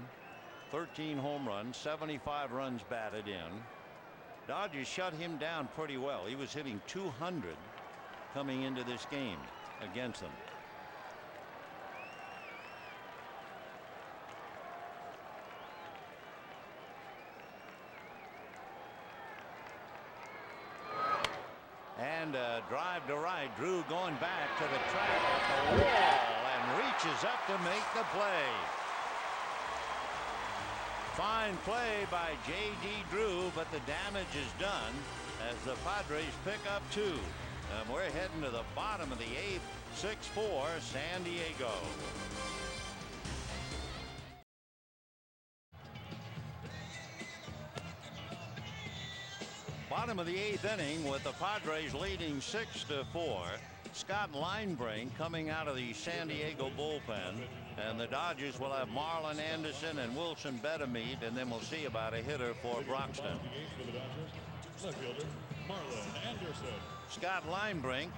13 home runs, 75 runs batted in. Dodgers shut him down pretty well. He was hitting .200 coming into this game against them. And a drive to right. Drew going back to the track at the wall and reaches up to make the play. Fine play by J.D. Drew, but the damage is done as the Padres pick up 2. And we're heading to the bottom of the 8th. 6-4 San Diego. Bottom of the 8th inning with the Padres leading 6-4. Scott Linebrink coming out of the San Diego bullpen, and the Dodgers will have Marlon Anderson and Wilson Betemeet, and then we'll see about a hitter for Broxton. Scott Linebrink,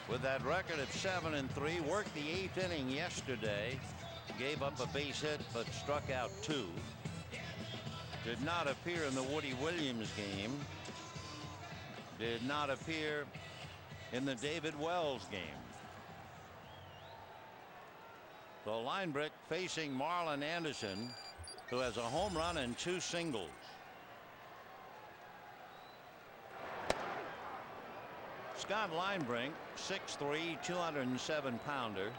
with that record of 7-3, worked the 8th inning yesterday, gave up a base hit but struck out 2. Did not appear in the Woody Williams game. Did not appear in the David Wells game. So Linebrink facing Marlon Anderson, who has a home run and 2 singles. Scott Linebrink, 6'3", 207-pounder,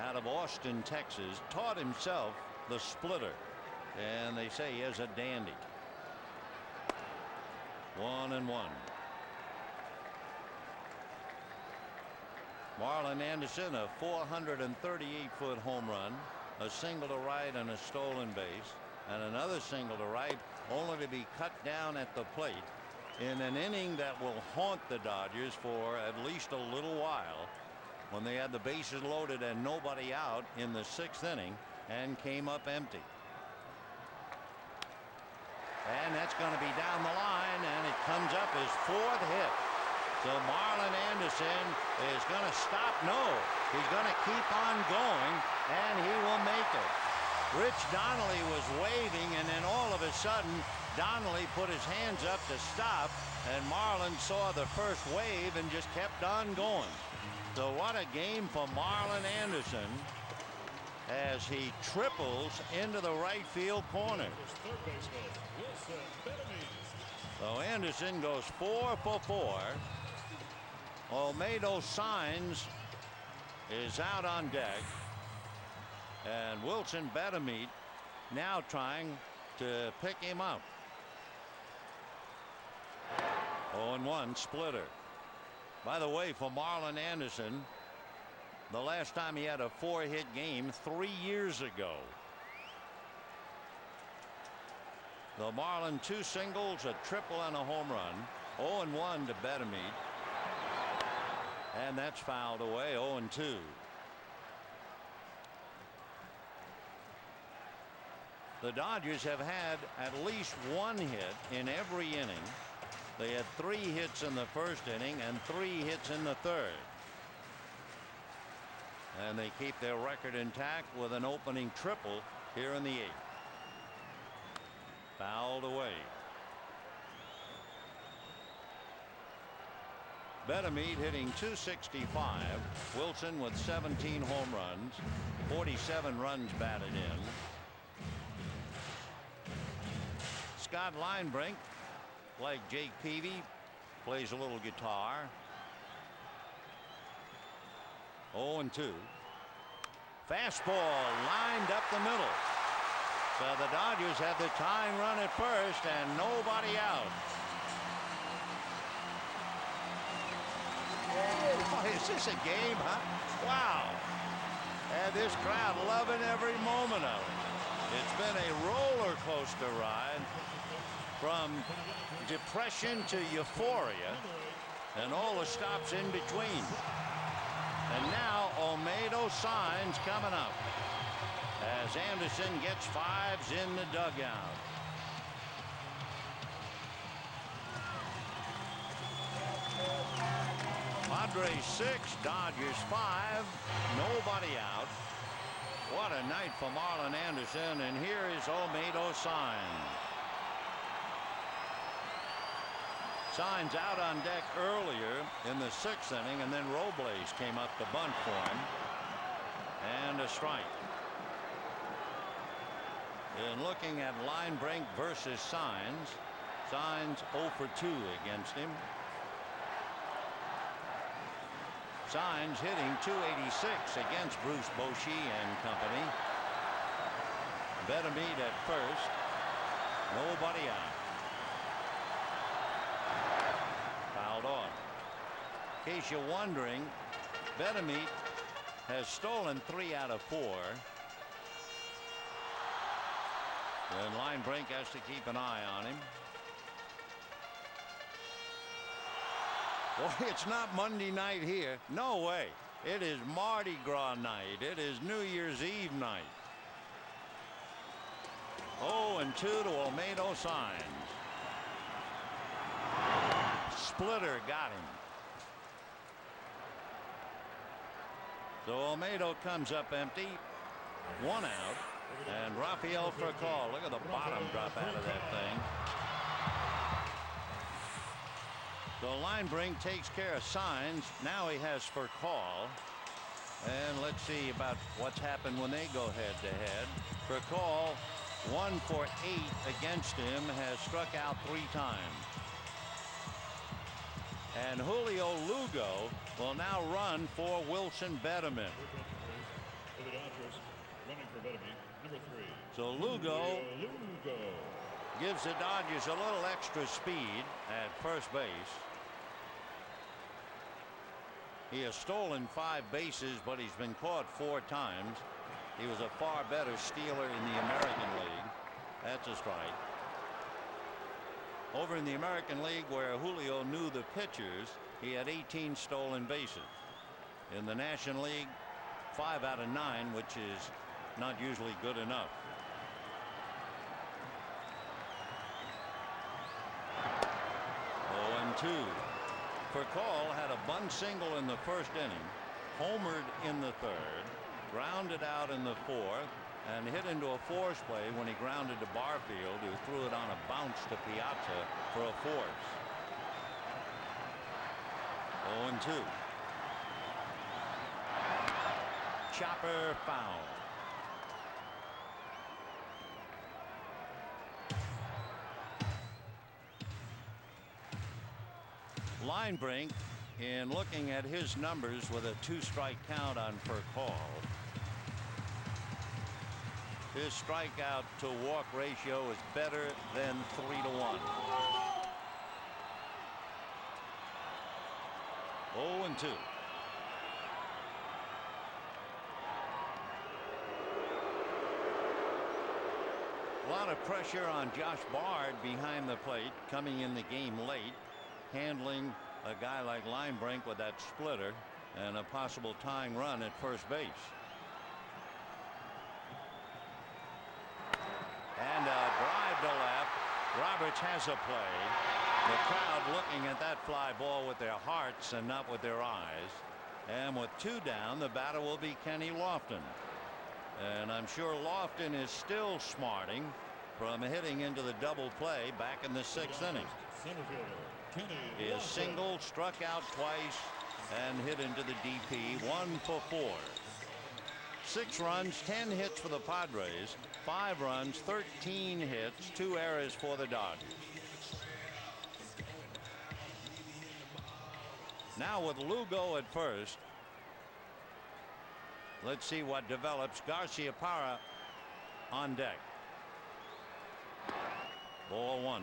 out of Austin, Texas, taught himself the splitter. And they say he is a dandy. 1-1. Marlon Anderson, a 438-foot home run, a single to right and a stolen base, and another single to right, only to be cut down at the plate in an inning that will haunt the Dodgers for at least a little while, when they had the bases loaded and nobody out in the 6th inning and came up empty. And that's going to be down the line, and it comes up his 4th hit. So Marlon Anderson is going to stop. No, he's going to keep on going, and he will make it. Rich Donnelly was waving, and then all of a sudden Donnelly put his hands up to stop, and Marlon saw the first wave and just kept on going. So what a game for Marlon Anderson as he triples into the right field corner. So Anderson goes 4 for 4. Olmedo Signs is out on deck, and Wilson Betemit now trying to pick him up. 0-1 splitter. By the way, for Marlon Anderson, the last time he had a 4-hit game 3 years ago. The Marlin 2 singles, a triple, and a home run. 0-1 to Betemit. And that's fouled away. 0-2. The Dodgers have had at least 1 hit in every inning. They had 3 hits in the first inning and 3 hits in the 3rd. And they keep their record intact with an opening triple here in the 8th. Fouled away. Betemit hitting .265. Wilson with 17 home runs, 47 runs batted in. Scott Linebrink, like Jake Peavy, plays a little guitar. 0-2. Fastball lined up the middle. So the Dodgers have the tying run at first and nobody out. Oh, is this a game, huh? Wow. And this crowd loving every moment of it. It's been a roller coaster ride from depression to euphoria and all the stops in between. And now Olmedo Signs coming up as Anderson gets 5s in the dugout. Padres 6, Dodgers 5, nobody out. What a night for Marlon Anderson, and here is Olmedo Signs. Signs out on deck earlier in the 6th inning, and then Robles came up to bunt for him. And a strike. In looking at Linebrink versus Signs, Signs 0 for 2 against him. Signs hitting .286 against Bruce Bochy and company. Betemit at first. Nobody out. Fouled off. In case you're wondering, Betemit has stolen 3 out of 4. And Linebrink has to keep an eye on him. Boy, it's not Monday night here. No way. It is Mardi Gras night. It is New Year's Eve night. 0-2 to Olmedo Signs. Splitter got him. So Olmedo comes up empty. 1 out. And Rafael Furcal. Look at the bottom drop out of that thing. So Linebrink takes care of Signs. Now he has Furcal. And let's see about what's happened when they go head to head. Furcal 1 for 8 against him, has struck out 3 times. And Julio Lugo will now run for Wilson Betemit. For the Dodgers, running for Betemit, Number 3. So Lugo Lugo. gives the Dodgers a little extra speed at first base. He has stolen 5 bases, but he's been caught 4 times. He was a far better stealer in the American League. That's a strike. Over in the American League, where Julio knew the pitchers, he had 18 stolen bases. In the National League, 5 out of 9, which is not usually good enough. 0-2. Furcal had a bunt single in the first inning, homered in the third, grounded out in the fourth, and hit into a force play when he grounded to Barfield, who threw it on a bounce to Piazza for a force. 0-2. Chopper foul. Linebrink, in looking at his numbers with a 2-strike count on Furcal, his strikeout to walk ratio is better than 3-1. 0-2. A lot of pressure on Josh Bard behind the plate, coming in the game late, handling a guy like Linebrink with that splitter and a possible tying run at first base. And a drive to left. Roberts has a play. The crowd looking at that fly ball with their hearts and not with their eyes. And with 2 down, the batter will be Kenny Lofton. And I'm sure Lofton is still smarting from hitting into the double play back in the 6th inning. He is single, struck out twice, and hit into the DP. 1 for 4. 6 runs, 10 hits for the Padres, 5 runs, 13 hits, 2 errors for the Dodgers. Now with Lugo at first, let's see what develops. Garciaparra on deck. Ball 1.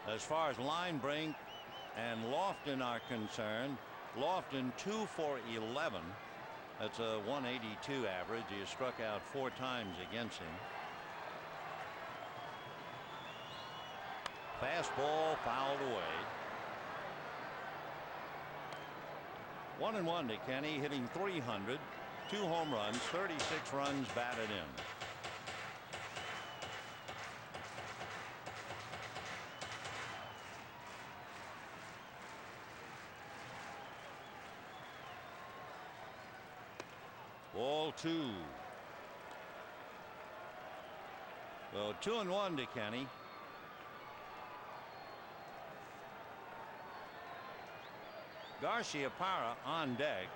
As far as Linebrink and Lofton are concerned, Lofton 2 for 11. That's a 182 average. He has struck out 4 times against him. Fastball fouled away. 1-1 to Kenny, hitting .300, 2 home runs, 36 runs batted in. Ball 2. So 2-1 to Kenny. Garciaparra on deck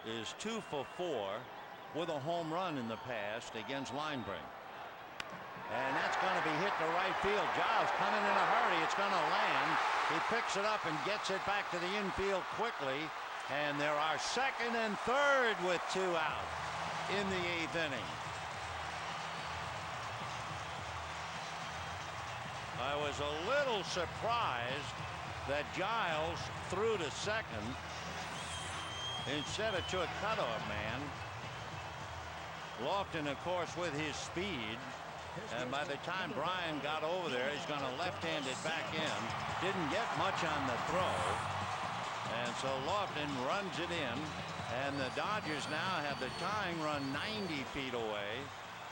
is 2 for 4 with a home run in the past against Linebrink. And that's going to be hit to right field. Giles coming in a hurry. It's going to land. He picks it up and gets it back to the infield quickly. And there are 2nd and 3rd with 2 out in the 8th inning. I was a little surprised that Giles threw to 2nd instead of to a cutoff man. Lofton, of course, with his speed. And by the time Brian got over there, he's going to left-hand it back in. Didn't get much on the throw. And so Lofton runs it in, and the Dodgers now have the tying run 90 feet away.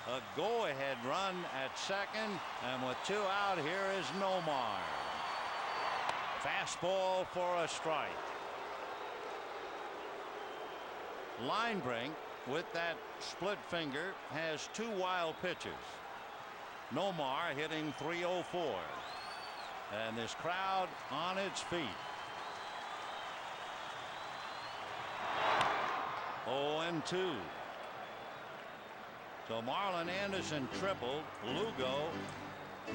A go-ahead run at 2nd, and with 2 out, here is Nomar. Fastball for a strike. Linebrink, with that split finger, has 2 wild pitches. Nomar hitting .304, and this crowd on its feet. 0-2. So Marlon Anderson tripled. Lugo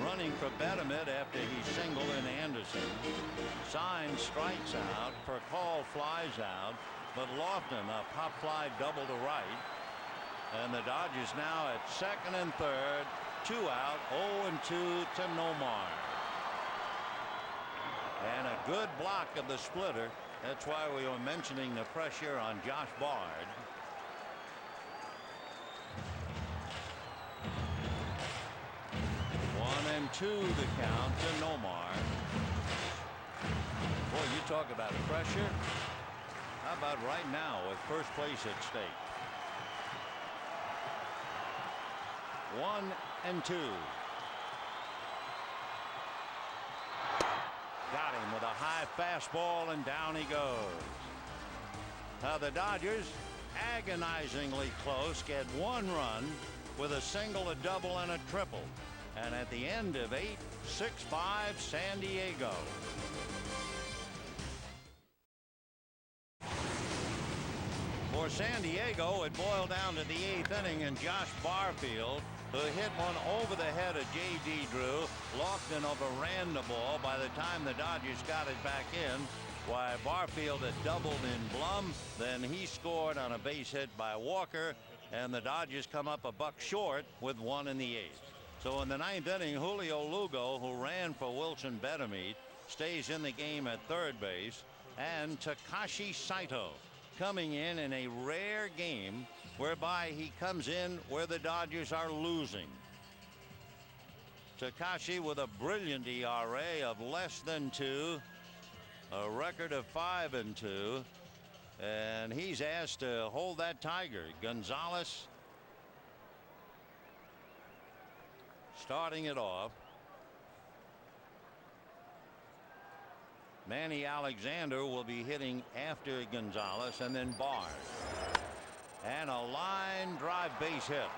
running for betterment after he singled in Anderson. Sign strikes out. Furcal flies out. But Lofton, a pop fly double to right. And the Dodgers now at second and third, 2 out, 0-2 to Nomar. And a good block of the splitter. That's why we were mentioning the pressure on Josh Bard. One and 2 the count to Nomar. Boy, you talk about pressure. How about right now with first place at stake? 1 and 2. Got him with a high fastball, and down he goes. Now the Dodgers, agonizingly close, get 1 run with a single, a double, and a triple. And at the end of 8, 6-5 San Diego. For San Diego, it boiled down to the 8th inning, and Josh Barfield, who hit one over the head of J.D. Drew, Lofton overran the ball. By the time the Dodgers got it back in, why, Barfield had doubled in Blum. Then he scored on a base hit by Walker, and the Dodgers come up a buck short with 1 in the 8th. So in the 9th inning, Julio Lugo, who ran for Wilson Betemit, stays in the game at third base, and Takashi Saito coming in a rare game whereby he comes in where the Dodgers are losing. Takashi with a brilliant ERA of less than 2, a record of 5-2, and he's asked to hold that tiger. Gonzalez starting it off. Manny Alexander will be hitting after Gonzalez, and then Bard. And a line drive base hit.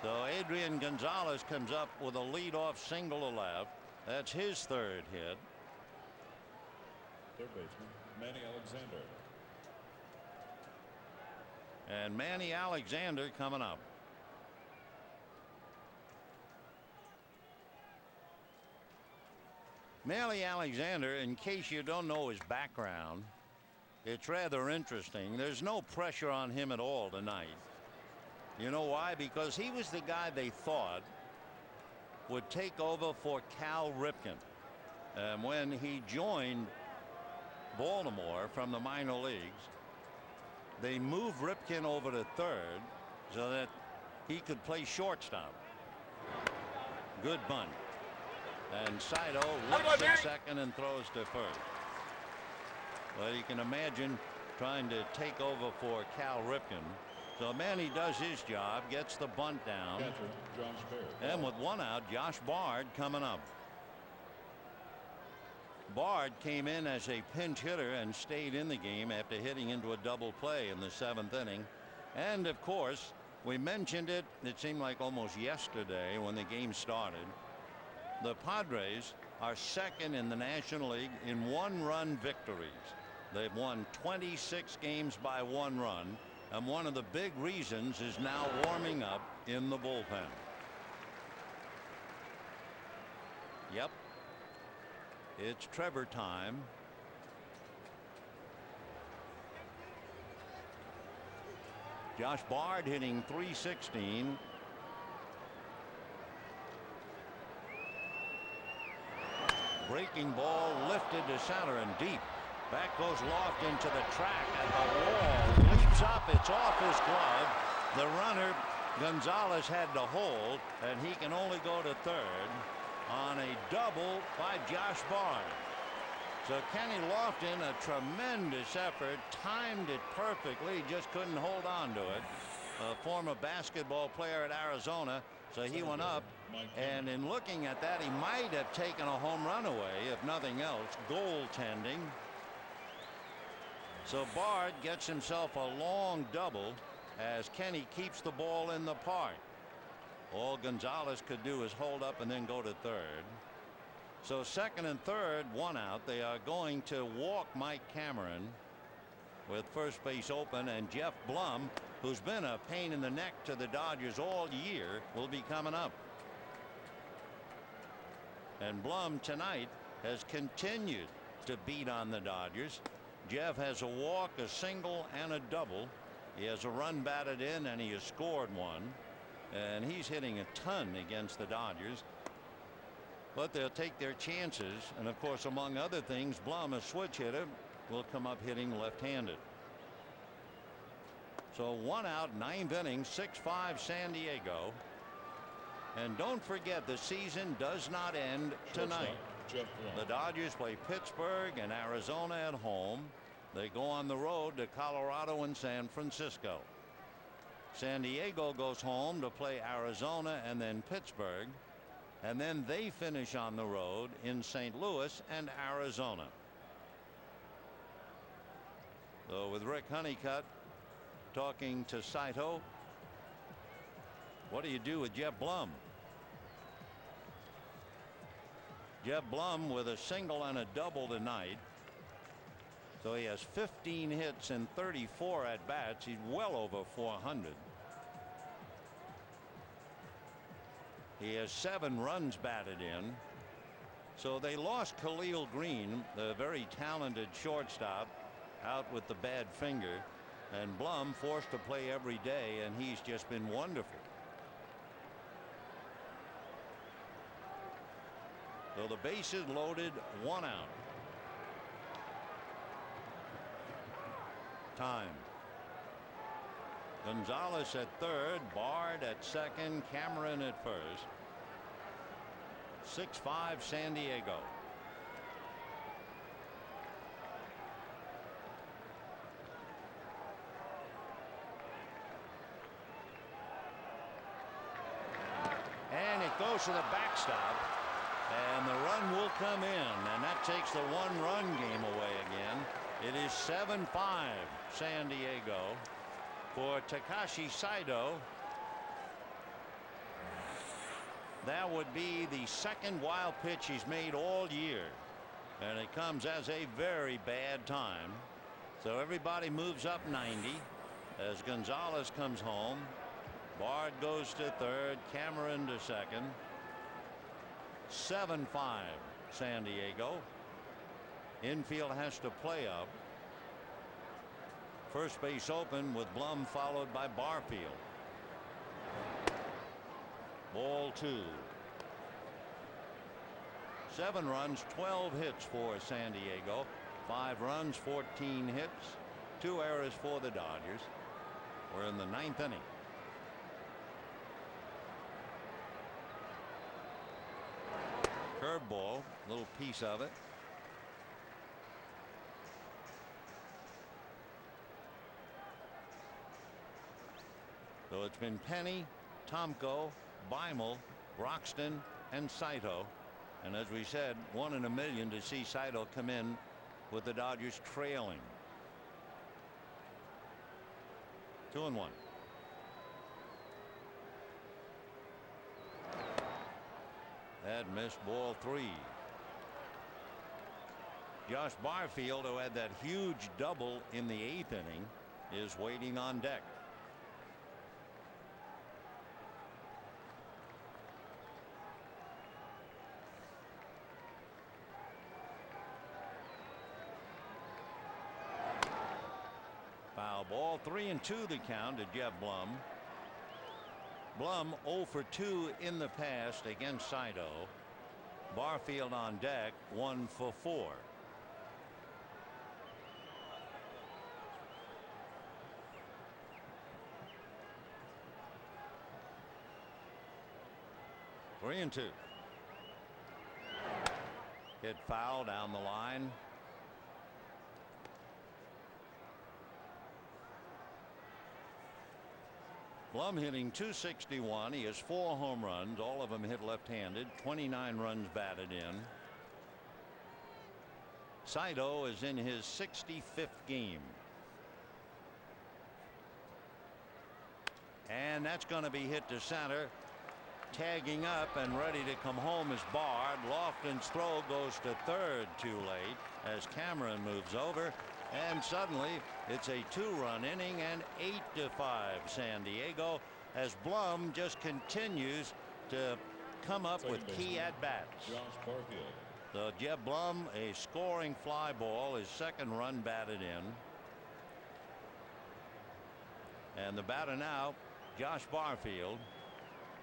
So Adrian Gonzalez comes up with a leadoff single to left. That's his third hit. Third baseman, Manny Alexander. And Manny Alexander coming up. Manny Alexander, in case you don't know his background, it's rather interesting. There's no pressure on him at all tonight. You know why? Because he was the guy they thought would take over for Cal Ripken. And when he joined Baltimore from the minor leagues, they moved Ripken over to third so that he could play shortstop. Good bunt. And Saito looks at second and throws to first. Well, you can imagine trying to take over for Cal Ripken. So Manny does his job, gets the bunt down. And with 1 out, Josh Bard coming up. Bard came in as a pinch hitter and stayed in the game after hitting into a double play in the 7th inning. And of course, we mentioned it seemed like almost yesterday when the game started. The Padres are second in the National League in 1-run victories. They've won 26 games by 1 run, and one of the big reasons is now warming up in the bullpen. Yep, it's Trevor time. Josh Bard hitting .316. Breaking ball lifted to center and deep. Back goes Lofton to the track at the wall. Leaps up. It's off his glove. The runner, Gonzalez, had to hold, and he can only go to third on a double by Josh Bard. So Kenny Lofton, a tremendous effort, timed it perfectly, just couldn't hold on to it. A former basketball player at Arizona. So he went up, and in looking at that, he might have taken a home run away, if nothing else. Goaltending. So Bard gets himself a long double as Kenny keeps the ball in the park. All Gonzalez could do is hold up and then go to third. So second and third, 1 out. They are going to walk Mike Cameron with first base open, and Jeff Blum, who's been a pain in the neck to the Dodgers all year, will be coming up. And Blum tonight has continued to beat on the Dodgers. Jeff has a walk, a single, and a double. He has a run batted in and he has scored one, and he's hitting a ton against the Dodgers. But they'll take their chances, and of course, among other things, Blum, a switch hitter, will come up hitting left-handed. So 1 out, 9th inning, 6-5 San Diego. And don't forget, the season does not end tonight. The Dodgers play Pittsburgh and Arizona at home. They go on the road to Colorado and San Francisco. San Diego goes home to play Arizona and then Pittsburgh. And then they finish on the road in St. Louis and Arizona. So with Rick Honeycutt talking to Saito, what do you do with Jeff Blum? Jeff Blum with a single and a double tonight. So he has 15 hits and 34 at bats. He's well over 400. He has 7 runs batted in. So they lost Khalil Green, the very talented shortstop, out with the bad finger, and Blum forced to play every day, and he's just been wonderful. So the bases loaded, 1 out. Time. Gonzalez at third, Bard at second, Cameron at first. 6-5 San Diego. And it goes to the backstop, and the run will come in, and that takes the 1-run game away again. It is 7-5 San Diego for Takashi Saito. That would be the second wild pitch he's made all year, and it comes as a very bad time. So everybody moves up 90 as Gonzalez comes home. Bard goes to third, Cameron to second. 7-5 San Diego. Infield has to play up. First base open with Blum, followed by Barfield. Ball 2. 7 runs, 12 hits for San Diego. 5 runs, 14 hits. 2 errors for the Dodgers. We're in the 9th inning. Curveball, little piece of it. So it's been Penny, Tomko, Beimel, Broxton, and Saito. And as we said, 1 in a million to see Saito come in with the Dodgers trailing. 2-1. That missed, ball 3. Josh Barfield, who had that huge double in the 8th inning, is waiting on deck. Foul ball, 3-2 the count to Jeff Blum. Blum 0 for 2 in the past against Saito. Barfield on deck, 1 for 4. Three and 2. Hit foul down the line. Blum hitting .261. He has 4 home runs, all of them hit left-handed. 29 runs batted in. Saito is in his 65th game. And that's going to be hit to center. Tagging up and ready to come home is Bard. Lofton's throw goes to third too late as Cameron moves over. And suddenly it's a 2-run inning and 8-5 San Diego as Blum just continues to come up with key at-bats. So Jeff Blum, a scoring fly ball, his 2nd run batted in. And the batter now, Josh Barfield.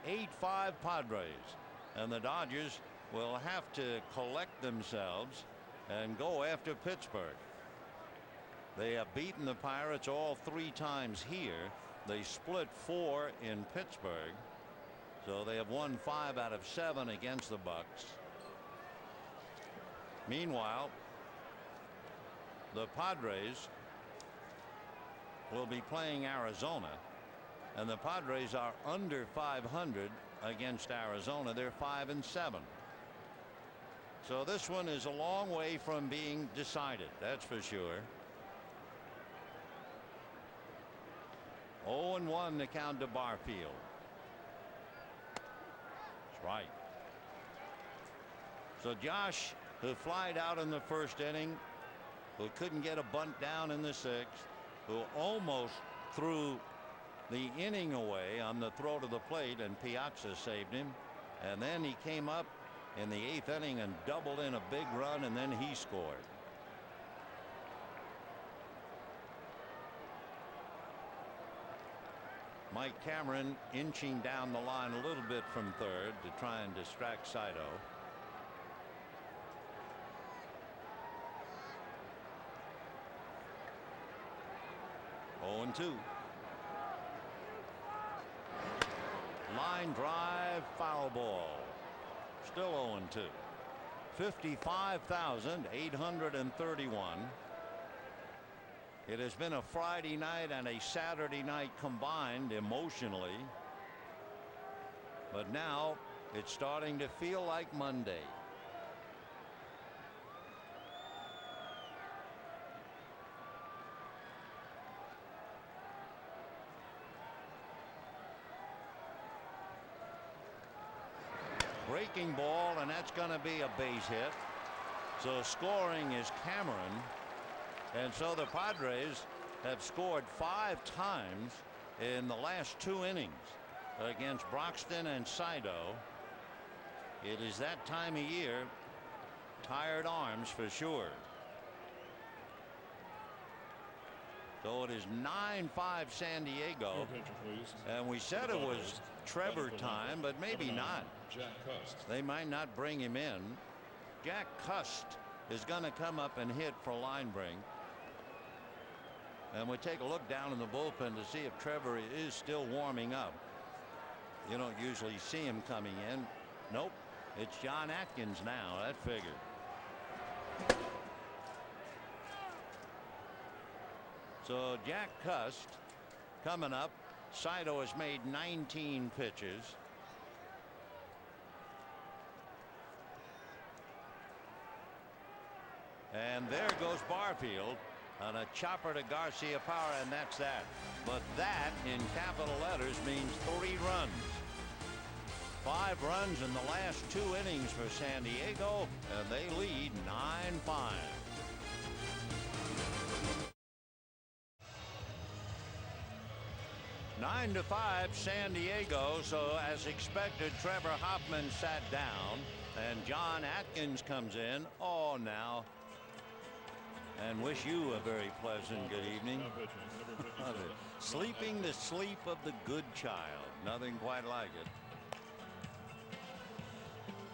8-5 Padres. And the Dodgers will have to collect themselves and go after Pittsburgh. They have beaten the Pirates all 3 times here. They split 4 in Pittsburgh. So they have won 5 out of 7 against the Bucks. Meanwhile, the Padres will be playing Arizona, and the Padres are under 500 against Arizona. They're 5-7. So this one is a long way from being decided, that's for sure. 0-1 to count to Barfield. That's right. So Josh, who flied out in the first inning, who couldn't get a bunt down in the 6th, who almost threw the inning away on the throw to the plate, and Piazza saved him. And then he came up in the 8th inning and doubled in a big run, and then he scored. Mike Cameron inching down the line a little bit from third to try and distract Saito. Oh, 0-2. Line drive, foul ball. Still 0-2. 55,831. It has been a Friday night and a Saturday night combined emotionally. But now it's starting to feel like Monday. Breaking ball, and that's going to be a base hit. So scoring is Cameron. And so the Padres have scored 5 times in the last 2 innings against Broxton and Saito. It is that time of year. Tired arms for sure. So it is 9-5 San Diego. And we said it was Trevor time, but maybe not. They might not bring him in. Jack Cust is going to come up and hit for Linebrink. And we take a look down in the bullpen to see if Trevor is still warming up. You don't usually see him coming in. Nope. It's John Atkins now. That figured. So Jack Cust coming up. Saito has made 19 pitches. And there goes Barfield on a chopper to Garcia Power, and that's that. But that in capital letters means 3 runs. 5 runs in the last 2 innings for San Diego, and they lead 9-5. Nine to 5 San Diego. So as expected, Trevor Hoffman sat down and John Atkins comes in. Oh, now. And wish you a very pleasant good evening. Sleeping the sleep of the good child. Nothing quite like it.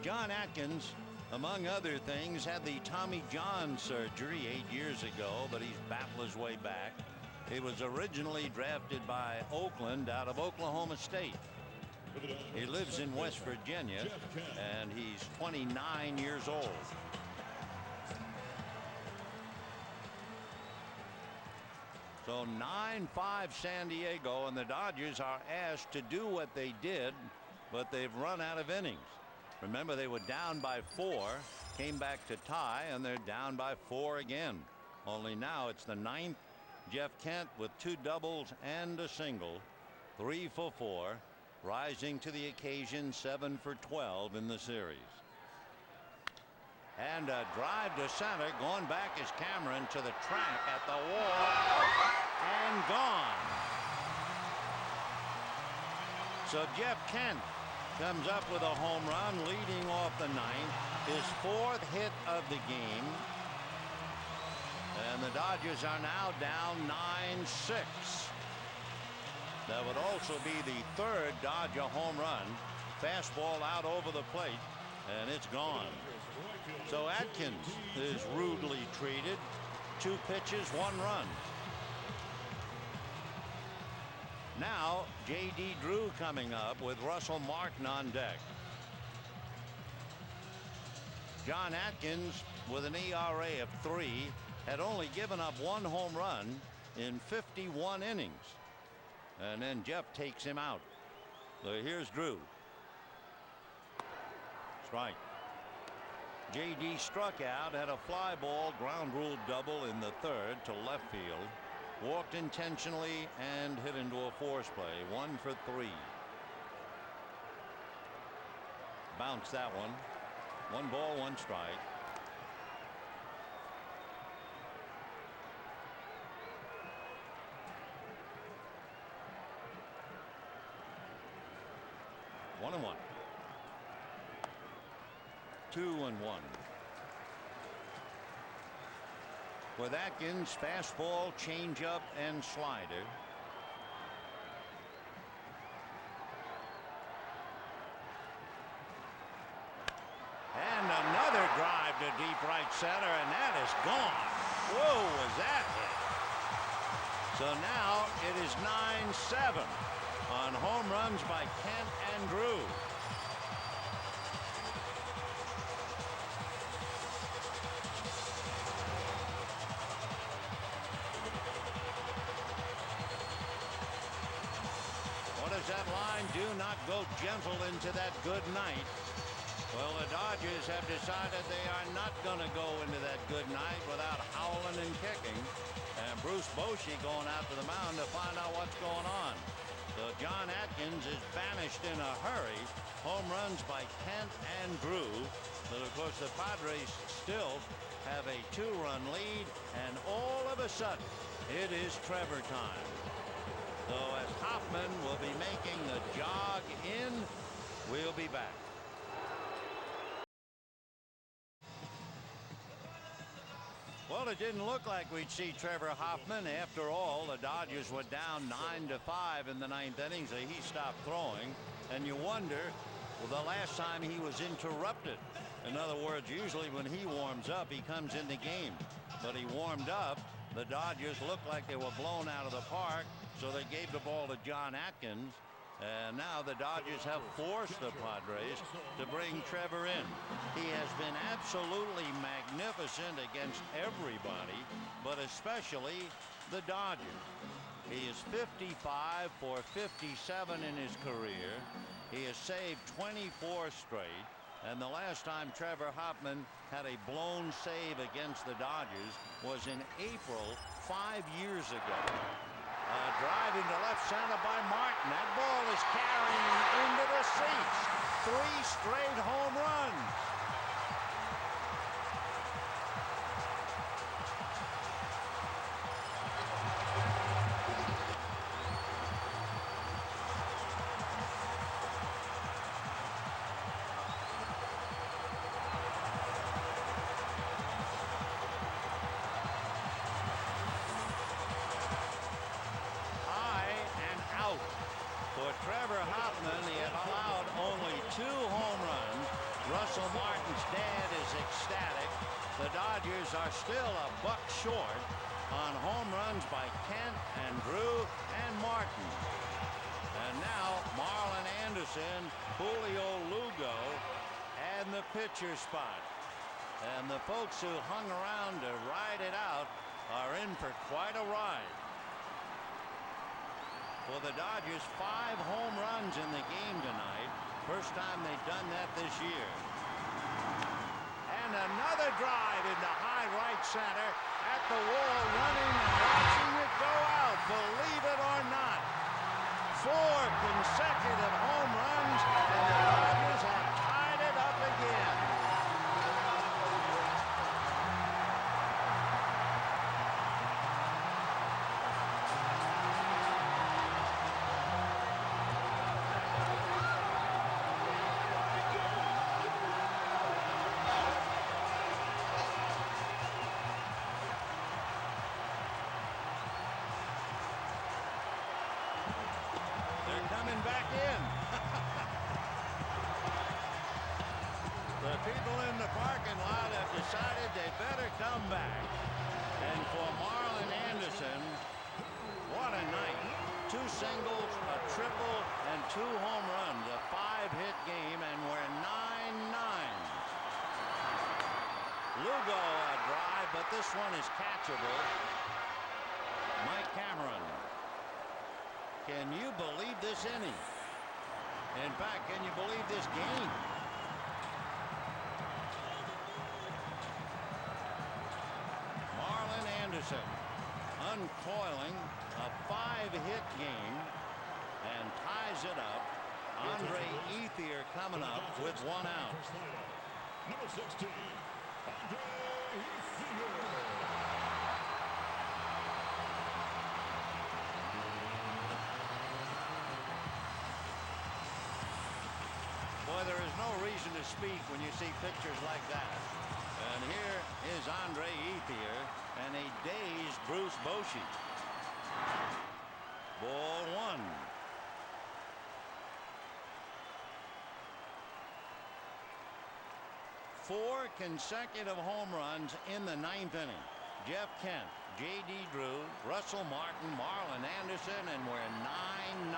John Atkins, among other things, had the Tommy John surgery 8 years ago, but he's battled his way back. He was originally drafted by Oakland out of Oklahoma State. He lives in West Virginia, and he's 29 years old. So 9-5 San Diego, and the Dodgers are asked to do what they did, but they've run out of innings. Remember, they were down by 4, came back to tie, and they're down by 4 again. Only now it's the 9th. Jeff Kent with 2 doubles and a single. 3 for 4, rising to the occasion. 7 for 12 in the series. And a drive to center. Going back is Cameron to the track at the wall and gone. So Jeff Kent comes up with a home run, leading off the 9th, his 4th hit of the game. And the Dodgers are now down 9-6. That would also be the third Dodger home run. Fastball out over the plate, and it's gone. So Atkins is rudely treated. 2 pitches, 1 run. Now J.D. Drew coming up with Russell Martin on deck. John Atkins, with an ERA of 3, had only given up 1 home run in 51 innings. And then Jeff takes him out. So here's Drew. Strike. J.D. struck out, had a fly ball ground rule double in the 3rd to left field. Walked intentionally and hit into a force play. 1 for 3. Bounced that one. 1 ball, 1 strike. One and 1. 2 and 1. With Atkins, fastball, changeup, and slider. And another drive to deep right center, and that is gone. Whoa, was that hit? So now it is 9-7 on home runs by Kent and Drew. What does that line do? Not go gentle into that good night. Well, the Dodgers have decided they are not going to go into that good night without howling and kicking. And Bruce Bochy going out to the mound to find out what's going on. So John Atkins is banished in a hurry. Home runs by Kent and Drew. But of course the Padres still have a 2-run lead, and all of a sudden it is Trevor time. So as Hoffman will be making the jog in, we'll be back. Well, it didn't look like we'd see Trevor Hoffman. After all, the Dodgers were down 9-5 in the 9th inning, so he stopped throwing. And you wonder, well, the last time he was interrupted. In other words, usually when he warms up, he comes in the game. But he warmed up. The Dodgers looked like they were blown out of the park, so they gave the ball to John Atkins. And now the Dodgers have forced the Padres to bring Trevor in. He has been absolutely magnificent against everybody, but especially the Dodgers. He is 55 for 57 in his career. He has saved 24 straight. And the last time Trevor Hoffman had a blown save against the Dodgers was in April 5 years ago. Driving to left center by Martin. That ball is carrying into the seats. 3 straight home runs. Trevor Hoffman, he had allowed only 2 home runs. Russell Martin's dad is ecstatic. The Dodgers are still a buck short on home runs by Kent and Drew and Martin. And now Marlon Anderson, Julio Lugo, and the pitcher spot. And the folks who hung around to ride it out are in for quite a ride. For the Dodgers, 5 home runs in the game tonight. First time they've done that this year. And another drive into high right center, at the wall, running and watching it go out. Believe it or not. 4 consecutive home runs, and the Dodgers have tied it up again. coming back in. The people in the parking lot have decided they better come back. And for Marlon Anderson, what a night. 2 singles, a triple, and 2 home runs. A 5-hit game, and we're 9-9. Lugo a drive, but this one is catchable. Mike Cameron. Can you believe this inning? In fact, can you believe this game? Marlon Anderson uncoiling a 5-hit game and ties it up. Andre Ethier coming up with 1 out. Number 16, Andre Ethier. Boy, there is no reason to speak when you see pictures like that. And here is Andre Ethier and a dazed Bruce Bochy. Ball 1. Four consecutive home runs in the 9th inning. Jeff Kent, J.D. Drew, Russell Martin, Marlon Anderson, and we're 9-9.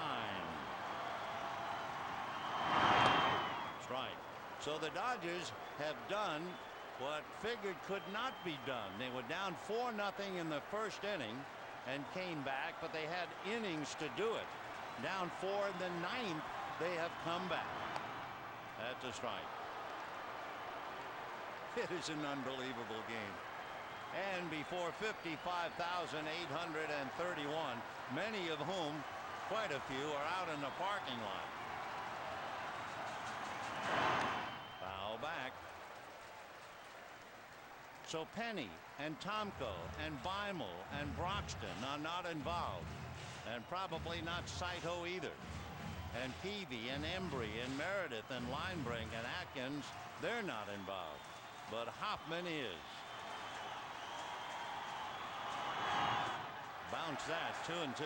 Strike. So the Dodgers have done what figured could not be done. They were down 4-0 in the first inning and came back, but they had innings to do it. Down 4 in the 9th, they have come back. That's a strike. It is an unbelievable game. And before 55,831, many of whom, quite a few, are out in the parking lot. Foul back. So Penny and Tomko and Beimel and Broxton are not involved, and probably not Saito either. And Peavy and Embry and Meredith and Linebrink and Atkins, they're not involved. But Hoffman is. Bounce that, 2-2.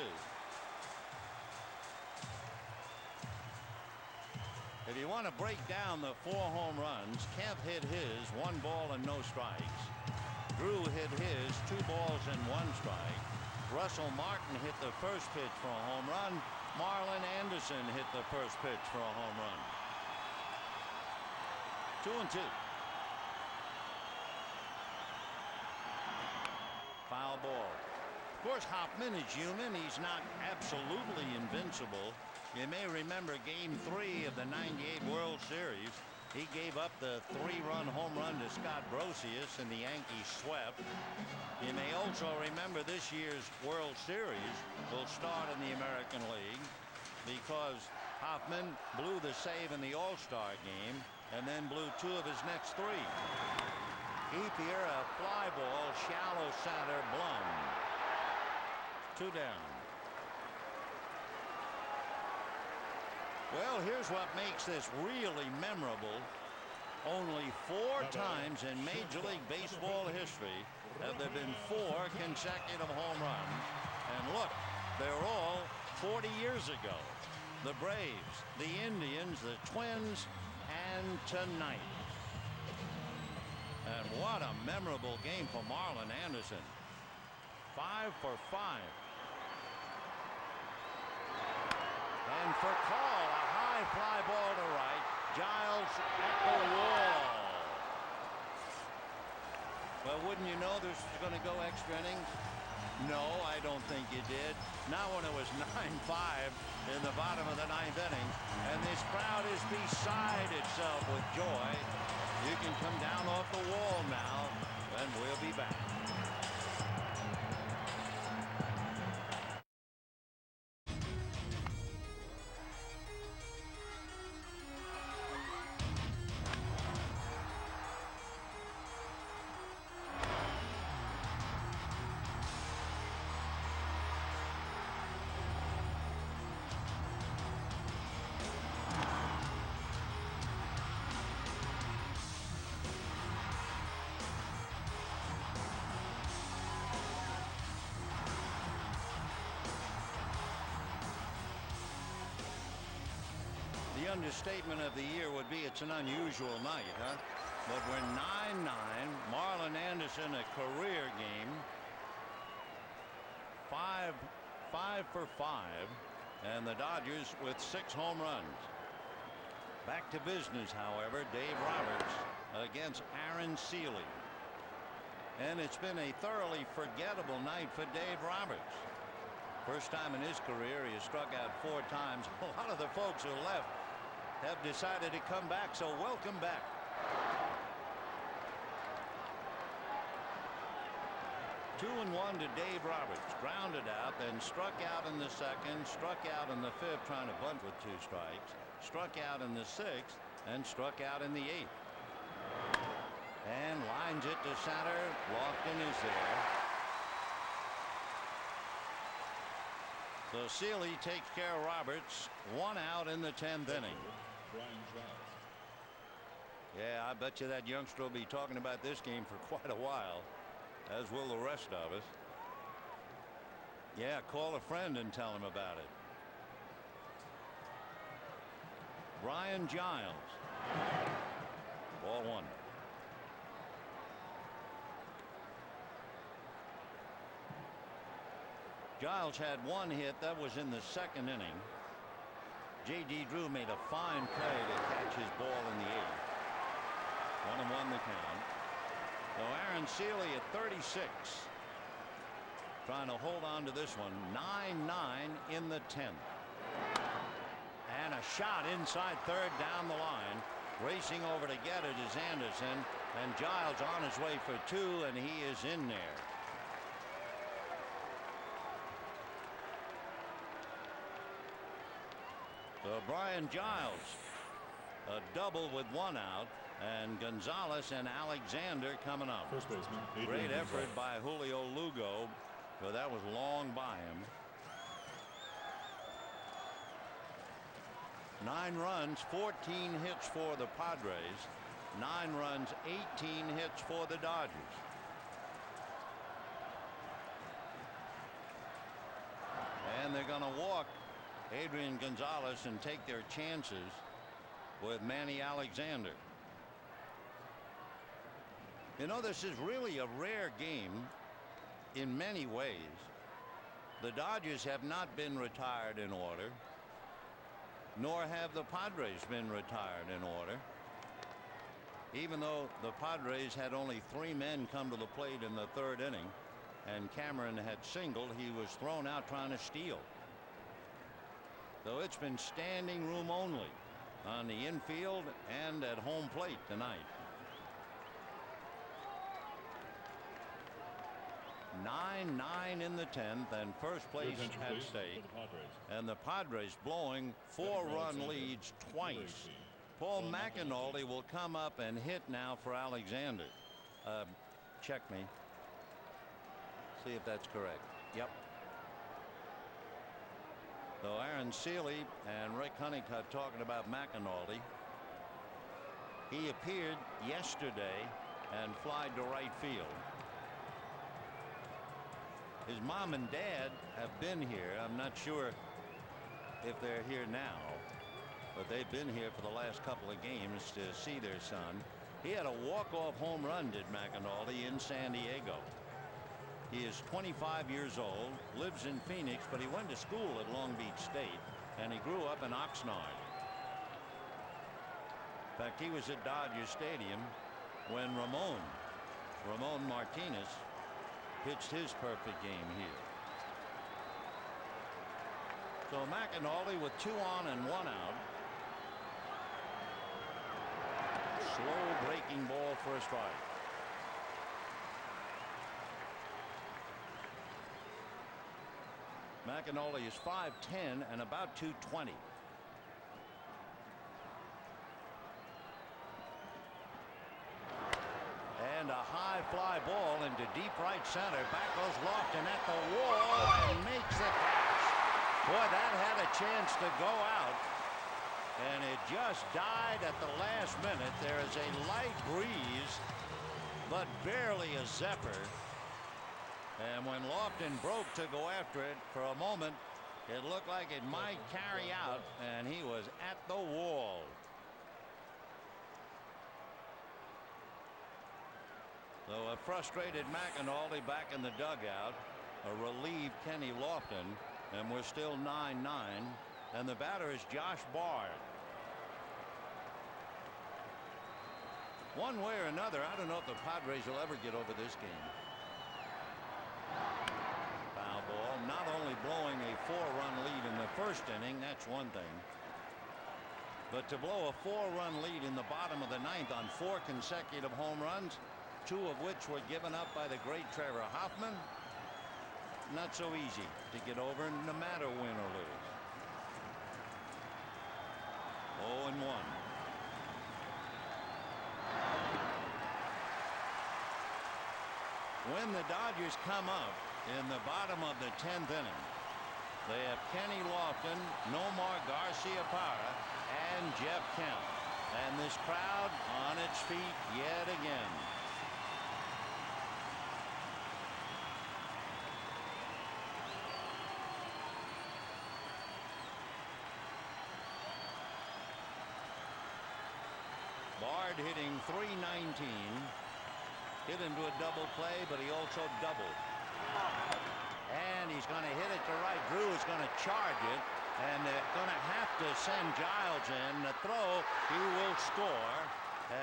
If you want to break down the 4 home runs, Kemp hit his 1 ball and no strikes. Drew hit his 2 balls and 1 strike. Russell Martin hit the first pitch for a home run. Marlon Anderson hit the first pitch for a home run. 2-2. Foul ball. Of course, Hoffman is human. He's not absolutely invincible. You may remember Game 3 of the '98 World Series. He gave up the 3-run home run to Scott Brosius, and the Yankees swept. You may also remember this year's World Series will start in the American League because Hoffman blew the save in the All-Star game and then blew 2 of his next 3. Ethier, a fly ball, shallow center, Blum. 2 down. Well, here's what makes this really memorable. Only 4 times in Major League Baseball history have there been 4 consecutive home runs. And look, they're all 40 years ago. The Braves, the Indians, the Twins, and tonight. And what a memorable game for Marlon Anderson. 5 for 5. And for Call, a high fly ball to right. Giles at the wall. Well, wouldn't you know this was going to go extra innings? No, I don't think you did. Not when it was 9-5 in the bottom of the 9th inning. And this crowd is beside itself with joy. You can come down off the wall now, and we'll be back. The understatement of the year would be it's an unusual night, huh? But we're 9-9. Marlon Anderson, a career game. 5 for 5. And the Dodgers with 6 home runs. Back to business, however. Dave Roberts against Aaron Seeley. And it's been a thoroughly forgettable night for Dave Roberts. First time in his career he has struck out 4 times. A lot of the folks who left have decided to come back, so welcome back. Two and one to Dave Roberts. Grounded out, then struck out in the second, struck out in the fifth, trying to bunt with 2 strikes, struck out in the sixth, and struck out in the 8th. And lines it to center. Lofton is there. So Seeley takes care of Roberts. 1 out in the 10th inning. Yeah, I bet you that youngster will be talking about this game for quite a while, as will the rest of us. Yeah, call a friend and tell him about it. Brian Giles. Ball 1. Giles had 1 hit. That was in the 2nd inning. J.D. Drew made a fine play to catch his ball in the 8th. 1-1 the count. So Aaron Seeley at 36. Trying to hold on to this one. 9-9 in the 10th. And a shot inside third down the line. Racing over to get it is Anderson. And Giles on his way for 2, and he is in there. So Brian Giles, a double with 1 out, and Gonzalez and Alexander coming up. First baseman. Great effort by Julio Lugo, but that was long by him. 9 runs, 14 hits for the Padres. 9 runs, 18 hits for the Dodgers. And they're going to walk Adrian Gonzalez and take their chances with Manny Alexander. You know, this is really a rare game in many ways. The Dodgers have not been retired in order, nor have the Padres been retired in order. Even though the Padres had only 3 men come to the plate in the 3rd inning and Cameron had singled, he was thrown out trying to steal. So it's been standing room only on the infield and at home plate tonight. 9-9 in the 10th, and first place at stake. And the Padres blowing 4-run leads twice. Paul McAnally will come up and hit now for Alexander. Check me. See if that's correct. Yep. So Aaron Seeley and Rick Honeycutt talking about McAnally. He appeared yesterday and flied to right field. His mom and dad have been here. I'm not sure if they're here now, but they've been here for the last couple of games to see their son. He had a walk-off home run, did McAnally, in San Diego. He is 25 years old, lives in Phoenix, but he went to school at Long Beach State, and he grew up in Oxnard. In fact, he was at Dodger Stadium when Ramon Martinez pitched his perfect game here. So McAnally with 2 on and 1 out. Slow breaking ball for a strike. McAnally is 5'10" and about 220. And a high fly ball into deep right center. Back goes Lofton at the wall and makes the catch. Boy, that had a chance to go out, and it just died at the last minute. There is a light breeze, but barely a zephyr. And when Lofton broke to go after it, for a moment It looked like it might carry out, and he was at the wall. So a frustrated McAnally back in the dugout, a relieved Kenny Lofton, and we're still 9-9, and the batter is Josh Bard. One way or another, I don't know if the Padres will ever get over this game. Foul ball. Not only blowing a 4-run lead in the first inning, that's one thing, but to blow a 4-run lead in the bottom of the ninth on 4 consecutive home runs, 2 of which were given up by the great Trevor Hoffman, not so easy to get over, no matter win or lose. 0-1. When the Dodgers come up in the bottom of the 10th inning, they have Kenny Lofton, Nomar Garciaparra, and Jeff Kemp, and this crowd on its feet yet again. Bard hitting .319. Hit into a double play, but he also doubled. And he's going to hit it to right. Drew is going to charge it, and they're going to have to send Giles in. The throw, he will score,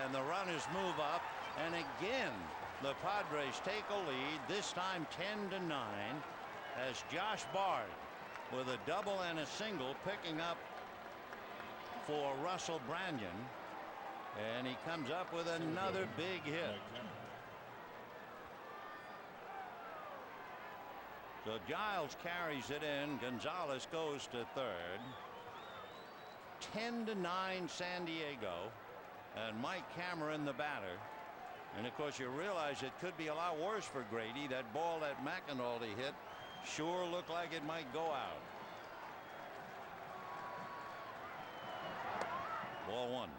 and the runners move up. And again, the Padres take a lead, this time 10-9, as Josh Bard with a double and a single picking up for Russell Branyan. And he comes up with another big hit. So Giles carries it in. Gonzalez goes to third. 10-9 San Diego. And Mike Cameron the batter. And of course you realize it could be a lot worse for Grady. That ball that McAnally hit sure looked like it might go out. Ball 1.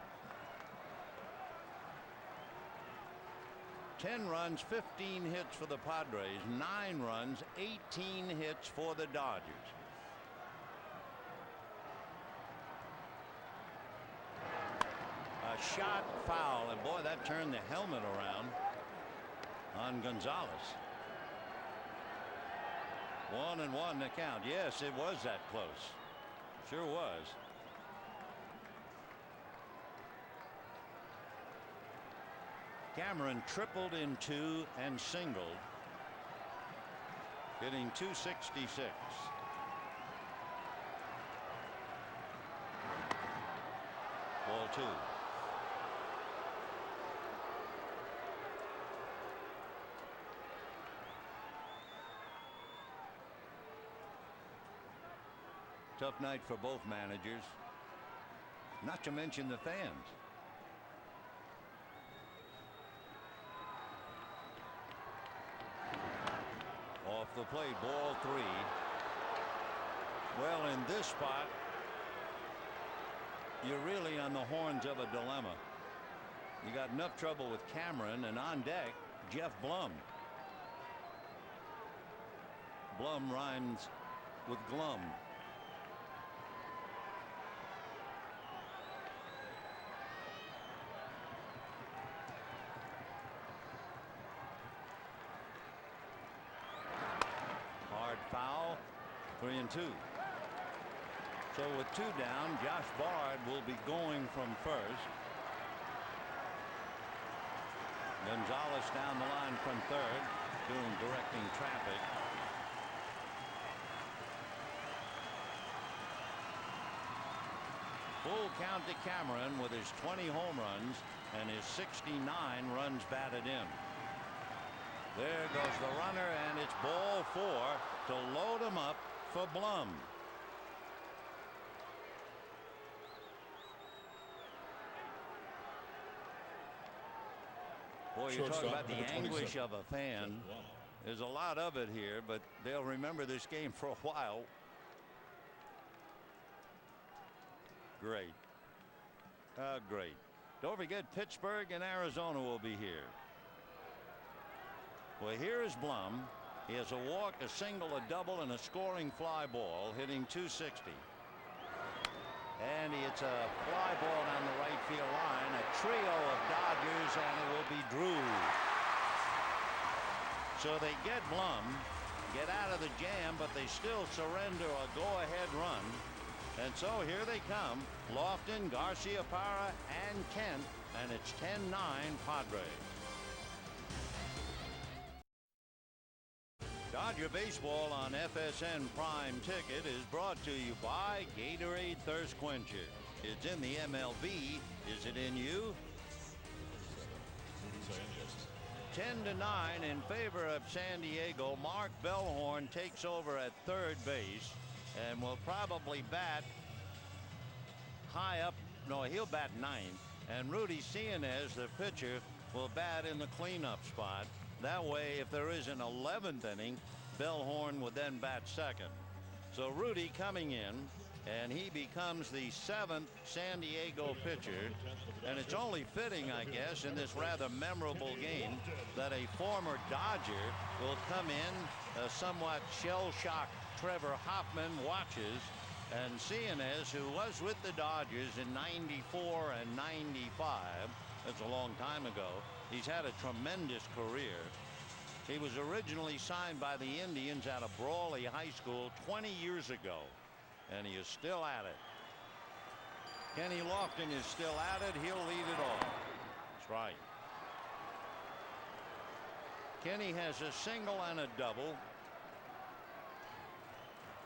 10 runs, 15 hits for the Padres, 9 runs, 18 hits for the Dodgers. A shot foul, and boy, that turned the helmet around on Gonzalez. 1-1 to count. Yes, it was that close. Sure was. Cameron tripled in 2 and singled, hitting .266. Ball 2. Tough night for both managers, not to mention the fans. Off the plate, ball 3. Well, in this spot, you're really on the horns of a dilemma. You got enough trouble with Cameron, and on deck, Jeff Blum. Blum rhymes with glum. Foul, 3-2. So with 2 down, Josh Bard will be going from first. Gonzalez down the line from third, directing traffic. Full count to Cameron with his 20 home runs and his 69 runs batted in. There goes the runner, and it's ball 4 to load him up for Blum. Boy, you talk about the anguish of a fan. There's a lot of it here, but they'll remember this game for a while. Great. Great. Don't forget, Pittsburgh and Arizona will be here. Well, here is Blum. He has a walk, a single, a double, and a scoring fly ball, hitting .260. And he hits a fly ball down the right field line. A trio of Dodgers, and it will be Drew. So they get Blum, get out of the jam, but they still surrender a go-ahead run. And so here they come, Lofton, Garciaparra, and Kent, and it's 10-9 Padres. Dodger Baseball on FSN Prime Ticket is brought to you by Gatorade Thirst Quencher. It's in the MLB. Is it in you? 10-9 in favor of San Diego. Mark Bellhorn takes over at third base and will probably bat high up. No, he'll bat ninth. And Rudy Cianez, the pitcher, will bat in the cleanup spot. That way, if there is an 11th inning, Bellhorn would then bat second. So Rudy coming in, and he becomes the 7th San Diego pitcher. And it's only fitting, I guess, in this rather memorable game that a former Dodger will come in. A somewhat shell-shocked Trevor Hoffman watches, and Cianez, who was with the Dodgers in '94 and '95, that's a long time ago. He's had a tremendous career. He was originally signed by the Indians out of Brawley High School 20 years ago, and he is still at it. Kenny Lofton is still at it. He'll lead it off. That's right. Kenny has a single and a double,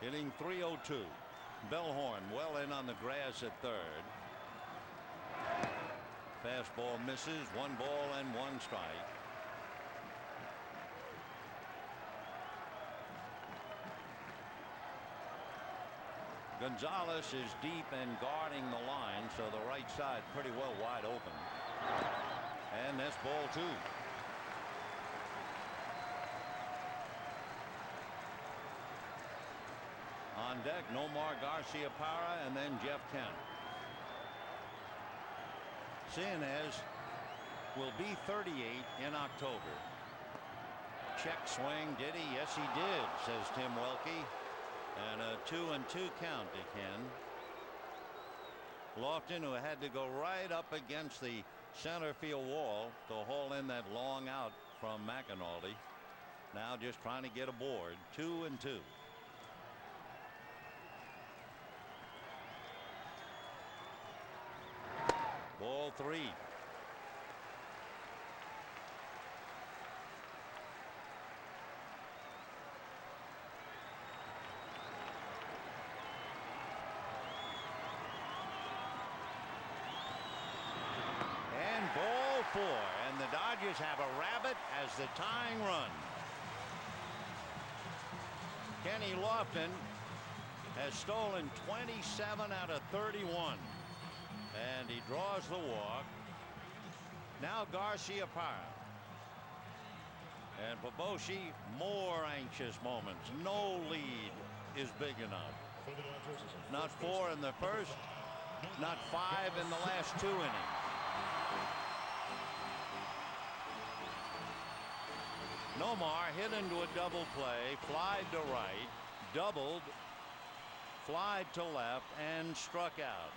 hitting .302. Bellhorn well in on the grass at third. Fastball misses. 1 ball and 1 strike. Gonzalez is deep and guarding the line, so the right side pretty well wide open. And that's ball 2. On deck, Nomar Garciaparra and then Jeff Kent. Cianez will be 38 in October. Check swing, did he? Yes, he did, says Tim Welke. And a 2-2 count to Ken. Lofton, who had to go right up against the center field wall to haul in that long out from McAnally. Now just trying to get aboard. 2-2. Ball 3. And ball 4. And the Dodgers have a rabbit as the tying run. Kenny Lofton has stolen 27 out of 31. And he draws the walk. Now Garciaparra. And for Boshi, more anxious moments. No lead is big enough. Not 4 in the first, not 5 in the last 2 innings. Nomar hit into a double play, flied to right, doubled, flied to left, and struck out.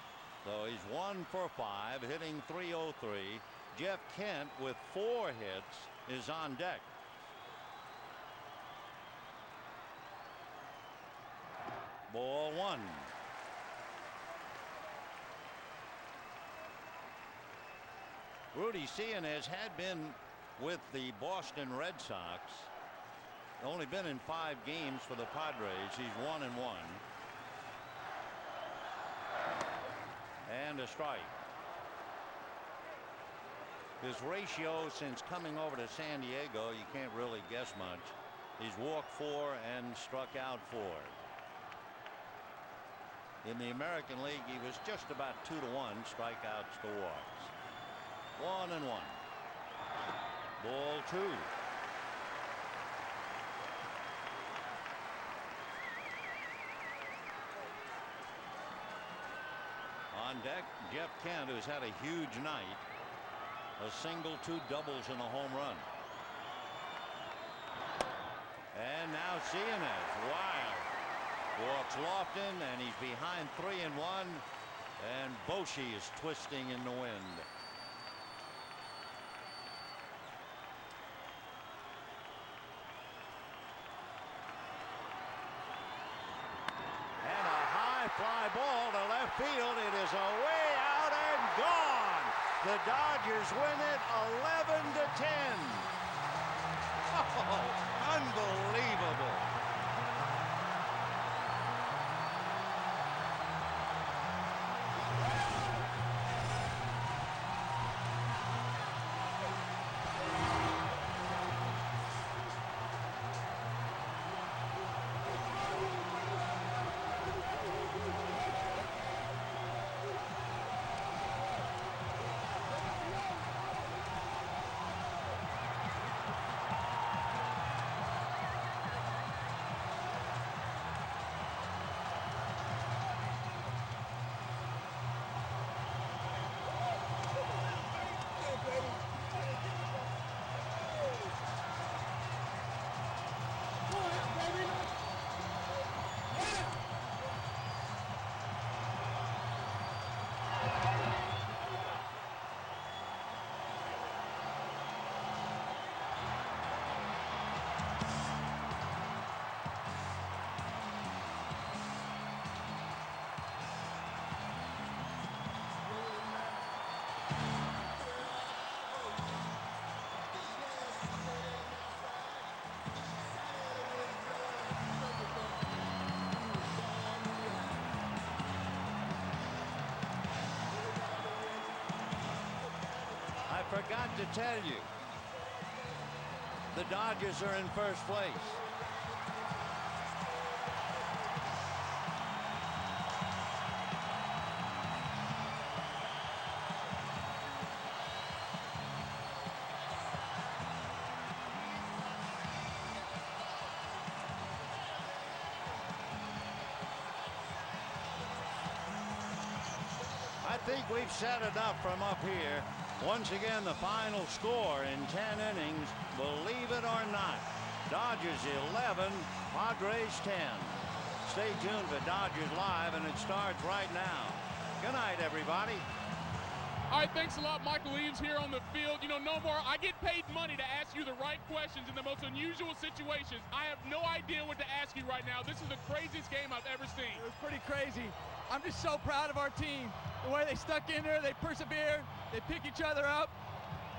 So he's 1 for 5, hitting .303. Jeff Kent with 4 hits is on deck. Ball 1. Rudy Cianez had been with the Boston Red Sox. Only been in 5 games for the Padres. He's 1-1. And a strike. His ratio since coming over to San Diego, you can't really guess much. He's walked 4 and struck out 4. In the American League, he was just about 2-to-1 strikeouts to walks. 1-1. Ball 2. On deck, Jeff Kent, who's had a huge night. A single, 2 doubles, and a home run. And now Cianez, wild. Walks Lofton, and he's behind 3-1. And Boshi is twisting in the wind. And a high fly ball to left field. It is away out and gone. The Dodgers win it 11-10. Oh, unbelievable. Forgot to tell you, the Dodgers are in first place. I think we've said enough from up here. Once again, the final score in 10 innings, believe it or not, Dodgers 11, Padres 10. Stay tuned for Dodgers Live, and it starts right now. Good night, everybody. All right, thanks a lot, Michael Eaves here on the field. You know, no more. I get paid money to ask you the right questions in the most unusual situations. I have no idea what to ask you right now. This is the craziest game I've ever seen. It was pretty crazy. I'm just so proud of our team. The way they stuck in there, they persevere, they pick each other up.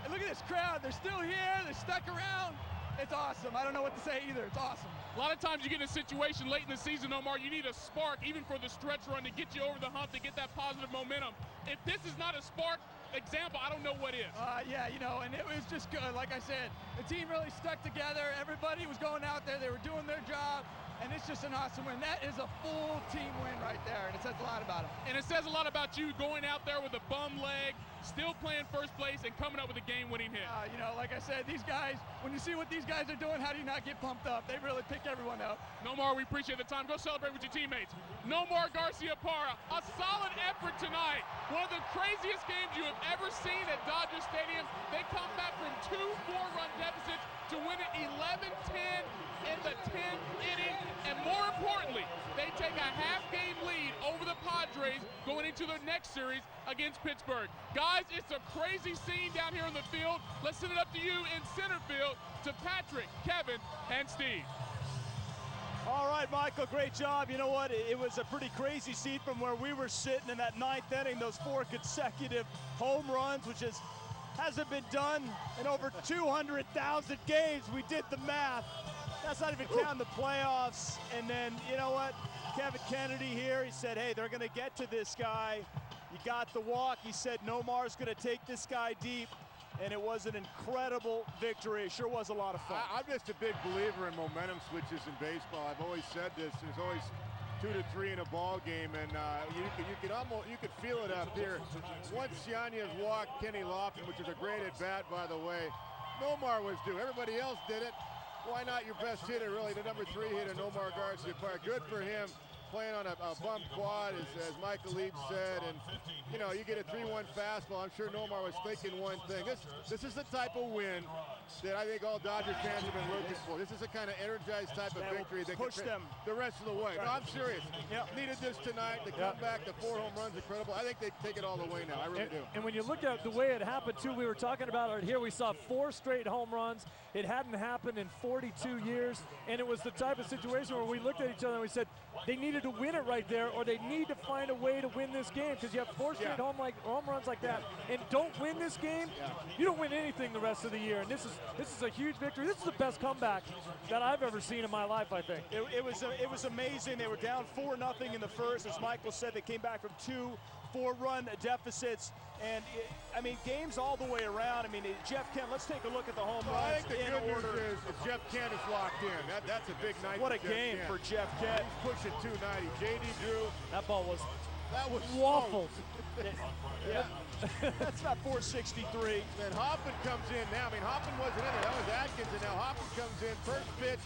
And look at this crowd. They're still here. They're stuck around. It's awesome. I don't know what to say either. It's awesome. A lot of times you get in a situation late in the season, Omar, you need a spark, even for the stretch run, to get you over the hump, to get that positive momentum. If this is not a spark example, I don't know what is. Yeah, you know, and it was just good. Like I said, the team really stuck together. Everybody was going out there. They were doing their job. And it's just an awesome win. That is a full team win right there, and it says a lot about them. And it says a lot about you going out there with a bum leg, still playing first place, and coming up with a game-winning hit. You know, like I said, these guys, when you see what these guys are doing, how do you not get pumped up? They really pick everyone up. Nomar, we appreciate the time. Go celebrate with your teammates. Nomar Garciaparra, a solid effort tonight. One of the craziest games you have ever seen at Dodger Stadium. They come back from 2 4-run deficits to win it 11-10 in the 10th inning. And more importantly, they take a half-game lead over the Padres going into their next series against Pittsburgh. Guys, it's a crazy scene down here on the field. Let's send it up to you in center field to Patrick, Kevin, and Steve. All right, Michael, great job. You know what? It was a pretty crazy scene from where we were sitting in that 9th inning, those 4 consecutive home runs, which hasn't been done in over 200,000 games. We did the math. That's not even counting the playoffs. And then, you know what? Kevin Kennedy here, he said, hey, they're going to get to this guy. You got the walk. He said Nomar's going to take this guy deep. And it was an incredible victory. It sure was a lot of fun. I'm just a big believer in momentum switches in baseball. I've always said this. There's always 2 to 3 in a ball game, and you could feel it up here. Once Cianez walked Kenny Lofton, which was a great at bat, by the way, Nomar was due. Everybody else did it. Why not your best hitter, really, the number 3 hitter, Nomar Garciaparra? Good for him. playing on a bump quad, as Michael Leach said, and you get a 3-1 fastball. I'm sure Nomar was thinking one thing. This is the type of win that I think all Dodger fans have been looking for. This is the kind of energized type of victory that push can them the rest of the way. No, I'm serious. Needed this tonight. The comeback, the 4 home runs, incredible. I think they take it all the way now. I really do. And when you look at the way it happened, too, we were talking about it here. We saw 4 straight home runs. It hadn't happened in 42 years, and it was the type of situation where we looked at each other and we said they needed to win it right there, or they need to find a way to win this game, because you have 4 straight home runs like that, and don't win this game, you don't win anything the rest of the year. And this is a huge victory. This is the best comeback that I've ever seen in my life, I think. It was amazing. They were down 4-0 in the first. As Michael said, they came back from 2 4-run deficits. And, I mean, games all the way around. I mean, Jeff Kent, let's take a look at the home runs. I think the good news is Jeff Kent is locked in. That's a big night. What a game for Jeff Kent. He's pushing 290. J.D. Drew. That ball was waffled. Yeah. That's about 463. Then Hoffman comes in now. I mean, Hoffman wasn't in there. That was Atkins, and now Hoffman comes in. First pitch,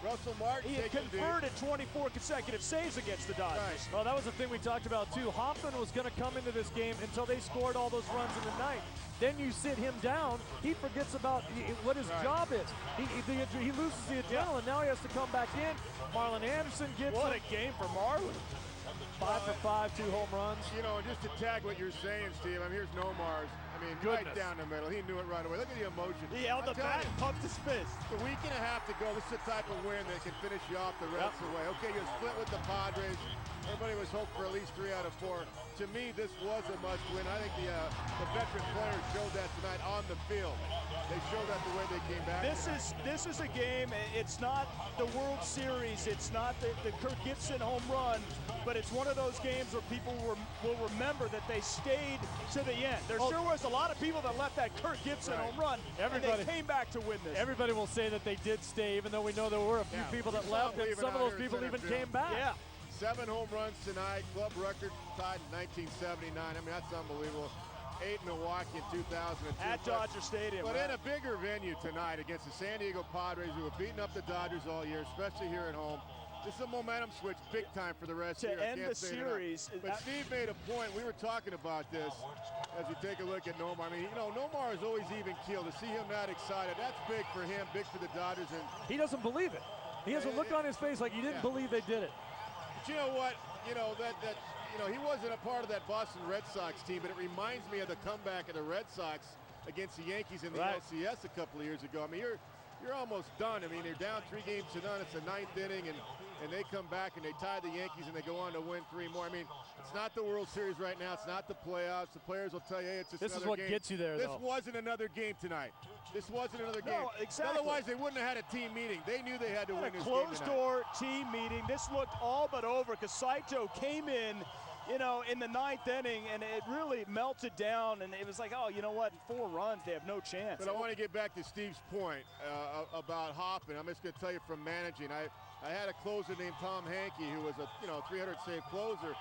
Russell Martin. He had converted 24 consecutive saves against the Dodgers. Right. Well, that was the thing we talked about, too. Hoffman was going to come into this game until they scored all those runs in the ninth. Then you sit him down, he forgets about what his job is. He loses the adrenaline. Now he has to come back in. Marlon Anderson gets What a game for Marlon. 5 for 5, 2 home runs. Just to tag what you're saying, Steve, I mean, here's Nomar's. I mean, right down the middle. He knew it right away. Look at the emotion. He held the bat and pumped his fist. The week and a half to go. This is the type of win that can finish you off the rest of the way. Okay, you split with the Padres. Everybody was hoping for at least 3 out of 4. To me, this was a must win. I think the veteran players showed that tonight on the field. They showed that the way they came back. This is a game. It's not the World Series. It's not the Kirk Gibson home run, but it's one of those games where people will remember that they stayed to the end. There sure was a lot of people that left that Kirk Gibson home run, and they came back to win this. Everybody will say that they did stay, even though we know there were a few people that left, and some of those people even came back. Yeah. 7 home runs tonight, club record tied in 1979. I mean, that's unbelievable. 8 in Milwaukee in 2002. At Dodger Stadium. But in a bigger venue tonight against the San Diego Padres, who have beaten up the Dodgers all year, especially here at home. This is a momentum switch big time for the rest of the year. To end the series. But Steve made a point. We were talking about this as we take a look at Nomar. I mean, Nomar is always even keel. To see him that excited, that's big for him, big for the Dodgers. And he doesn't believe it. He has a look on his face like he didn't believe they did it. But you know what? He wasn't a part of that Boston Red Sox team, but it reminds me of the comeback of the Red Sox against the Yankees in the LCS a couple of years ago. I mean, you're almost done. I mean, they're down 3 games to none. It's the 9th inning, and they come back and they tie the Yankees and they go on to win 3 more. I mean, it's not the World Series right now. It's not the playoffs. The players will tell you, hey, it's just another game. This is what gets you there, This wasn't another game tonight. This wasn't another game. No, exactly. Otherwise, they wouldn't have had a team meeting. They knew they had to win this game tonight. Closed-door team meeting. This looked all but over because Saito came in, in the 9th inning, and it really melted down, and it was like, oh, you know what, 4 runs, they have no chance. But I want to get back to Steve's point about Hoffman. I'm just going to tell you from managing. I had a closer named Tom Hankey who was a 300-save closer.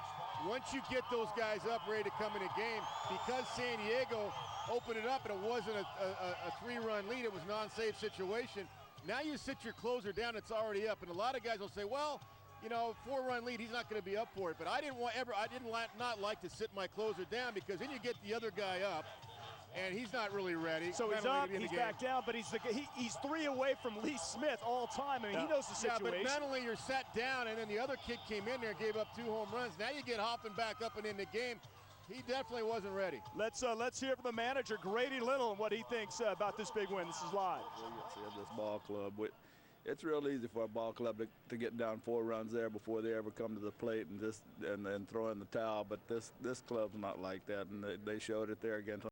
Once you get those guys up ready to come in a game, because San Diego opened it up and it wasn't a 3-run lead, it was a non-save situation. Now you sit your closer down, it's already up, and a lot of guys will say, well, 4-run lead, he's not going to be up for it. But I didn't not like to sit my closer down, because then you get the other guy up, and he's not really ready. So he's up, he's back down, but he's 3 away from Lee Smith all time. I mean, he knows the situation. Yeah, but not only you're sat down, and then the other kid came in there and gave up 2 home runs. Now you get Hoffman back up and in the game. He definitely wasn't ready. Let's hear from the manager, Grady Little, and what he thinks about this big win. This is live. This ball club, it's real easy for a ball club to get down 4 runs there before they ever come to the plate and throw in the towel. But this club's not like that, and they showed it there again.